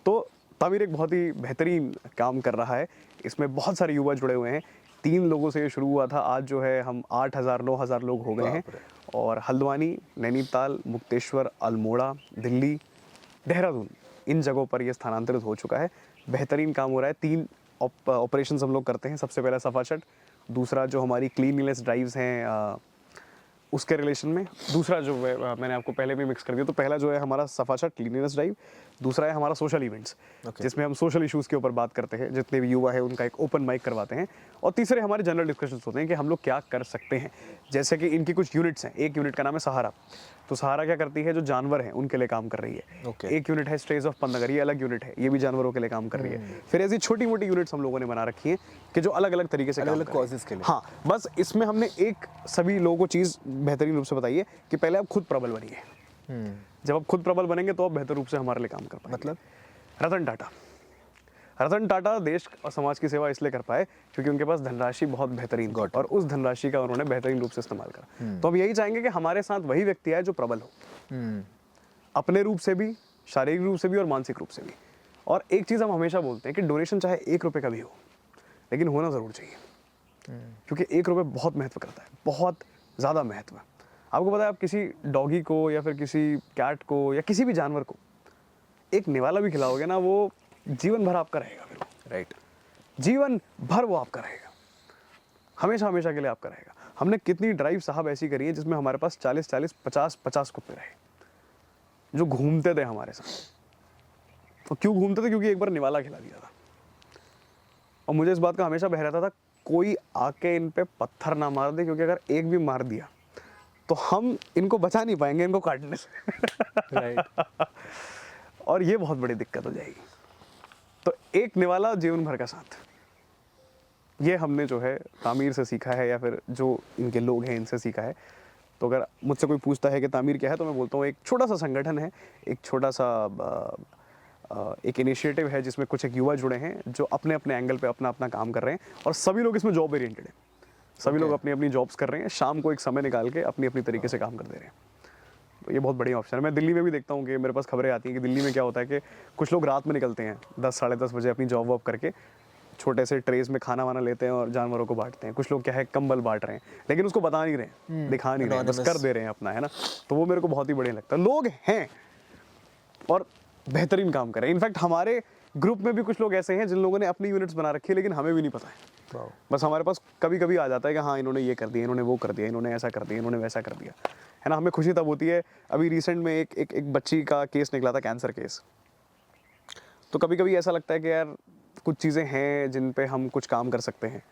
तो तामीर एक बहुत ही बेहतरीन काम कर रहा है, इसमें बहुत सारे युवा जुड़े हुए हैं। 3 लोगों से ये शुरू हुआ था, आज जो है हम 8,000 9,000 लोग हो गए हैं। और हल्द्वानी, नैनीताल, मुक्तेश्वर, अल्मोड़ा, दिल्ली, देहरादून, इन जगहों पर ये स्थानांतरित हो चुका है। बेहतरीन काम हो रहा है। 3 ऑपरेशंस हम लोग करते हैं। सबसे पहला सफाचट, दूसरा जो हमारी क्लीनलीनेस ड्राइव्स हैं उसके रिलेशन में, दूसरा जो है मैंने आपको पहले भी मिक्स कर दिया। तो पहला जो है हमारा सफाचट क्लीनलीनेस ड्राइव, दूसरा है हमारा सोशल इवेंट्स जिसमें हम सोशल इश्यूज़ के ऊपर बात करते हैं, जितने भी युवा है उनका एक ओपन माइक करवाते हैं। और तीसरे हमारे जनरल डिस्कशंस होते हैं कि हम लोग क्या कर सकते हैं। जैसे कि इनकी कुछ यूनिट्स हैं, एक यूनिट का नाम है सहारा। तो सहारा क्या करती है, जो जानवर हैं उनके लिए काम कर रही है। एक यूनिट है स्ट्रेज ऑफ पंतनगर, ये अलग यूनिट है, ये भी जानवरों के लिए काम कर रही है। फिर ऐसी छोटी मोटी यूनिट्स हम लोगों ने बना रखी हैं कि जो अलग अलग तरीके से अलग-अलग causes के लिए। हाँ, बस इसमें हमने एक सभी लोगों को चीज़ बेहतरीन रूप से बताई है कि पहले आप खुद प्रबल बनिए। जब आप खुद प्रबल बनेंगे तो आप बेहतर रूप से हमारे लिए काम कर पाएंगे। मतलब रतन टाटा देश और समाज की सेवा इसलिए कर पाए क्योंकि उनके पास धनराशि बहुत बेहतरीन थी और उस धनराशि का उन्होंने बेहतरीन रूप से इस्तेमाल करा। तो हम यही चाहेंगे कि हमारे साथ वही व्यक्ति आए जो प्रबल हो, अपने रूप से भी, शारीरिक रूप से भी और मानसिक रूप से भी। और एक चीज़ हम हमेशा बोलते हैं कि डोनेशन चाहे 1 रुपये का भी हो, लेकिन होना ज़रूर चाहिए, क्योंकि 1 रुपये बहुत महत्व करता है, बहुत ज़्यादा महत्व। आपको पता है, आप किसी डॉगी को या फिर किसी कैट को या किसी भी जानवर को एक निवाला भी खिलाओगे ना, वो जीवन भर आपका रहेगा। फिर राइट, जीवन भर वो आपका रहेगा, हमेशा हमेशा के लिए आपका रहेगा। हमने कितनी ड्राइव साहब ऐसी करी है जिसमें हमारे पास 40-40, 50-50 कुत्ते रहे जो घूमते थे हमारे साथ। तो क्यों घूमते थे? क्योंकि एक बार निवाला खिला दिया था। और मुझे इस बात का हमेशा भय रहता था कोई आके इन पे पत्थर ना मार दे, क्योंकि अगर एक भी मार दिया तो हम इनको बचा नहीं पाएंगे इनको काटने से। राइट। और ये बहुत बड़ी दिक्कत हो जाएगी। तो एक निवाला जीवन भर का साथ, ये हमने जो है तामीर से सीखा है या फिर जो इनके लोग हैं इनसे सीखा है। तो अगर मुझसे कोई पूछता है कि तामीर क्या है, तो मैं बोलता हूँ एक छोटा सा संगठन है, एक छोटा सा एक इनिशिएटिव है जिसमें कुछ एक युवा जुड़े हैं जो अपने अपने एंगल पे अपना अपना काम कर रहे हैं। और सभी लोग इसमें जॉब ओरिएंटेड हैं, सभी लोग अपनी अपनी जॉब्स कर रहे हैं, शाम को एक समय निकाल के अपनी अपनी तरीके से काम कर दे रहे हैं। तो ये बहुत बढ़िया ऑप्शन है। मैं दिल्ली में भी देखता हूँ कि मेरे पास खबरें आती हैं कि दिल्ली में क्या होता है कि कुछ लोग रात में निकलते हैं 10 साढ़े 10 बजे अपनी जॉब वॉब करके, छोटे से ट्रेस में खाना वाना लेते हैं और जानवरों को बांटते हैं। कुछ लोग क्या है कंबल बांट रहे हैं, लेकिन उसको बता नहीं रहे, दिखा नहीं रहे, बस कर दे रहे हैं अपना, है ना। तो वो मेरे को बहुत ही बढ़िया लगता है। लोग हैं और बेहतरीन काम कर रहे हैं। इनफैक्ट हमारे ग्रुप में भी कुछ लोग ऐसे हैं जिन लोगों ने अपनी यूनिट्स बना रखी है, लेकिन हमें भी नहीं पता है। बस हमारे पास कभी कभी आ जाता है कि हाँ इन्होंने ये कर दिया, इन्होंने वो कर दिया, इन्होंने ऐसा कर दिया, इन्होंने वैसा कर दिया, है ना। हमें खुशी तब होती है। अभी रिसेंट में एक बच्ची का केस निकला था, कैंसर केस। तो कभी कभी ऐसा लगता है कि यार कुछ चीज़ें हैं जिन पे हम कुछ काम कर सकते हैं।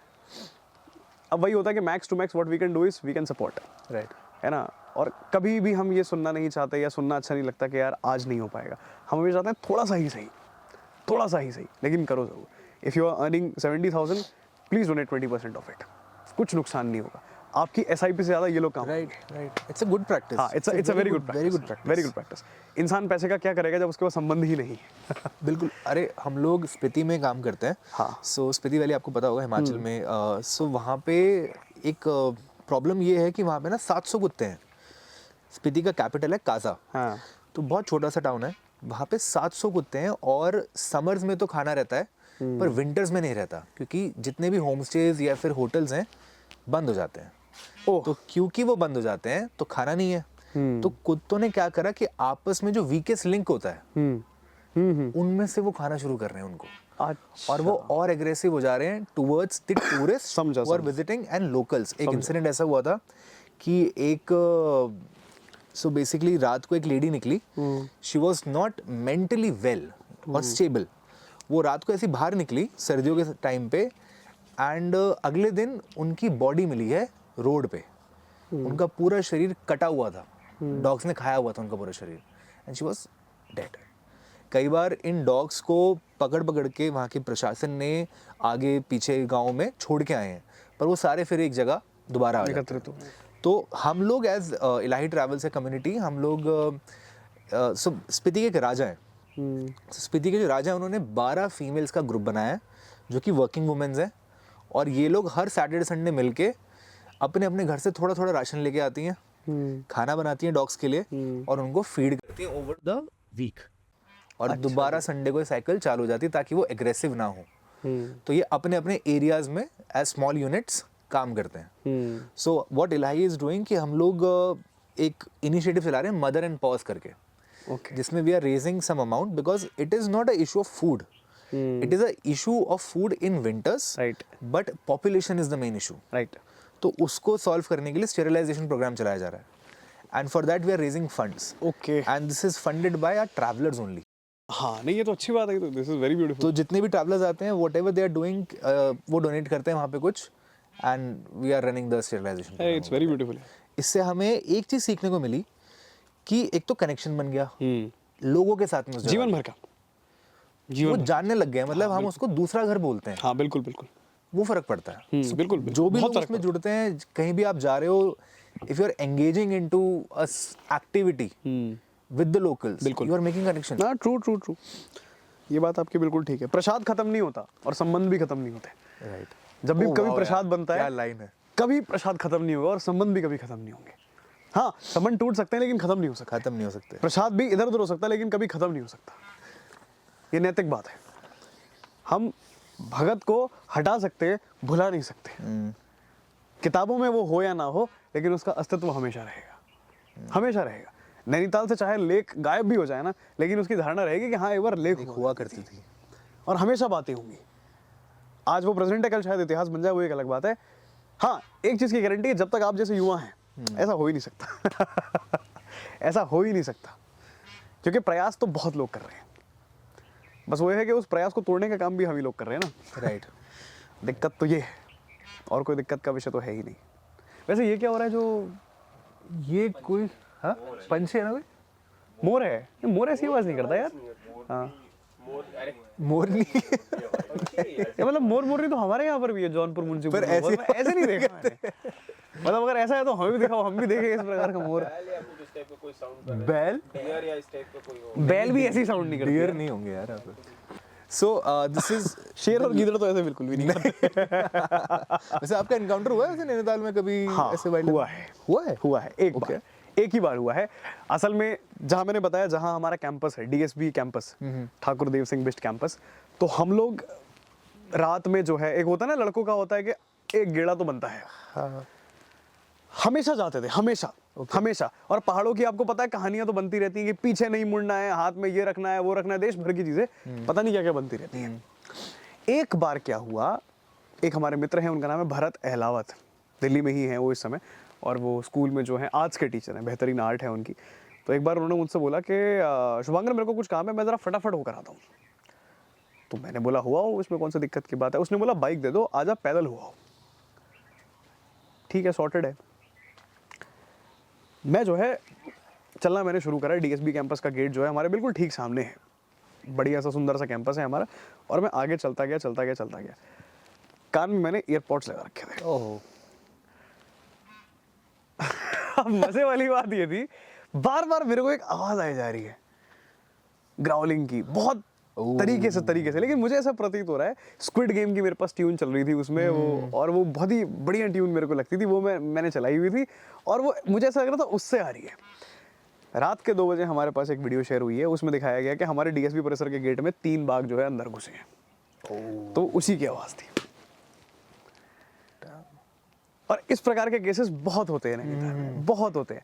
अब वही होता है कि max to max what we can do is we can support, right, है ना। और कभी भी हम ये सुनना नहीं चाहते या सुनना अच्छा नहीं लगता कि यार आज नहीं हो पाएगा। हम ये चाहते हैं थोड़ा सा ही सही, थोड़ा सा ही सही, लेकिन करो ज़रूर। If you are earning 70,000 please donate 20% of it. कुछ नुकसान नहीं होगा। आपकी SIP से ज़्यादा ये लोग काम right, right. It's a good practice. हाँ, it's a very good practice, very good practice. इंसान पैसे का क्या करेगा जब उसके पास संबंध ही नहीं है। बिल्कुल। अरे हम लोग स्पीति में काम करते हैं। हाँ। सो स्पीति वैली आपको पता होगा, हिमाचल में। सो वहाँ पे एक प्रॉब्लम ये है कि वहाँ पे ना 700 कुत्ते हैं। स्पीति का कैपिटल है काजा। हाँ। तो बहुत छोटा सा टाउन है। वहाँ पे 700 कुत्ते हैं और समर्स में तो खाना रहता है पर विंटर्स में नहीं रहता, क्योंकि जितने भी होम स्टेज या फिर होटल्स हैं बंद हो जाते हैं। तो क्योंकि वो बंद हो जाते हैं तो खाना नहीं है। तो कुत्तों ने क्या करा कि आपस में जो वीकेस्ट लिंक होता है उनमें से वो खाना शुरू कर रहे हैं उनको। अच्छा। और वो और एग्रेसिव हो जा रहे हैं टुवर्ड्स द टूरिस्ट समझा, और विजिटिंग एंड लोकल्स। एक इंसिडेंट ऐसा हुआ था कि एक सो बेसिकली रात को एक लेडी निकली, she was not mentally well और स्टेबल। वो रात को ऐसी बाहर निकली सर्दियों के टाइम पे, एंड अगले दिन उनकी बॉडी मिली है रोड पे। उनका पूरा शरीर कटा हुआ था, डॉग्स ने खाया हुआ था उनका पूरा शरीर, एंड शी वॉज डेड। कई बार इन डॉग्स को पकड़ पकड़ के वहाँ के प्रशासन ने आगे पीछे गांव में छोड़ के आए हैं, पर वो सारे फिर एक जगह दोबारा आ जाते हैं। तो हम लोग एज इलाही ट्रैवल्स है कम्युनिटी, हम लोग स्पीति के एक राजा हैं। स्पीति के जो राजा हैं उन्होंने 12 फीमेल्स का ग्रुप बनाया है जो कि वर्किंग वुमेन्स हैं, और ये लोग हर सैटरडे संडे मिलके अपने अपने घर से थोड़ा थोड़ा राशन लेके आती हैं, खाना बनाती हैं डॉग्स के लिए और उनको फीड करती हैं ओवर द वीक, और दोबारा संडे को साइकिल चालू हो जाती है ताकि वो एग्रेसिव ना हो। तो ये अपने अपने एरियाज में एज स्मॉल यूनिट्स काम करते हैं। So what Ilahi is doing कि हम लोग एक इनिशिएटिव चला रहे हैं मदर एंड पॉज करके, जिसमें we are raising some amount because it is not a issue of food, it is a issue of food in winters, Right. But population is the main issue. Right. तो उसको सॉल्व करने के लिए स्टेरिलाइजेशन प्रोग्राम चलाया जा रहा है, and for that we are raising funds, okay. And this is funded by our travellers only. हाँ नहीं, ये तो अच्छी बात है, तो दिस इज वेरी ब्यूटीफुल। तो जितने भी ट्रैवलर्स आते हैं whatever they are doing वो डोनेट करते हैं वहाँ पे कुछ, and we are running the sterilisation. It's very beautiful. इससे हमें एक चीज़ सीखने को मिली कि एक तो कनेक्शन बन गया लोगों के साथ में उस जगह जीवन पे। भर का, वो जीवन भर। जानने लग गए, मतलब हम उसको दूसरा घर बोलते हैं, हाँ बिल्कुल बिल्कुल। वो फर्क पड़ता है। So, बिल्कुल, जो भी बहुत लोग फर्क उसमें जुड़ते हैं, कहीं भी आप जा रहे हो, if you are engaging into a activity with the locals, बिल्कुल। You are making connection. हाँ ट्रू ट्रू ट्रू, ये बात आपकी बिल्कुल ठीक है। प्रसाद खत्म नहीं होता और संबंध भी खत्म नहीं होते। राइट। जब भी Oh, कभी wow, प्रसाद यार, बनता क्या है, लाइन है। कभी प्रसाद खत्म नहीं होगा और संबंध भी कभी खत्म नहीं होंगे। हाँ संबंध टूट सकते हैं लेकिन खत्म नहीं हो सकते। खत्म नहीं हो सकते। प्रसाद भी इधर उधर हो सकता है लेकिन कभी खत्म नहीं हो सकता। ये नैतिक बात है। हम भगत को हटा सकते हैं, भुला नहीं सकते। किताबों में वो हो या ना हो, लेकिन उसका अस्तित्व हमेशा रहेगा, हमेशा रहेगा। नैनीताल से चाहे लेक गायब भी हो जाए ना, लेकिन उसकी धारणा रहेगी कि हाँ एक बार लेक हुआ करती थी, और हमेशा बातें होंगी। आज वो प्रेजेंट है, कल शायद इतिहास बन जाए, वो एक अलग बात है। हाँ एक चीज़ की गारंटी है, जब तक आप जैसे युवा हैं ऐसा हो ही नहीं सकता। ऐसा हो ही नहीं सकता, क्योंकि प्रयास तो बहुत लोग कर रहे हैं। बस वो है कि उस प्रयास को तोड़ने का काम भी हम ही लोग कर रहे हैं ना। राइट। दिक्कत तो ये है, और कोई दिक्कत का विषय तो है ही नहीं। वैसे ये क्या हो रहा है जो ये कोई हाँ पंछी है ना कोई? मोर है? ये मोर ऐसी आवाज नहीं करता यार। हाँ मोरनी। ये मतलब मोर मोरनी तो हमारे यहाँ पर भी है, जौनपुर मुंशीपुर पर में। ऐसे- मतलब ऐसे नहीं देखा मैंने। मतलब अगर ऐसा है तो हमें भी दिखाओ, हम भी देखें इस प्रकार का मोर। बैल? बैल भी ऐसी साउंड नहीं करती। डियर नहीं होंगे यार यहाँ पे। सो दिस इज शेर और गीदड़ तो ऐसे बिल्कुल भी नहीं करते। वैसे आपका एनकाउंटर हुआ है ऐसे नैनीताल में कभी? हाँ ऐसे वाइल्ड हुआ है, हुआ है एक बार, एक ही बार हुआ है। असल में जहाँ मैंने बताया, जहाँ हमारा कैंपस है, DSB campus, Thakur Dev Singh Bisht campus, तो हम लोग रात में जो है, एक होता है ना लड़कों का होता है कि एक गेड़ा तो बनता है। हाँ। हमेशा जाते थे, हमेशा हमेशा। और पहाड़ों की आपको पता है कहानियां तो बनती रहती हैं कि पीछे नहीं मुड़ना है, हाथ में ये रखना है, वो रखना है, देश भर की चीजें पता नहीं क्या क्या बनती रहती हैं। एक बार क्या हुआ, एक हमारे मित्र हैं, उनका नाम है भरत अहलावत, दिल्ली में ही है वो इस समय, और वो स्कूल में जो है आर्ट्स के टीचर हैं, बेहतरीन आर्ट है उनकी। तो एक बार उन्होंने मुझसे बोला कि शुभांकर मेरे को कुछ काम है, मैं ज़रा फटाफट होकर आता हूँ। तो मैंने बोला हुआ हो, इसमें कौन सी दिक्कत की बात है। उसने बोला बाइक दे दो, आजा पैदल हुआ हो। ठीक है, सॉर्टेड है। मैं जो है चलना मैंने शुरू करा। डीएसबी कैंपस का गेट जो है हमारे बिल्कुल ठीक सामने है, बढ़िया सा सुंदर सा कैंपस है हमारा। और मैं आगे चलता गया। कान में मैंने ईयरपॉड्स लगा रखे थे। ओह। अब मजे वाली बात ये थी, बार बार मेरे को एक आवाज आई जा रही है ग्राउलिंग की, बहुत तरीके से, लेकिन मुझे ऐसा प्रतीत हो रहा है स्क्विड गेम की मेरे पास ट्यून चल रही थी उसमें, वो, और वो बहुत ही बढ़िया ट्यून मेरे को लगती थी, वो मैंने चलाई हुई थी, और वो मुझे ऐसा लग रहा था उससे आ रही है। रात के 2 बजे हमारे पास एक वीडियो शेयर हुई है, उसमें दिखाया गया कि हमारे डीएसपी परिसर के गेट में 3 बाघ जो है अंदर घुसे हैं। तो उसी की आवाज थी। और इस प्रकार के केसेस बहुत होते हैं नैनीताल में, बहुत होते हैं।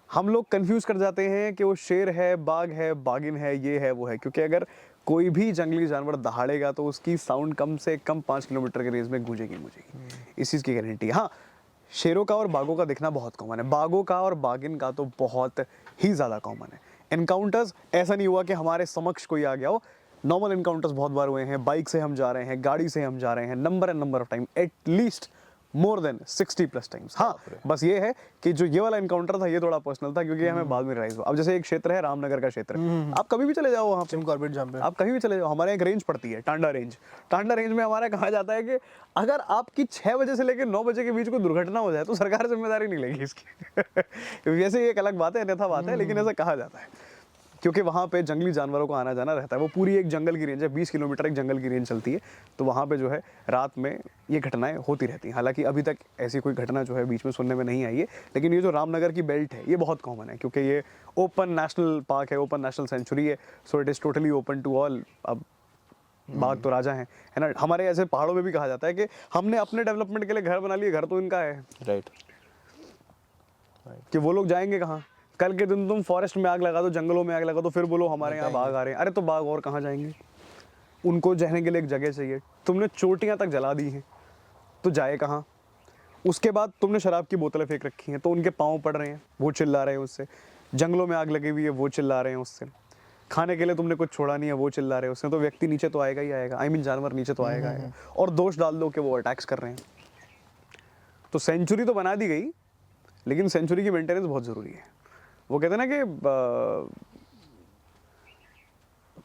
हम लोग कंफ्यूज कर जाते हैं कि वो शेर है, बाघ है, बाघिन है, ये है, वो है, क्योंकि अगर कोई भी जंगली जानवर दहाड़ेगा तो उसकी साउंड कम से कम 5 किलोमीटर के रेंज में गूंजेगी। इस चीज़ की गारंटी है। हाँ, शेरों का और बाघों का दिखना बहुत कॉमन है, बाघों का और बाघिन का तो बहुत ही ज़्यादा कॉमन है। एनकाउंटर्स ऐसा नहीं हुआ कि हमारे समक्ष कोई आ गया हो, नॉर्मल एनकाउंटर्स बहुत बार हुए हैं। बाइक से हम जा रहे हैं, गाड़ी से हम जा रहे हैं, number of time, at least more than 60+ times. हाँ, बस ये है कि जो ये वाला एनकाउंटर था ये थोड़ा पर्सनल था, क्योंकि हमें बाद में रियलाइज हुआ। अब जैसे एक क्षेत्र है रामनगर का क्षेत्र, आप कभी भी चले जाओ वहाँ पे, जिम कॉर्बेट जहाँ पे आप कहीं भी चले जाओ, हमारे एक रेंज पड़ती है, टांडा रेंज में हमारा कहा जाता है कि अगर आपकी 6 बजे से लेकर 9 बजे के बीच कोई दुर्घटना हो जाए तो सरकार जिम्मेदारी नहीं लेगी इसकी। वैसे ये एक अलग बात है, अन्यथा बात है, लेकिन ऐसा कहा जाता है। क्योंकि वहाँ पे जंगली जानवरों को आना जाना रहता है। वो पूरी एक जंगल की रेंज है, 20 किलोमीटर एक जंगल की रेंज चलती है। तो वहाँ पे जो है रात में ये घटनाएं होती रहती हैं। हालांकि अभी तक ऐसी कोई घटना जो है बीच में सुनने में नहीं आई है, लेकिन ये जो रामनगर की बेल्ट है ये बहुत कॉमन है, क्योंकि ये ओपन नेशनल पार्क है, ओपन नेशनल सेंचुरी है। So it is totally open to all. अब बाघ तो राजा हैं, है ना। हमारे ऐसे पहाड़ों में भी कहा जाता है कि हमने अपने डेवलपमेंट के लिए घर बना लिए, घर तो इनका है, राइट। कि वो लोग जाएंगे कहाँ। कल के दिन तुम फॉरेस्ट में आग लगा दो, जंगलों में आग लगा दो, फिर बोलो हमारे यहाँ बाघ आ रहे हैं। अरे तो बाघ और कहाँ जाएंगे, उनको रहने के लिए एक जगह चाहिए। तुमने चोटियाँ तक जला दी हैं तो जाए कहाँ। उसके बाद तुमने शराब की बोतलें फेंक रखी हैं तो उनके पाँव पड़ रहे हैं, वो चिल्ला रहे हैं उससे। जंगलों में आग लगी हुई है, वो चिल्ला रहे हैं उससे। खाने के लिए तुमने कुछ छोड़ा नहीं है, वो चिल्ला रहे हैं उससे। तो व्यक्ति नीचे तो आएगा ही आएगा, आई मीन जानवर नीचे तो आएगा आएगा। और दोष डाल दो कि वो अटैक्स कर रहे हैं। तो सेंचुरी तो बना दी गई, लेकिन सेंचुरी की मेंटेनेंस बहुत ज़रूरी है। वो कहते हैं ना कि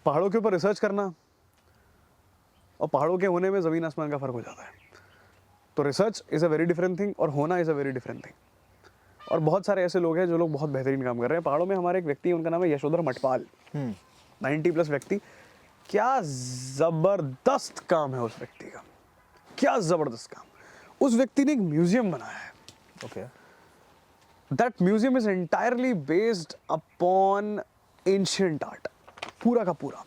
पहाड़ों के ऊपर रिसर्च करना और पहाड़ों के होने में ज़मीन आसमान का फ़र्क हो जाता है। तो research is a very different thing और होना is a very different thing. और बहुत सारे ऐसे लोग हैं जो लोग बहुत बेहतरीन काम कर रहे हैं पहाड़ों में। हमारे एक व्यक्ति है, उनका नाम है यशोधर मटपाल, 90+ व्यक्ति। क्या ज़बरदस्त काम है उस व्यक्ति का, क्या ज़बरदस्त काम। उस व्यक्ति ने एक म्यूजियम बनाया है। Okay. That museum is entirely based upon ancient art, पूरा का पूरा।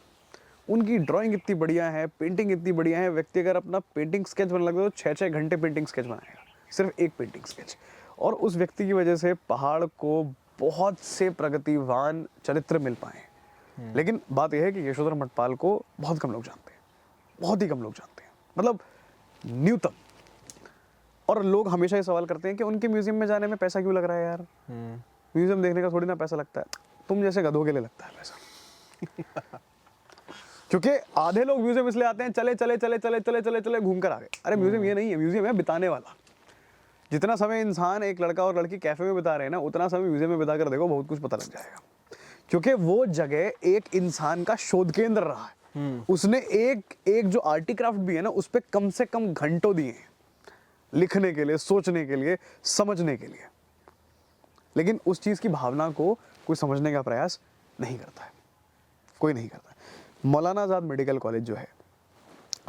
उनकी ड्राइंग इतनी बढ़िया है, पेंटिंग इतनी बढ़िया है। व्यक्ति अगर अपना पेंटिंग स्केच बनने लगे तो 6-6 घंटे पेंटिंग स्केच बनाएगा, सिर्फ एक पेंटिंग स्केच। और उस व्यक्ति की वजह से पहाड़ को बहुत से प्रगतिवान चरित्र मिल पाए। लेकिन बात यह है कि यशोधर मटपाल को बहुत कम लोग जानते हैं, बहुत ही कम लोग जानते हैं, मतलब न्यूनतम। और लोग हमेशा ये सवाल करते हैं कि उनके म्यूजियम में जाने में पैसा क्यों लग रहा है यार। म्यूजियम देखने का थोड़ी ना पैसा लगता है, तुम जैसे गधों के लिए लगता है पैसा। क्योंकि आधे लोग म्यूजियम इसलिए आते हैं चले चले चले चले चले चले चले घूम कर आ गए। अरे म्यूजियम ये नहीं है, म्यूजियम है बिताने वाला। जितना समय इंसान, एक लड़का और लड़की कैफे में बिता रहे हैं ना, उतना समय म्यूजियम में बिता कर देखो, बहुत कुछ पता लग जाएगा। क्योंकि वो जगह एक इंसान का शोध केंद्र रहा है। उसने एक जो आर्टिक्राफ्ट भी है ना, उस पर कम से कम घंटों दिए हैं, लिखने के लिए, सोचने के लिए, समझने के लिए। लेकिन उस चीज़ की भावना को कोई समझने का प्रयास नहीं करता है, कोई नहीं करता है। मौलाना आज़ाद मेडिकल कॉलेज जो है,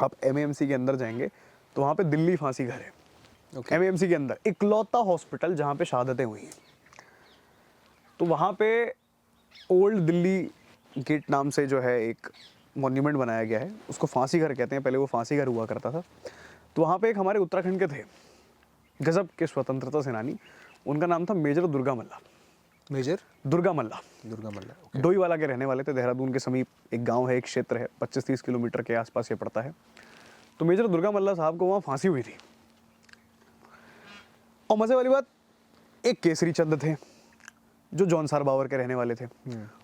आप MAMC के अंदर जाएंगे तो वहाँ पे दिल्ली फांसी घर है। MAMC के अंदर इकलौता हॉस्पिटल जहाँ पे शहादतें हुई हैं। तो वहाँ पे ओल्ड दिल्ली गेट नाम से जो है एक मॉन्यूमेंट बनाया गया है, उसको फांसी घर कहते हैं। पहले वो फांसी घर हुआ करता था। तो वहाँ पे एक हमारे उत्तराखंड के थे गजब के स्वतंत्रता सेनानी, उनका नाम था मेजर दुर्गा मल्ला। मेजर दुर्गा मल्ला, दुर्गा मल्ला। डोईवाला के रहने वाले थे। देहरादून के समीप एक गांव है, एक क्षेत्र है, 25-30 किलोमीटर के आसपास ये पड़ता है। तो मेजर दुर्गा मल्ला साहब को वहाँ फांसी हुई थी। और मज़े वाली बात, एक केसरी चंद थे जो जौनसार बावर के रहने वाले थे।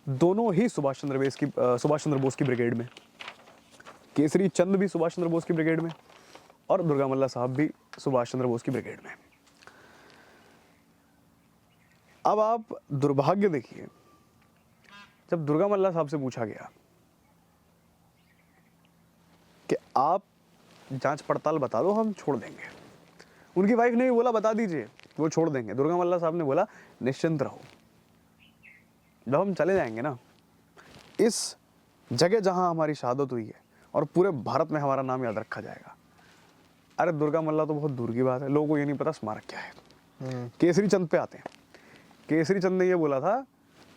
दोनों ही सुभाष चंद्र बोस की ब्रिगेड में, केसरी चंद भी सुभाष चंद्र बोस की ब्रिगेड में और दुर्गा मल्ला साहब भी सुभाष चंद्र बोस की ब्रिगेड में। अब आप दुर्भाग्य देखिए, जब दुर्गा मल्ला साहब से पूछा गया कि आप जांच पड़ताल बता दो, हम छोड़ देंगे। उनकी वाइफ ने भी बोला बता दीजिए, वो छोड़ देंगे। दुर्गा मल्ला साहब ने बोला निश्चिंत रहो, जब हम चले जाएंगे ना इस जगह जहां हमारी शहादत हुई है और पूरे भारत में हमारा नाम याद रखा जाएगा। अरे दुर्गा मल्ला तो बहुत दूर की बात है, लोगों को ये नहीं पता स्मारक क्या है। केसरी चंद पे आते हैं। केसरी चंद ने ये बोला था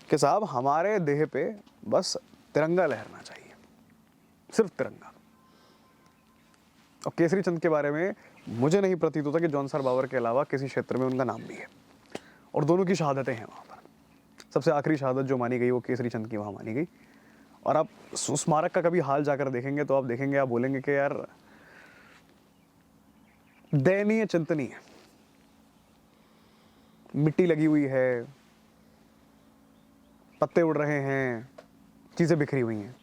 कि साहब हमारे देह पे बस तिरंगा लहरना चाहिए, सिर्फ तिरंगा। और केसरी चंद के बारे में मुझे नहीं प्रतीत होता कि जौनसार बावर के अलावा किसी क्षेत्र में उनका नाम भी है। और दोनों की शहादतें हैं वहाँ पर। सबसे आखिरी शहादत जो मानी गई वो केसरी चंद की वहाँ मानी गई। और आप स्मारक का कभी हाल जाकर देखेंगे तो आप देखेंगे, आप बोलेंगे कि यार दयनीय चिंतनीय, मिट्टी लगी हुई है, पत्ते उड़ रहे हैं, चीजें बिखरी हुई हैं।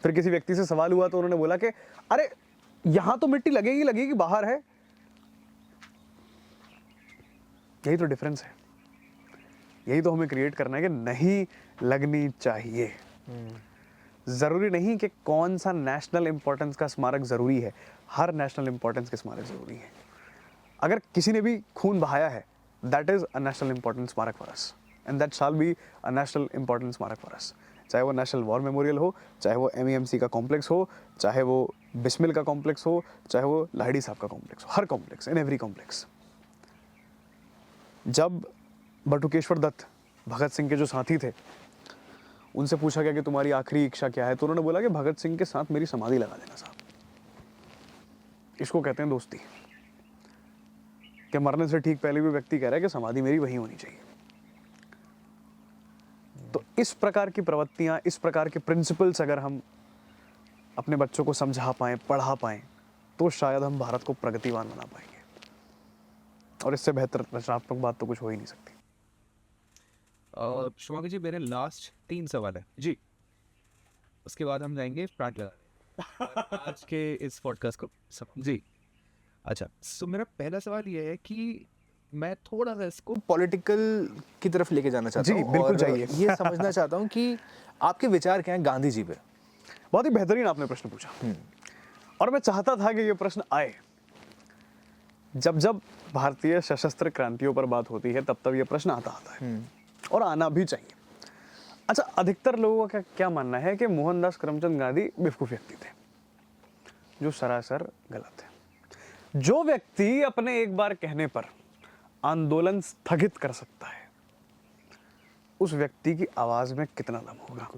फिर किसी व्यक्ति से सवाल हुआ तो उन्होंने बोला कि अरे यहां तो मिट्टी लगेगी लगेगी, बाहर है। यही तो डिफरेंस है, यही तो हमें क्रिएट करना है कि नहीं लगनी चाहिए। जरूरी नहीं कि कौन सा नेशनल इंपॉर्टेंस का स्मारक जरूरी है, हर नेशनल इंपॉर्टेंस के स्मारक जरूरी है। अगर किसी ने भी खून बहाया है, that is a national importance स्मारक for us, and that shall be a national importance स्मारक फॉर अस। चाहे वो नेशनल वॉर मेमोरियल हो, चाहे वो MEMC का कॉम्प्लेक्स हो, चाहे वो बिस्मिल का कॉम्प्लेक्स हो, चाहे वो लाहिड़ी साहब का कॉम्प्लेक्स हो, हर कॉम्प्लेक्स, इन एवरी कॉम्प्लेक्स। जब बटुकेश्वर दत्त भगत सिंह के जो साथी थे, उनसे पूछा गया कि तुम्हारी आखिरी इच्छा क्या है, तो उन्होंने बोला कि भगत सिंह के साथ मेरी समाधि लगा देना साहब। इसको कहते हैं दोस्ती, कि मरने से ठीक पहले भी व्यक्ति कह रहा है कि समाधि मेरी वहीं होनी चाहिए। तो इस प्रकार की प्रवृत्तियां, इस प्रकार के प्रिंसिपल्स अगर हम अपने बच्चों को समझा पाएं, पढ़ा पाएं, तो शायद हम भारत को प्रगतिवान बना पाएंगे। और इससे बेहतर रचनात्मक बात तो कुछ हो ही नहीं सकती। शुभांकर जी, मेरे लास्ट 3 सवाल है जी, उसके बाद हम जाएंगे फ्रंट लगाने आज के इस पॉडकास्ट को जी। अच्छा, सो मेरा पहला सवाल ये है कि मैं थोड़ा सा इसको पॉलिटिकल की तरफ लेके जाना चाहता जी, हूँ। बिल्कुल और जाइए। ये समझना चाहता हूँ कि आपके विचार क्या हैं गांधी जी पे। बहुत ही बेहतरीन आपने प्रश्न पूछा, और मैं चाहता था कि ये प्रश्न आए। जब जब भारतीय सशस्त्र क्रांतियों पर बात होती है, तब तब ये प्रश्न आता है, और आना भी चाहिए। अच्छा, अधिकतर लोगों का क्या मानना है कि मोहनदास करमचंद गांधी बेवकूफ व्यक्ति थे, जो सरासर गलत है। जो व्यक्ति अपने एक बार कहने पर आंदोलन स्थगित कर सकता है, उस व्यक्ति की आवाज में कितना दम होगा।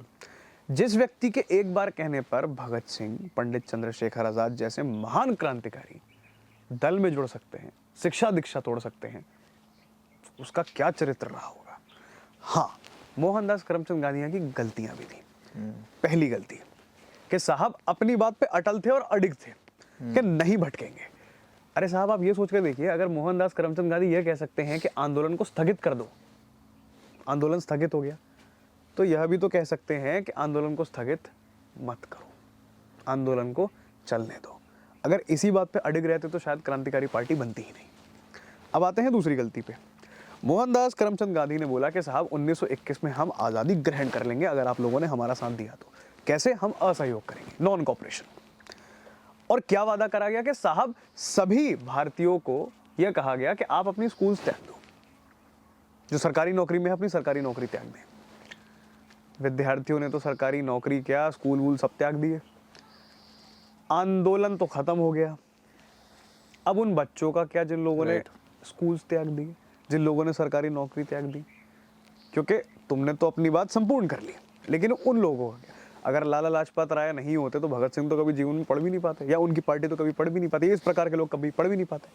जिस व्यक्ति के एक बार कहने पर भगत सिंह, पंडित चंद्रशेखर आजाद जैसे महान क्रांतिकारी दल में जुड़ सकते हैं, शिक्षा दीक्षा तोड़ सकते हैं, उसका क्या चरित्र रहा होगा। हाँ, मोहनदास करमचंद गांधी की गलतियां भी थी। पहली गलती कि साहब अपनी बात पे अटल थे और अडिग थे कि नहीं भटकेंगे। अरे साहब, आप ये सोच कर देखिए, अगर मोहनदास करमचंद गांधी ये कह सकते हैं कि आंदोलन को स्थगित कर दो, आंदोलन स्थगित हो गया, तो यह भी तो कह सकते हैं कि आंदोलन को स्थगित मत करो, आंदोलन को चलने दो। अगर इसी बात पे अडिग रहते तो शायद क्रांतिकारी पार्टी बनती ही नहीं। अब आते हैं दूसरी गलती पे। मोहनदास करमचंद गांधी ने बोला कि साहब 1921 में हम आज़ादी ग्रहण कर लेंगे अगर आप लोगों ने हमारा साथ दिया तो। कैसे? हम असहयोग करेंगे, नॉन कॉपरेशन। और क्या वादा करा गया कि साहब सभी भारतीयों को यह कहा गया कि आप अपनी स्कूल त्याग दो, जो सरकारी नौकरी में है अपनी सरकारी नौकरी त्याग दें। विद्यार्थियों ने तो सरकारी नौकरी क्या, स्कूल वूल सब त्याग दिए। आंदोलन तो खत्म हो गया। अब उन बच्चों का क्या जिन लोगों ने स्कूल त्याग दिए, जिन लोगों ने सरकारी नौकरी त्याग दी, क्योंकि तुमने तो अपनी बात संपूर्ण कर ली, लेकिन उन लोगों का क्या? अगर लाला लाजपत राय नहीं होते तो भगत सिंह तो कभी जीवन में पढ़ भी नहीं पाते, या उनकी पार्टी तो कभी पढ़ भी नहीं पाती, इस प्रकार के लोग कभी पढ़ भी नहीं पाते,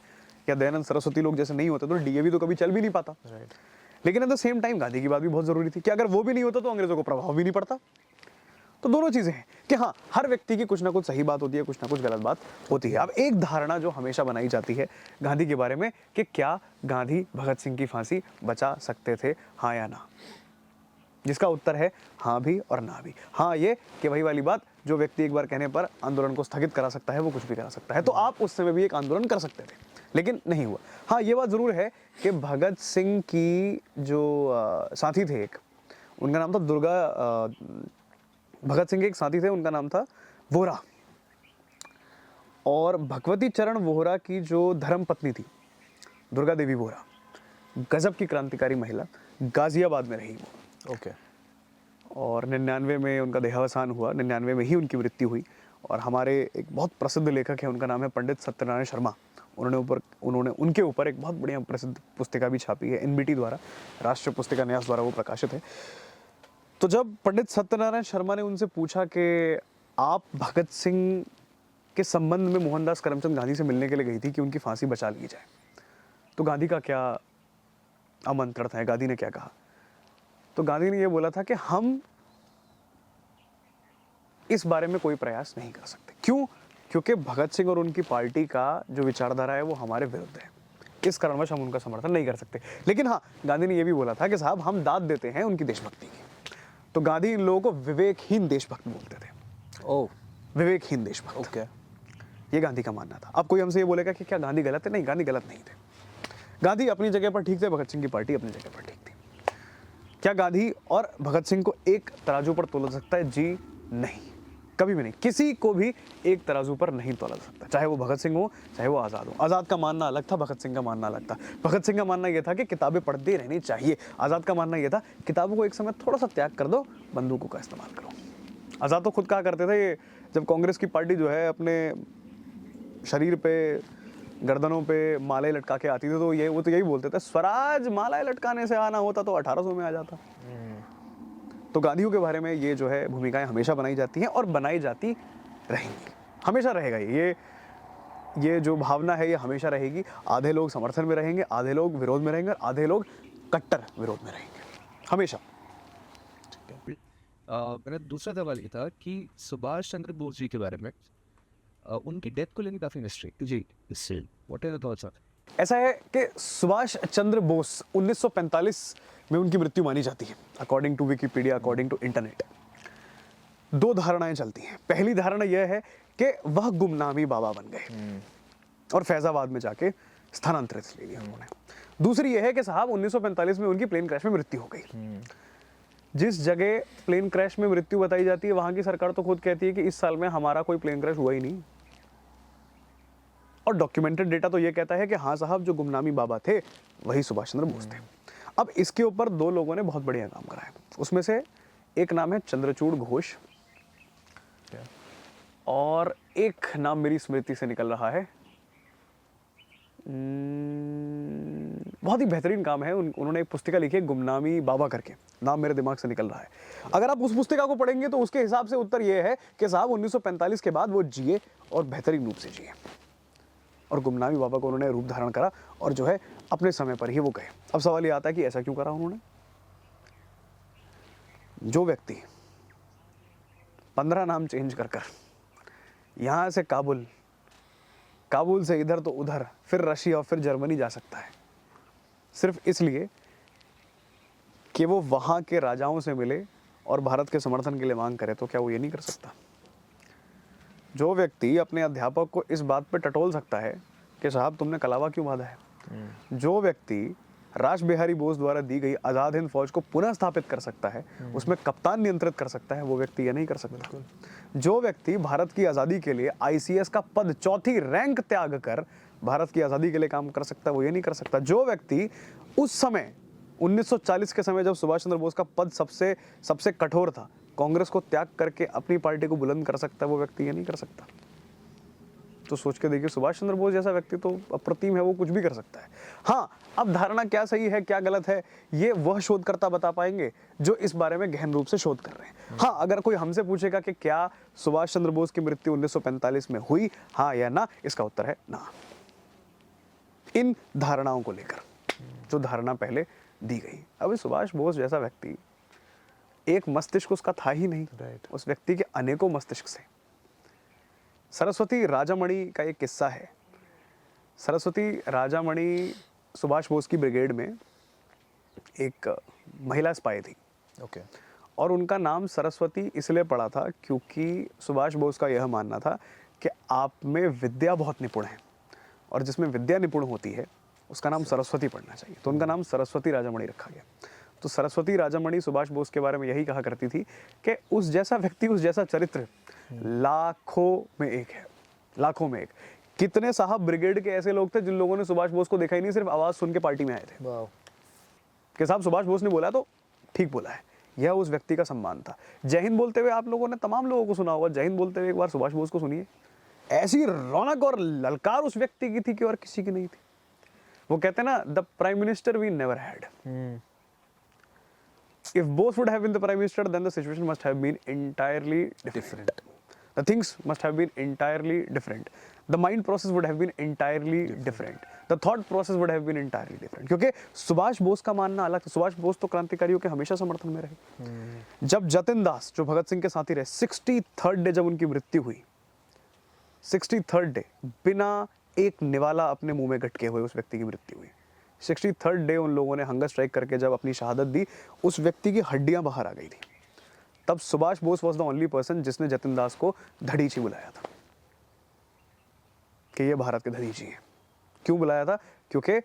या दयानंद सरस्वती लोग जैसे नहीं होते तो DAV तो कभी चल भी नहीं पाता। लेकिन at the same time Gandhi की बात भी बहुत जरूरी थी कि अगर वो भी नहीं होता तो अंग्रेजों को प्रभाव भी नहीं पड़ता। तो दोनों चीजें हैं कि हाँ, हर व्यक्ति की कुछ ना कुछ सही बात होती है, कुछ ना कुछ गलत बात होती है। अब एक धारणा जो हमेशा बनाई जाती है गांधी के बारे में कि क्या गांधी भगत सिंह की फांसी बचा सकते थे, हाँ या ना, जिसका उत्तर है हाँ भी और ना भी। हाँ ये कि वही वाली बात, जो व्यक्ति एक बार कहने पर आंदोलन को स्थगित करा सकता है वो कुछ भी करा सकता है। तो आप उस समय भी एक आंदोलन कर सकते थे, लेकिन नहीं हुआ। हाँ, ये बात जरूर है कि भगत सिंह की जो साथी थे, एक उनका नाम था भगत सिंह के एक साथी थे, उनका नाम था वोहरा, और भगवती चरण वोहरा की जो धर्म पत्नी थी दुर्गा देवी वोहरा, गजब की क्रांतिकारी महिला, गाजियाबाद में रही वो। ओके। और 99 में उनका देहावसान हुआ, 99 में ही उनकी मृत्यु हुई। और हमारे एक बहुत प्रसिद्ध लेखक है, उनका नाम है पंडित सत्यनारायण शर्मा। उन्होंने उनके ऊपर एक बहुत बढ़िया प्रसिद्ध पुस्तिका भी छापी है, NBT द्वारा, राष्ट्रीय पुस्तिका न्यास द्वारा वो प्रकाशित है। तो जब पंडित सत्यनारायण शर्मा ने उनसे पूछा कि आप भगत सिंह के संबंध में मोहनदास करमचंद गांधी से मिलने के लिए गई थी कि उनकी फांसी बचा ली जाए, तो गांधी का क्या आमंत्रण था, गांधी ने क्या कहा? तो गांधी ने यह बोला था कि हम इस बारे में कोई प्रयास नहीं कर सकते। क्यों? क्योंकि भगत सिंह और उनकी पार्टी का जो विचारधारा है वो हमारे विरुद्ध है, इस कारणवश हम उनका समर्थन नहीं कर सकते। लेकिन हाँ, गांधी ने यह भी बोला था कि साहब हम दाद देते हैं उनकी देशभक्ति की। तो गांधी इन लोगों को विवेकहीन देशभक्त बोलते थे। ओह, विवेकहीन देशभक्त। ओके। ये गांधी का मानना था। अब कोई हमसे ये बोलेगा कि क्या गांधी गलत है? नहीं, गांधी गलत नहीं थे। गांधी अपनी जगह पर ठीक थे, भगत सिंह की पार्टी अपनी जगह पर ठीक थी। क्या गांधी और भगत सिंह को एक तराजू पर तोला सकता है? जी नहीं, कभी भी नहीं, किसी को भी एक तराजू पर नहीं तोला जा सकता, चाहे वो भगत सिंह हो चाहे वो आज़ाद हो। आज़ाद का मानना अलग था, भगत सिंह का मानना अलग था। भगत सिंह का मानना यह था कि किताबें पढ़ती रहनी चाहिए, आज़ाद का मानना यह था किताबों को एक समय थोड़ा सा त्याग कर दो, बंदूकों का इस्तेमाल करो। आज़ाद तो खुद कहा करते थे, ये जब कांग्रेस की पार्टी जो है अपने शरीर पे गर्दनों पे मालाएं लटका के आती थी तो वो तो यही बोलते थे, स्वराज मालाएं लटकाने से आना होता तो 1800 में आ जाता। तो गांधियों के बारे में ये जो है भूमिकाएं हमेशा बनाई जाती हैं और बनाई जाती रहेंगी, हमेशा रहेगा ये जो भावना है ये हमेशा रहेगी। आधे लोग समर्थन में रहेंगे, आधे लोग विरोध में रहेंगे और आधे लोग कट्टर विरोध में रहेंगे, हमेशा। मेरा दूसरा सवाल ये था कि सुभाष चंद्र बोस जी के बारे में उनकी डेथ को लेकर काफ़ी मिस्ट्री जी, इससे व्हाट आर द थॉट्स? ऐसा है कि सुभाष चंद्र बोस 1945 में उनकी मृत्यु मानी जाती है, according to Wikipedia, according to internet. दो धारणाएं चलती हैं। पहली धारणा यह है कि वह गुमनामी बाबा बन गए और फैजाबाद में जाके स्थानांतरित ले लिया उन्होंने। दूसरी यह है कि साहब 1945 में उनकी प्लेन क्रैश में मृत्यु हो गई। जिस जगह प्लेन क्रैश में मृत्यु बताई जाती है वहां की सरकार तो खुद कहती है कि इस साल में हमारा कोई प्लेन क्रैश हुआ ही नहीं, और डॉक्यूमेंटेड डेटा तो ये कहता है कि हाँ साहब जो गुमनामी बाबा थे वही सुभाष चंद्र बोस थे। अब इसके ऊपर दो लोगों ने बहुत बढ़िया काम करा है, उसमें से एक नाम है चंद्रचूड़ घोष और एक नाम मेरी स्मृति से निकल रहा है, बहुत ही बेहतरीन काम है। उन्होंने एक पुस्तिका लिखी है गुमनामी बाबा करके, नाम मेरे दिमाग से निकल रहा है। अगर आप उस पुस्तिका को पढ़ेंगे तो उसके हिसाब से उत्तर यह है कि साहब 1945 के बाद वो जिए और बेहतरीन रूप से जिए और गुमनामी बाबा को उन्होंने रूप धारण करा और जो है अपने समय पर ही वो गए। अब सवाल ये आता है कि ऐसा क्यों करा उन्होंने? जो व्यक्ति 15 नाम चेंज कर यहां से काबुल से इधर तो उधर, फिर रशिया और फिर जर्मनी जा सकता है सिर्फ इसलिए कि वो वहां के राजाओं से मिले और भारत के समर्थन के लिए मांग करे, तो क्या वो ये नहीं कर सकता? जो व्यक्ति अपने अध्यापक को इस बात पे टटोल सकता है कि साहब तुमने कलावा क्यों बांधा है, जो व्यक्ति रास बिहारी बोस द्वारा दी गई आज़ाद हिंद फौज को पुनः स्थापित कर सकता है, उसमें कप्तान नियंत्रित कर सकता है, वो व्यक्ति ये नहीं कर सकता। जो व्यक्ति भारत की आज़ादी के लिए ICS का पद 4थी रैंक त्याग कर भारत की आज़ादी के लिए काम कर सकता है, वो ये नहीं कर सकता। जो व्यक्ति उस समय 1940 के समय जब सुभाष चंद्र बोस का पद सबसे कठोर था, कांग्रेस को त्याग करके अपनी पार्टी को बुलंद कर सकता है, वो व्यक्ति ये नहीं कर सकता। तो सोच के देखिए, सुभाष चंद्र बोस जैसा व्यक्ति तो अप्रतिम है, वो कुछ भी कर सकता है। हाँ, अब धारणा क्या सही है क्या गलत है ये वह शोधकर्ता बता पाएंगे जो इस बारे में गहन रूप से शोध कर रहे हैं। हाँ, अगर कोई हमसे पूछेगा कि क्या सुभाष चंद्र बोस की मृत्यु 1945 में हुई, हाँ या ना, इसका उत्तर है ना। इन धारणाओं को लेकर जो धारणा पहले दी गई, अब सुभाष बोस जैसा व्यक्ति एक मस्तिष्क उसका था ही नहीं, उस व्यक्ति के अनेकों मस्तिष्क से। सरस्वती राजामणि का एक किस्सा है। सरस्वती राजामणि सुभाष बोस की ब्रिगेड में एक महिला स्पाई थी, और उनका नाम सरस्वती इसलिए पड़ा था क्योंकि सुभाष बोस का यह मानना था कि आप में विद्या बहुत निपुण है और जिसमें विद्या निपुण होती है उसका नाम सरस्वती पड़ना चाहिए, तो उनका नाम सरस्वती राजामणि रखा गया। तो सरस्वती राजामणि सुभाष बोस के बारे में यही कहा करती थी कि उस जैसा व्यक्ति, उस जैसा चरित्र लाखों में एक है, लाखों में एक। कितने साहब ब्रिगेड के ऐसे लोग थे जिन लोगों ने सुभाष बोस को देखा ही नहीं, सिर्फ आवाज सुन के पार्टी में आए थे कि साहब सुभाष बोस ने बोला तो ठीक बोला है। यह उस व्यक्ति का सम्मान था। जय हिंद बोलते हुए आप लोगों ने तमाम लोगों को सुना होगा, जय हिंद बोलते हुए एक बार सुभाष बोस को सुनिए, ऐसी रौनक और ललकार उस व्यक्ति की थी कि और किसी की नहीं थी। वो कहते हैं ना, the prime minister we never had. If Bose would have been the prime minister, then the situation must have been entirely different. The things must have been entirely different. The mind process would have been entirely different. The thought process would have been entirely different. क्योंकि सुभाष बोस का मानना अलग था। सुभाष बोस तो क्रांतिकारियों के हमेशा समर्थन में रहे। जब जतिन दास जो भगत सिंह के साथी रहे, 63rd डे जब उनकी मृत्यु हुई, 63rd डे बिना एक निवाला अपने मुंह में गटके हुए उस व्यक्ति की मृत्यु हुई। 63rd डे उन लोगों ने हंगर स्ट्राइक करके जब अपनी शहादत दी, उस व्यक्ति की हड्डियां बाहर आ गई थी। तब Subhash Bose was the only person जिसने जतिन दास को धड़ीची बुलाया था कि ये भारत के धड़ीची हैं। क्यों बुलाया था? क्योंकि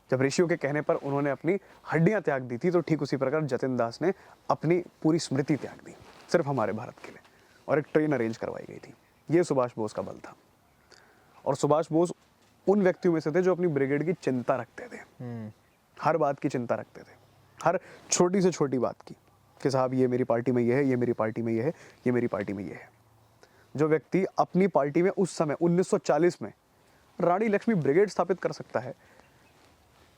जब ऋषियों के कहने पर उन्होंने अपनी हड्डियां त्याग दी थी, तो ठीक उसी प्रकार जतिन दास ने अपनी पूरी स्मृति त्याग दी, सिर्फ हमारे भारत के लिए। और एक ट्रेन अरेंज करवाई गई थी। ये सुभाष बोस का बल था। और सुभाष बोस उन व्यक्तियों में से थे जो अपनी ब्रिगेड की चिंता रखते थे, हर बात की चिंता रखते थे, हर छोटी से छोटी बात की, कि साहब ये मेरी पार्टी में ये है, ये मेरी पार्टी में ये है, ये मेरी पार्टी में ये है। जो व्यक्ति अपनी पार्टी में उस समय 1940 में रानी लक्ष्मी ब्रिगेड स्थापित कर सकता है,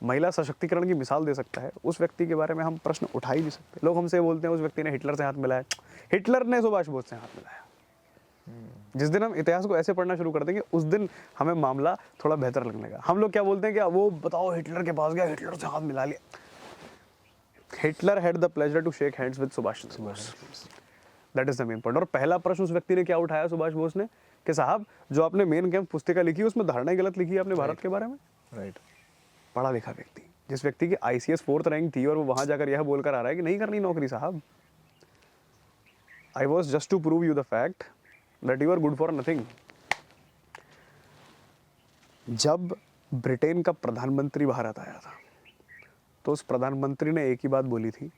महिला सशक्तिकरण की मिसाल दे सकता है, उस व्यक्ति के बारे में हम प्रश्न उठा ही नहीं सकते। लोग हमसे बोलते हैं उस व्यक्ति ने हिटलर से हाथ मिलाया। हिटलर ने सुभाष बोस से हाथ मिलाया। जिस दिन हम इतिहास को ऐसे पढ़ना शुरू कर देंगे उस दिन हमें मामला थोड़ा बेहतर लगने लगा। हम लोग क्या बोलते हैं कि वो बताओ हिटलर के पास गया, हिटलर से हाथ मिला लिया। Hitler had the pleasure to shake hands with Subhash Bose. That is the main point. और पहला प्रश्न उस व्यक्ति ने क्या उठाया सुभाष बोस ने, कि साहब जो आपने मेन कैंप पुस्तिका लिखी उसमें धारणाएं गलत लिखी है आपने भारत के बारे में। राइट। पढ़ा लिखा व्यक्ति, जिस व्यक्ति की ICS 4th रैंक थी और वो वहां जाकर यह बोलकर आ रहा है कि नहीं करनी नौकरी साहब। I was just to prove you the fact that you are good for nothing. जब ब्रिटेन का प्रधानमंत्री भारत आया था तो उस प्रधानमंत्री ने एक ही बात बोली थी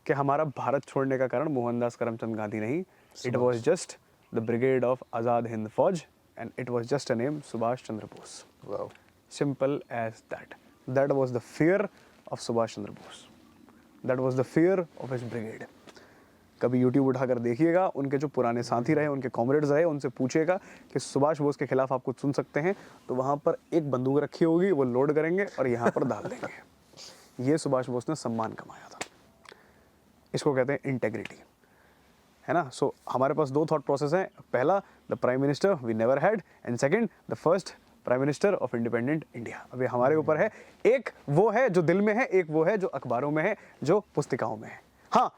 कि हमारा भारत छोड़ने का कारण मोहनदास करमचंद गांधी नहीं, it was just the brigade of Azad Hind Fauj and it was just a name Subhash Chandra Bose. Wow. Simple as that. That was the fear of Subhash Chandra Bose. That was the fear of his brigade. कभी YouTube उठाकर देखिएगा, उनके जो पुराने साथी रहे, उनके कॉमरेड्स रहे, उनसे पूछिएगा कि सुभाष बोस के खिलाफ आप कुछ सुन सकते हैं, तो वहाँ पर एक बंदूक रखी होगी, वो लोड करेंगे और यहाँ पर डाल देंगे। ये सुभाष बोस ने सम्मान कमाया था। इसको कहते हैं इंटेग्रिटी, है ना। सो हमारे पास दो थॉट प्रोसेस हैं। पहला, the prime minister we never had, and second, the first prime minister of independent India. अभी हमारे ऊपर है, एक वो है जो दिल में है, एक वो है जो अखबारों में है, जो पुस्तिकाओं में है। हाँ,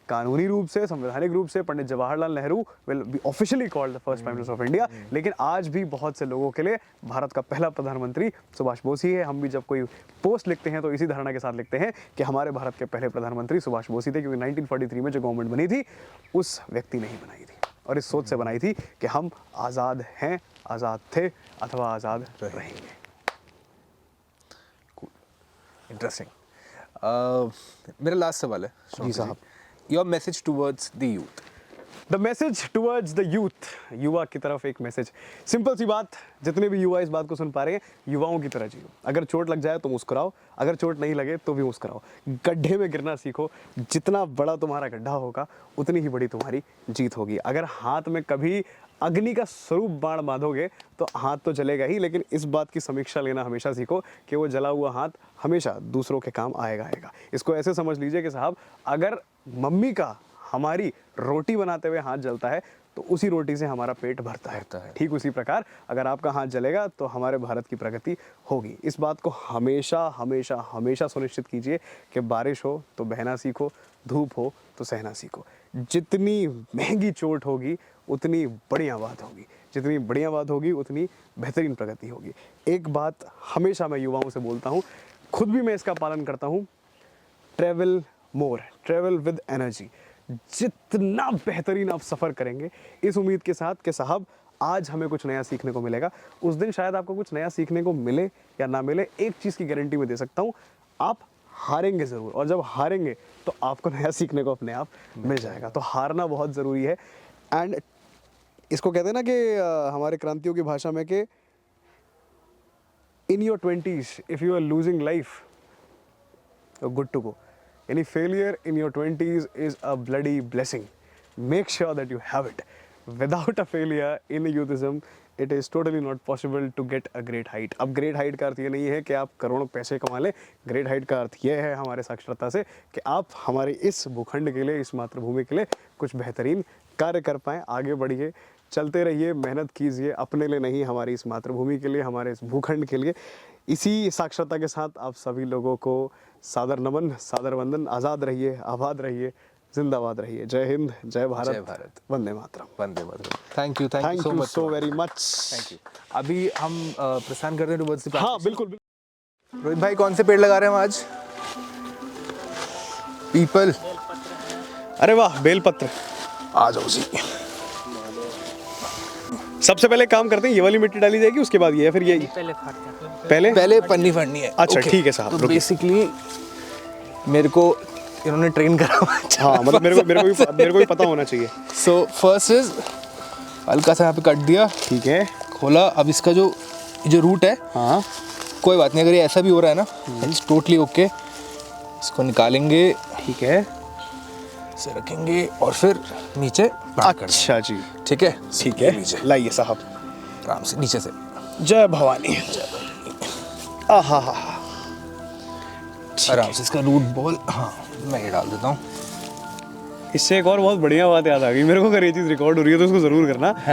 कानूनी रूप से, संवैधानिक रूप से Pandit Jawaharlal Nehru will be officially called the first prime minister of India, लेकिन आज भी बहुत से लोगों के लिए भारत का पहला प्रधानमंत्री सुभाष बोस ही है। हम भी जब कोई पोस्ट लिखते हैं तो इसी धारणा के साथ लिखते हैं कि हमारे भारत के पहले प्रधानमंत्री सुभाष बोस ही थे, क्योंकि 1943 में जो गवर्नमेंट बनी थी उस व्यक्ति ने ही बनाई थी, और इस सोच से बनाई थी कि हम आज़ाद हैं, आज़ाद थे अथवा आज़ाद रहेंगे। इंटरेस्टिंग। मेरा लास्ट सवाल है जी साहब। Your message towards the youth. The message towards the youth, युवा की तरफ एक मैसेज। सिंपल सी बात, जितने भी युवा इस बात को सुन पा रहे हैं, युवाओं की तरह जियो। अगर चोट लग जाए तो मुस्कुराओ, अगर चोट नहीं लगे तो भी मुस्कुराओ। गड्ढे में गिरना सीखो, जितना बड़ा तुम्हारा गड्ढा होगा उतनी ही बड़ी तुम्हारी जीत होगी। अगर हाथ में कभी अग्नि का स्वरूप बाण बांधोगे तो हाथ तो जलेगा ही, लेकिन इस बात की समीक्षा लेना हमेशा सीखो कि वो जला हुआ हाथ हमेशा दूसरों के काम आएगा। इसको ऐसे समझ लीजिए कि साहब, अगर मम्मी का हमारी रोटी बनाते हुए हाथ जलता है तो उसी रोटी से हमारा पेट भरता है। ठीक उसी प्रकार अगर आपका हाथ जलेगा तो हमारे भारत की प्रगति होगी। इस बात को हमेशा हमेशा हमेशा सुनिश्चित कीजिए कि बारिश हो तो बहना सीखो, धूप हो तो सहना सीखो। जितनी महंगी चोट होगी उतनी बढ़िया बात होगी, जितनी बढ़िया बात होगी उतनी बेहतरीन प्रगति होगी। एक बात हमेशा मैं युवाओं से बोलता हूँ, खुद भी मैं इसका पालन करता हूँ, travel more, travel with energy. जितना बेहतरीन आप सफ़र करेंगे इस उम्मीद के साथ कि साहब आज हमें कुछ नया सीखने को मिलेगा, उस दिन शायद आपको कुछ नया सीखने को मिले या ना मिले, एक चीज़ की गारंटी मैं दे सकता हूँ, आप हारेंगे ज़रूर, और जब हारेंगे तो आपको नया सीखने को अपने आप मिल जाएगा। तो हारना बहुत ज़रूरी है। एंड इसको कहते हैं ना कि हमारे क्रांतियों की भाषा में कि in your 20s if you are losing life good to go, any failure in your 20s is a bloody blessing. Make sure that you have it. Without a failure in youthism, it is totally not possible to get a great height. अब great height का अर्थ ये नहीं है कि आप करोड़ों पैसे कमा लें। great height का अर्थ ये है हमारे साक्षरता से कि आप हमारे इस भूखंड के लिए, इस मातृभूमि के लिए कुछ बेहतरीन कार्य कर पाएँ। आगे बढ़िए, चलते रहिए, मेहनत कीजिए, अपने लिए नहीं, हमारी इस मातृभूमि के लिए, हमारे इस भूखंड के लिए। इसी साक्षरता के साथ आप सभी लोगों को सादर नमन, सादर वंदन। आज़ाद रहिए, आबाद रहिए, जिंदाबाद रहिए। जय हिंद, जय भारत, वंदे मातरम। वंदे मातरम। Thank you so very much. Thank you. अभी हम प्रस्थान करते हैं टुवर्ड्स द। हाँ बिल्कुल। रोहित भाई, कौन से पेड़ लगा रहे हैं हम आज? पीपल। अरे वाह, बेलपत्र। आ जाओ जी। सबसे पहले काम करते हैं, ये वाली मिट्टी डाली जाएगी, उसके बाद ये, फिर ये पहले पन्नी फड़नी है। अच्छा ठीक है साहब। तो बेसिकली मेरे को इन्होंने ट्रेन करा हुआ है। हाँ मतलब मेरे को भी पता होना चाहिए। सो फर्स्ट इज हल्का सा यहाँ पे काट दिया, ठीक है। खोला। अब इसका जो रूट है, हाँ कोई बात नहीं, अगर ये ऐसा भी हो रहा है ना, इट्स टोटली ओके। इसको निकालेंगे, ठीक है। इसे रखेंगे और फिर नीचे बाहर कर अच्छा जी, देंगे। ठीक है, ठीक है। नीचे लाइए साहब, आराम से नीचे से। जय भवानी। आहा हा, आराम से इसका रूट बॉल, हाँ मैं ये डाल देता हूँ। इससे एक और बहुत बढ़िया बात याद आ गई मेरे को, अगर ये चीज़ रिकॉर्ड हो रही है तो उसको ज़रूर करना।